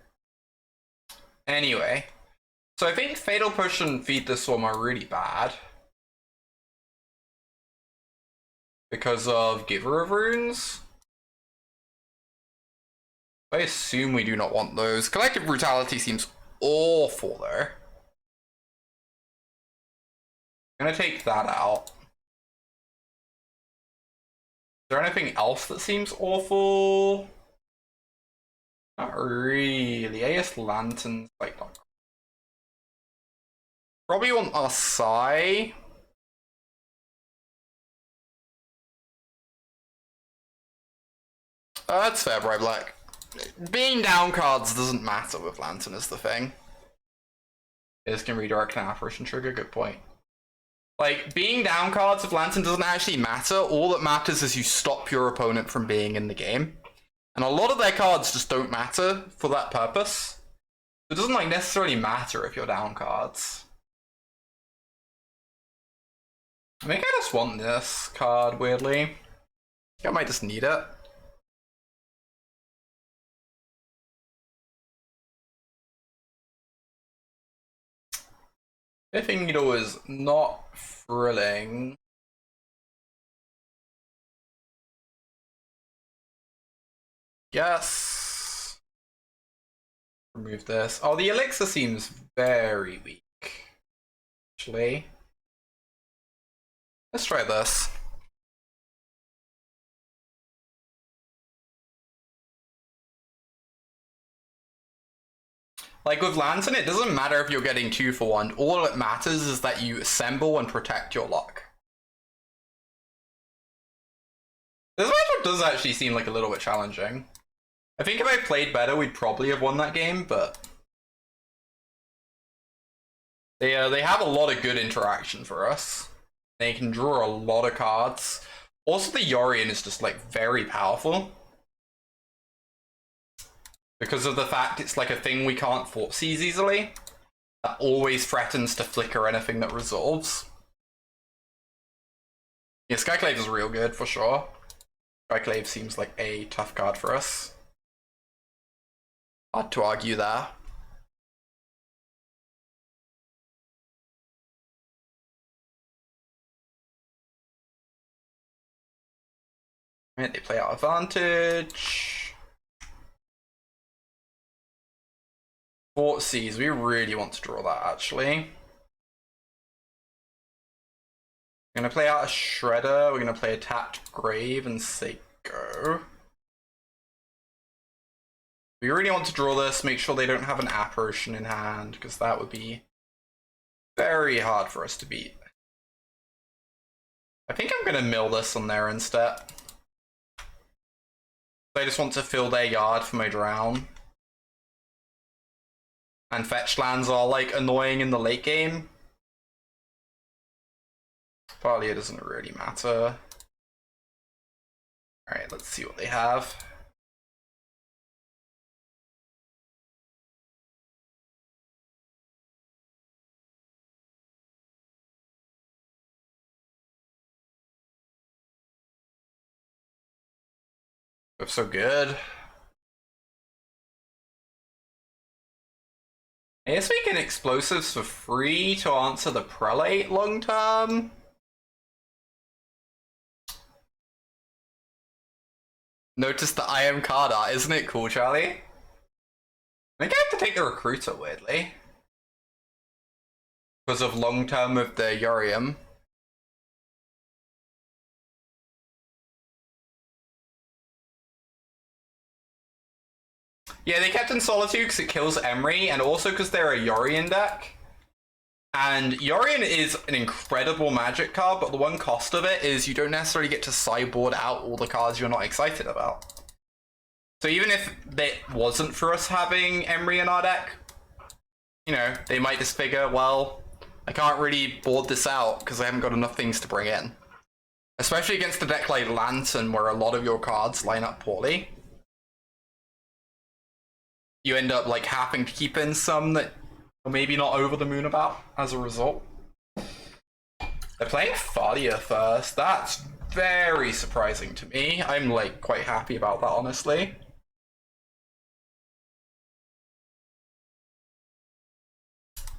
Anyway. So I think Fatal Push and Feed the Swarm are really bad. Because of Giver of Runes. I assume we do not want those. Collective Brutality seems awful though. I'm gonna take that out. Is there anything else that seems awful? Not really. I guess Lantern's like not. Probably want Asai. That's fair, Bright Black. Being down cards doesn't matter with Lantern is the thing. This can redirect an apparition trigger, good point. Like, being down cards with Lantern doesn't actually matter. All that matters is you stop your opponent from being in the game. And a lot of their cards just don't matter for that purpose. It doesn't like necessarily matter if you're down cards. I think I just want this card, weirdly. I think I might just need it. Biffing Needle is not thrilling. Yes. Remove this. Oh, the elixir seems very weak. Actually. Let's try this. Like with Lantern, it doesn't matter if you're getting 2 for 1. All that matters is that you assemble and protect your luck. This matchup does actually seem like a little bit challenging. I think if I played better, we'd probably have won that game, but they have a lot of good interaction for us. They can draw a lot of cards. Also, the Yorion is just like very powerful because of the fact it's like a thing we can't seize easily. That always threatens to flicker anything that resolves. Yeah, Skyclave is real good for sure. Skyclave seems like a tough card for us. Hard to argue there. Right, they play out advantage. Fort Seas, we really want to draw that actually. We're gonna play out a Shredder, we're gonna play a tapped Grave and say go. We really want to draw this, make sure they don't have an Apparition in hand, because that would be very hard for us to beat. I think I'm gonna mill this on there instead. I just want to fill their yard for my drown. And fetch lands are like annoying in the late game. Partly it doesn't really matter. Alright, let's see what they have. They're so good. I guess we get explosives for free to answer the Prelate long term. Notice the I am card art, isn't it cool, Charlie? I think I have to take the Recruiter, weirdly. Because of long term with the Yorium. Yeah, they kept in Solitude because it kills Emry, and also because they're a Yorion deck. And Yorion is an incredible Magic card, but the one cost of it is you don't necessarily get to sideboard out all the cards you're not excited about. So even if it wasn't for us having Emry in our deck, you know, they might just figure, well, I can't really board this out because I haven't got enough things to bring in. Especially against a deck like Lantern, where a lot of your cards line up poorly. You end up like having to keep in some that you're maybe not over the moon about as a result. They're playing Thalia first. That's very surprising to me. I'm like quite happy about that, honestly.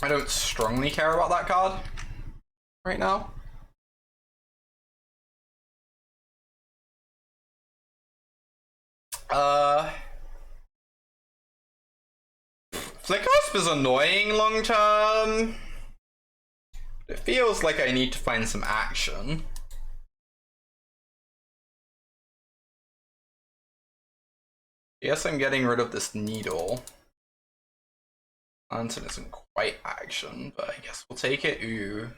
I don't strongly care about that card right now. Flickersp is annoying long term. It feels like I need to find some action. Yes, I'm getting rid of this needle. Lantern isn't quite action, but I guess we'll take it. Ooh.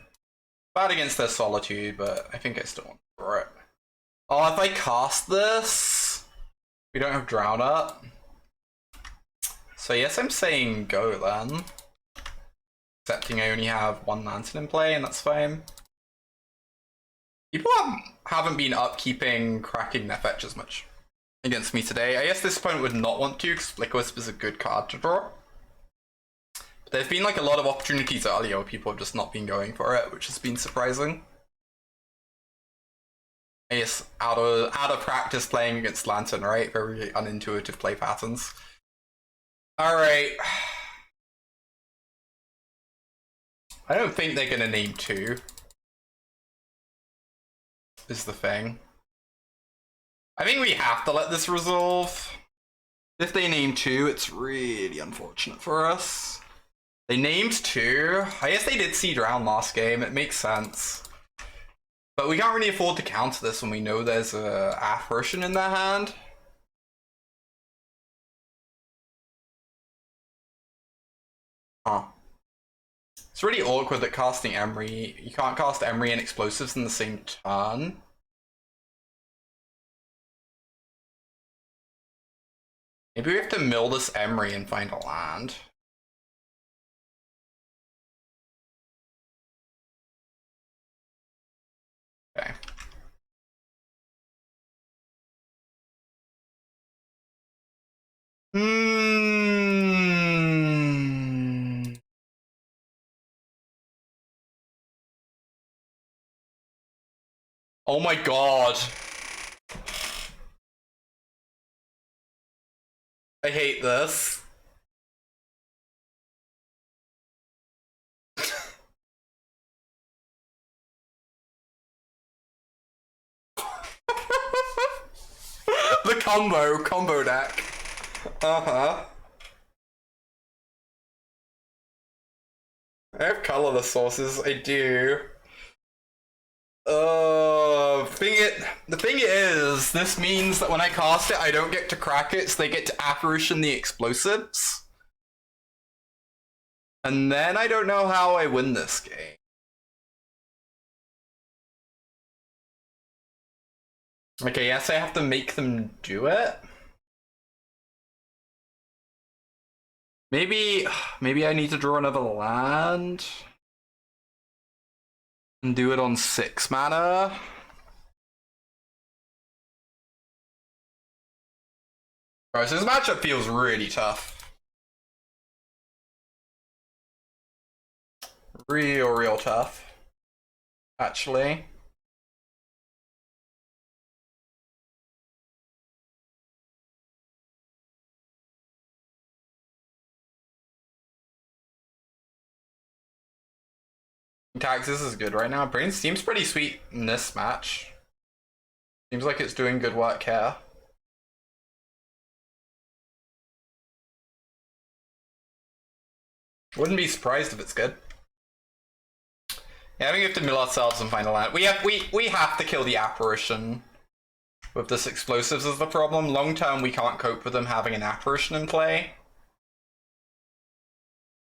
Bad against their Solitude, but I think I still want to draw it. Oh, if I cast this, we don't have Drown Up. So yes, I'm saying go then. Accepting I only have one Lantern in play, and that's fine. People haven't been upkeeping cracking their fetch as much against me today. I guess this opponent would not want to, because Flicker Wisp is a good card to draw. But there's been like a lot of opportunities earlier where people have just not been going for it, which has been surprising. I guess out of practice playing against Lantern, right? Very unintuitive play patterns. Alright. I don't think they're gonna name 2. Is the thing. I think we have to let this resolve. If they name 2, it's really unfortunate for us. They named 2. I guess they did Seed Round last game, it makes sense. But we can't really afford to counter this when we know there's a Apparition in their hand. Huh. It's really awkward that casting Emry, you can't cast Emry and Explosives in the same turn. Maybe we have to mill this Emry and find a land. Okay. Oh my god. I hate this. The combo deck. Uh-huh. I have colorless sources, I do. The thing is, this means that when I cast it, I don't get to crack it, so they get to Apparition the Explosives. And then I don't know how I win this game. Okay, yes, I have to make them do it. Maybe I need to draw another land. And do it on 6 mana. Alright, so this matchup feels really tough. Real tough. Actually. Taxes is good right now. Brains seems pretty sweet in this match. Seems like it's doing good work here. Wouldn't be surprised if it's good. Yeah, I think we have to mill ourselves and find a land. We have to kill the Apparition. With this Explosives is the problem. Long term, we can't cope with them having an Apparition in play.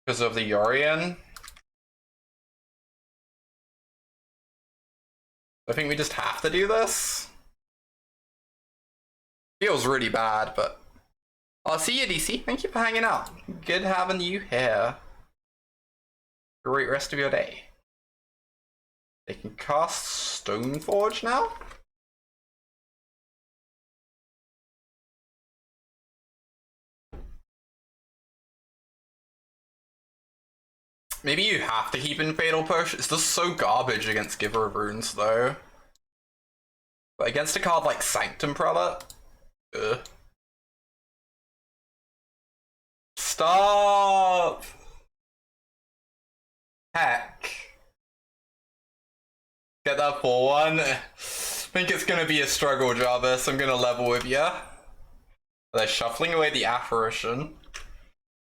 Because of the Yorion. I think we just have to do this. Feels really bad, but I'll see you, DC. Thank you for hanging out. Good having you here. Great rest of your day. They can cast Stoneforge now? Maybe you have to keep in Fatal Push. It's just so garbage against Giver of Runes, though. But against a card like Sanctum Prelate, ugh. Stop! Heck. Get that full one. I think it's gonna be a struggle, Jarvis. I'm gonna level with ya. They're shuffling away the Apparition.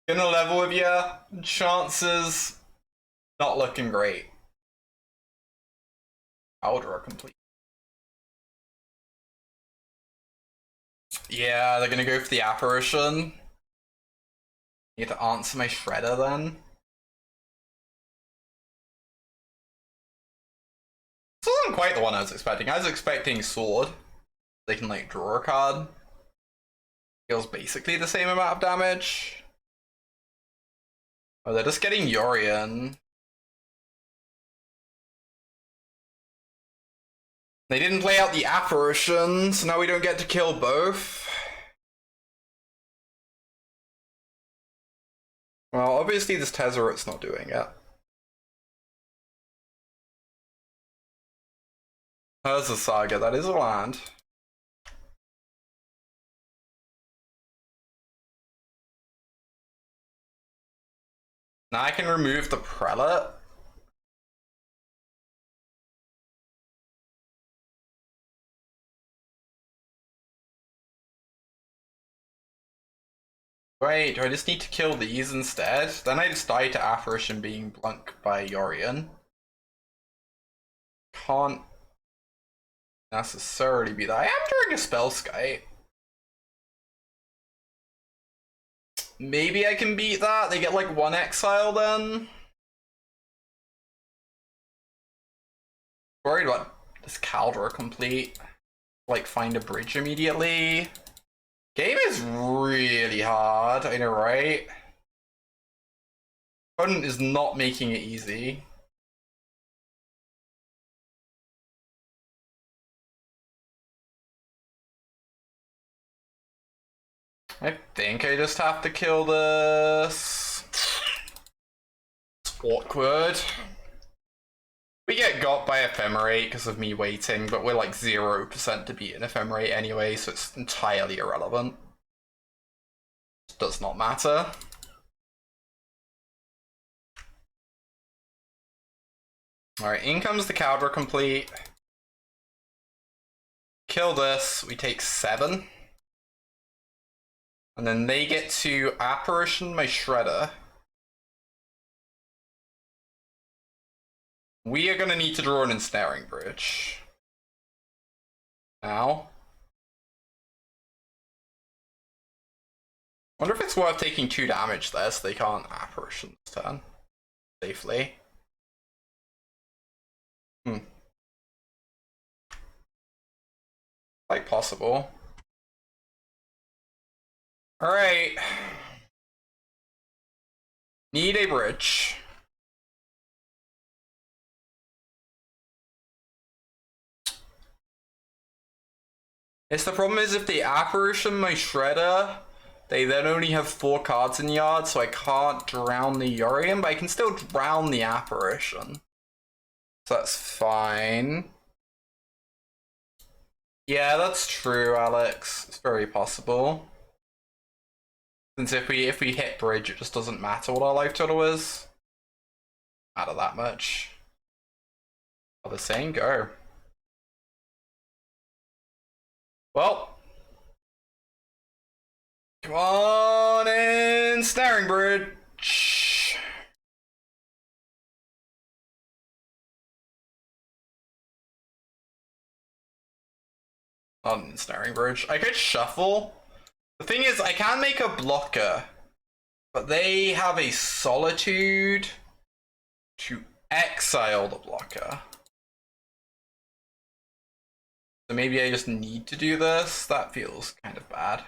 Gonna level with ya. Chances not looking great. I'll draw complete. Yeah, they're gonna go for the Apparition. You get to answer my Shredder then. This wasn't quite the one I was expecting. I was expecting Sword. They can like draw a card. Deals basically the same amount of damage. Oh, they're just getting Yorion. They didn't play out the apparition, so now we don't get to kill both. Well, obviously this Tezzeret's not doing it. Urza Saga, that is a land. Now I can remove the Prelate. Wait, do I just need to kill these instead? Then I just die to Apparition being blunked by Yorion. Can't necessarily be that. I am doing a Spellskite. Maybe I can beat that? They get like 1 exile then? Worried about this Caldera complete. Like find a bridge immediately. Game is really hard, I know, right? Opponent is not making it easy. I think I just have to kill this. It's awkward. We get got by Ephemerate because of me waiting, but we're like 0% to beat an Ephemerate anyway, so it's entirely irrelevant. It does not matter. Alright, in comes the Caldera complete. Kill this, we take 7. And then they get to Apparition my Shredder. We are going to need to draw an Ensnaring Bridge. Now. Wonder if it's worth taking 2 damage there so they can't Apparition this turn. Safely. Like possible. Alright. Need a bridge. The problem is if they Apparition my Shredder, they then only have 4 cards in yard, so I can't drown the Yorion, but I can still drown the Apparition. So that's fine. Yeah, that's true, Alex. It's very possible. Since if we hit bridge, it just doesn't matter what our life total is. Matter that much. Oh, the saying go. Well. Come on in, Snaring Bridge. Not an Snaring Bridge. I could shuffle. The thing is, I can make a blocker, but they have a Solitude to exile the blocker. So maybe I just need to do this? That feels kind of bad.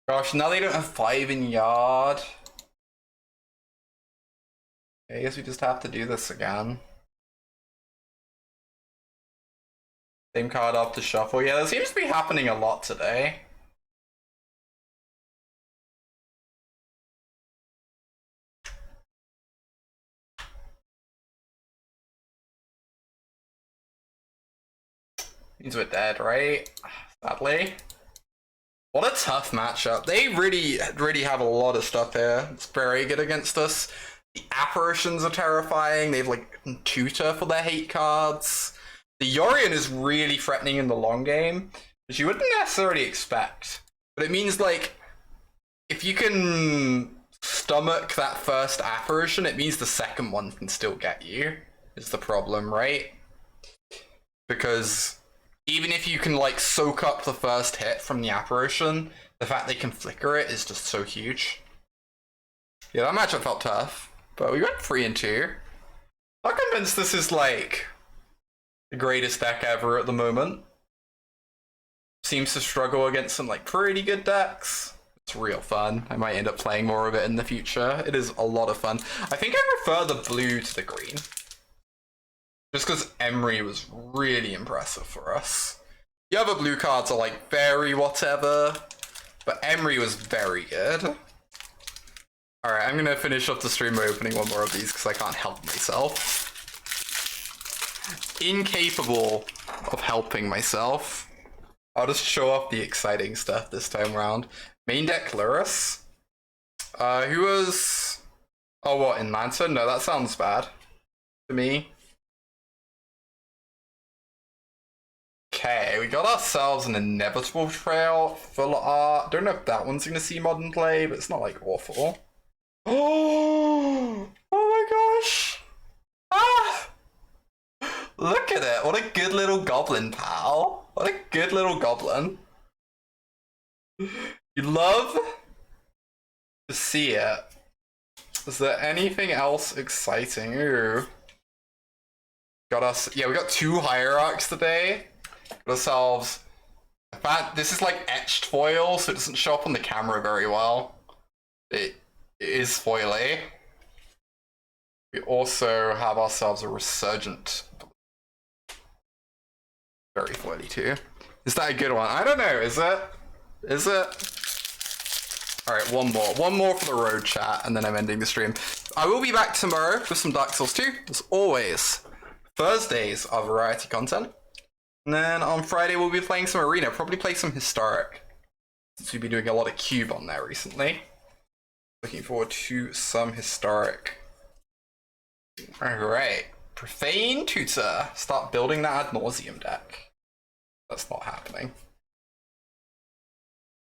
Gosh, now they don't have 5 in yard. I guess we just have to do this again. Same card up to shuffle. Yeah, that seems to be happening a lot today. Means we're dead, right? Sadly. What a tough matchup. They really have a lot of stuff here. It's very good against us. The Apparitions are terrifying. They have like Tutor for their hate cards. The Yorion is really threatening in the long game, which you wouldn't necessarily expect. But it means like, if you can stomach that first Apparition, it means the second one can still get you, is the problem, right? Because even if you can like soak up the first hit from the Apparition, the fact they can flicker it is just so huge. Yeah, that matchup felt tough, but we went 3-2. I'm convinced this is like the greatest deck ever at the moment. Seems to struggle against some like pretty good decks. It's real fun. I might end up playing more of it in the future. It is a lot of fun. I think I prefer the blue to the green. Just because Emry was really impressive for us. The other blue cards are like very whatever, but Emry was very good. Alright, I'm gonna finish off the stream by opening one more of these because I can't help myself. Incapable of helping myself. I'll just show off the exciting stuff this time around. Main deck Lurrus. Who was... Oh, what, in Lantern? No, that sounds bad to me. Okay, we got ourselves an Inevitable Trail, full art. Don't know if that one's gonna see modern play, but it's not like awful. Oh my gosh! Ah! Look at it! What a good little goblin, pal! What a good little goblin. You love to see it. Is there anything else exciting? Ooh. Got us. Yeah, we got 2 hierarchs today. Got ourselves. This is like etched foil, so it doesn't show up on the camera very well. It is foily. We also have ourselves a Resurgent. Very foily too. Is that a good one? I don't know. Is it? Is it? Alright, one more. One more for the road chat, and then I'm ending the stream. I will be back tomorrow with some Dark Souls 2, as always. Thursdays are variety content. And then on Friday we'll be playing some Arena, probably play some Historic. Since we've been doing a lot of Cube on there recently. Looking forward to some Historic. Alright. Profane Tutor. Start building that Ad Nauseam deck. That's not happening.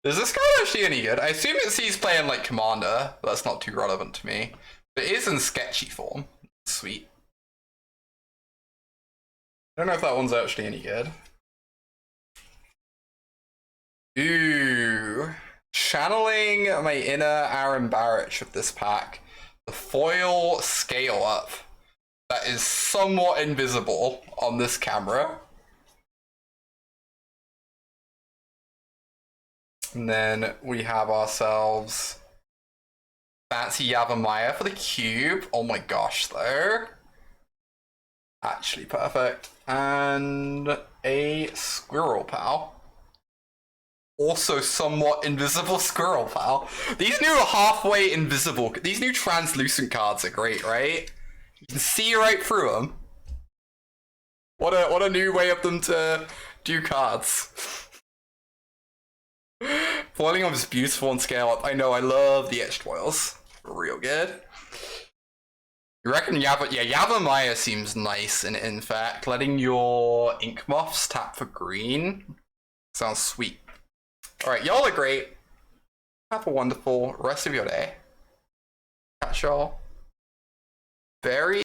Is this card actually any good? I assume it sees play in like Commander, but that's not too relevant to me. But it is in sketchy form. Sweet. I don't know if that one's actually any good. Ooh. Channeling my inner Aaron Barrett with this pack. The foil scale up. That is somewhat invisible on this camera. And then we have ourselves Fancy Yavimaya for the cube. Oh my gosh, though. Actually perfect. And a Squirrel Pal. Also somewhat invisible Squirrel Pal. These new halfway invisible, these new translucent cards are great, right? You can see right through them. What a new way of them to do cards. Foiling them is beautiful on scale up. I know, I love the etched foils. Real good. You reckon Yavimaya seems nice, and in fact, letting your Ink Moths tap for green sounds sweet. Alright, y'all are great. Have a wonderful rest of your day. Catch y'all very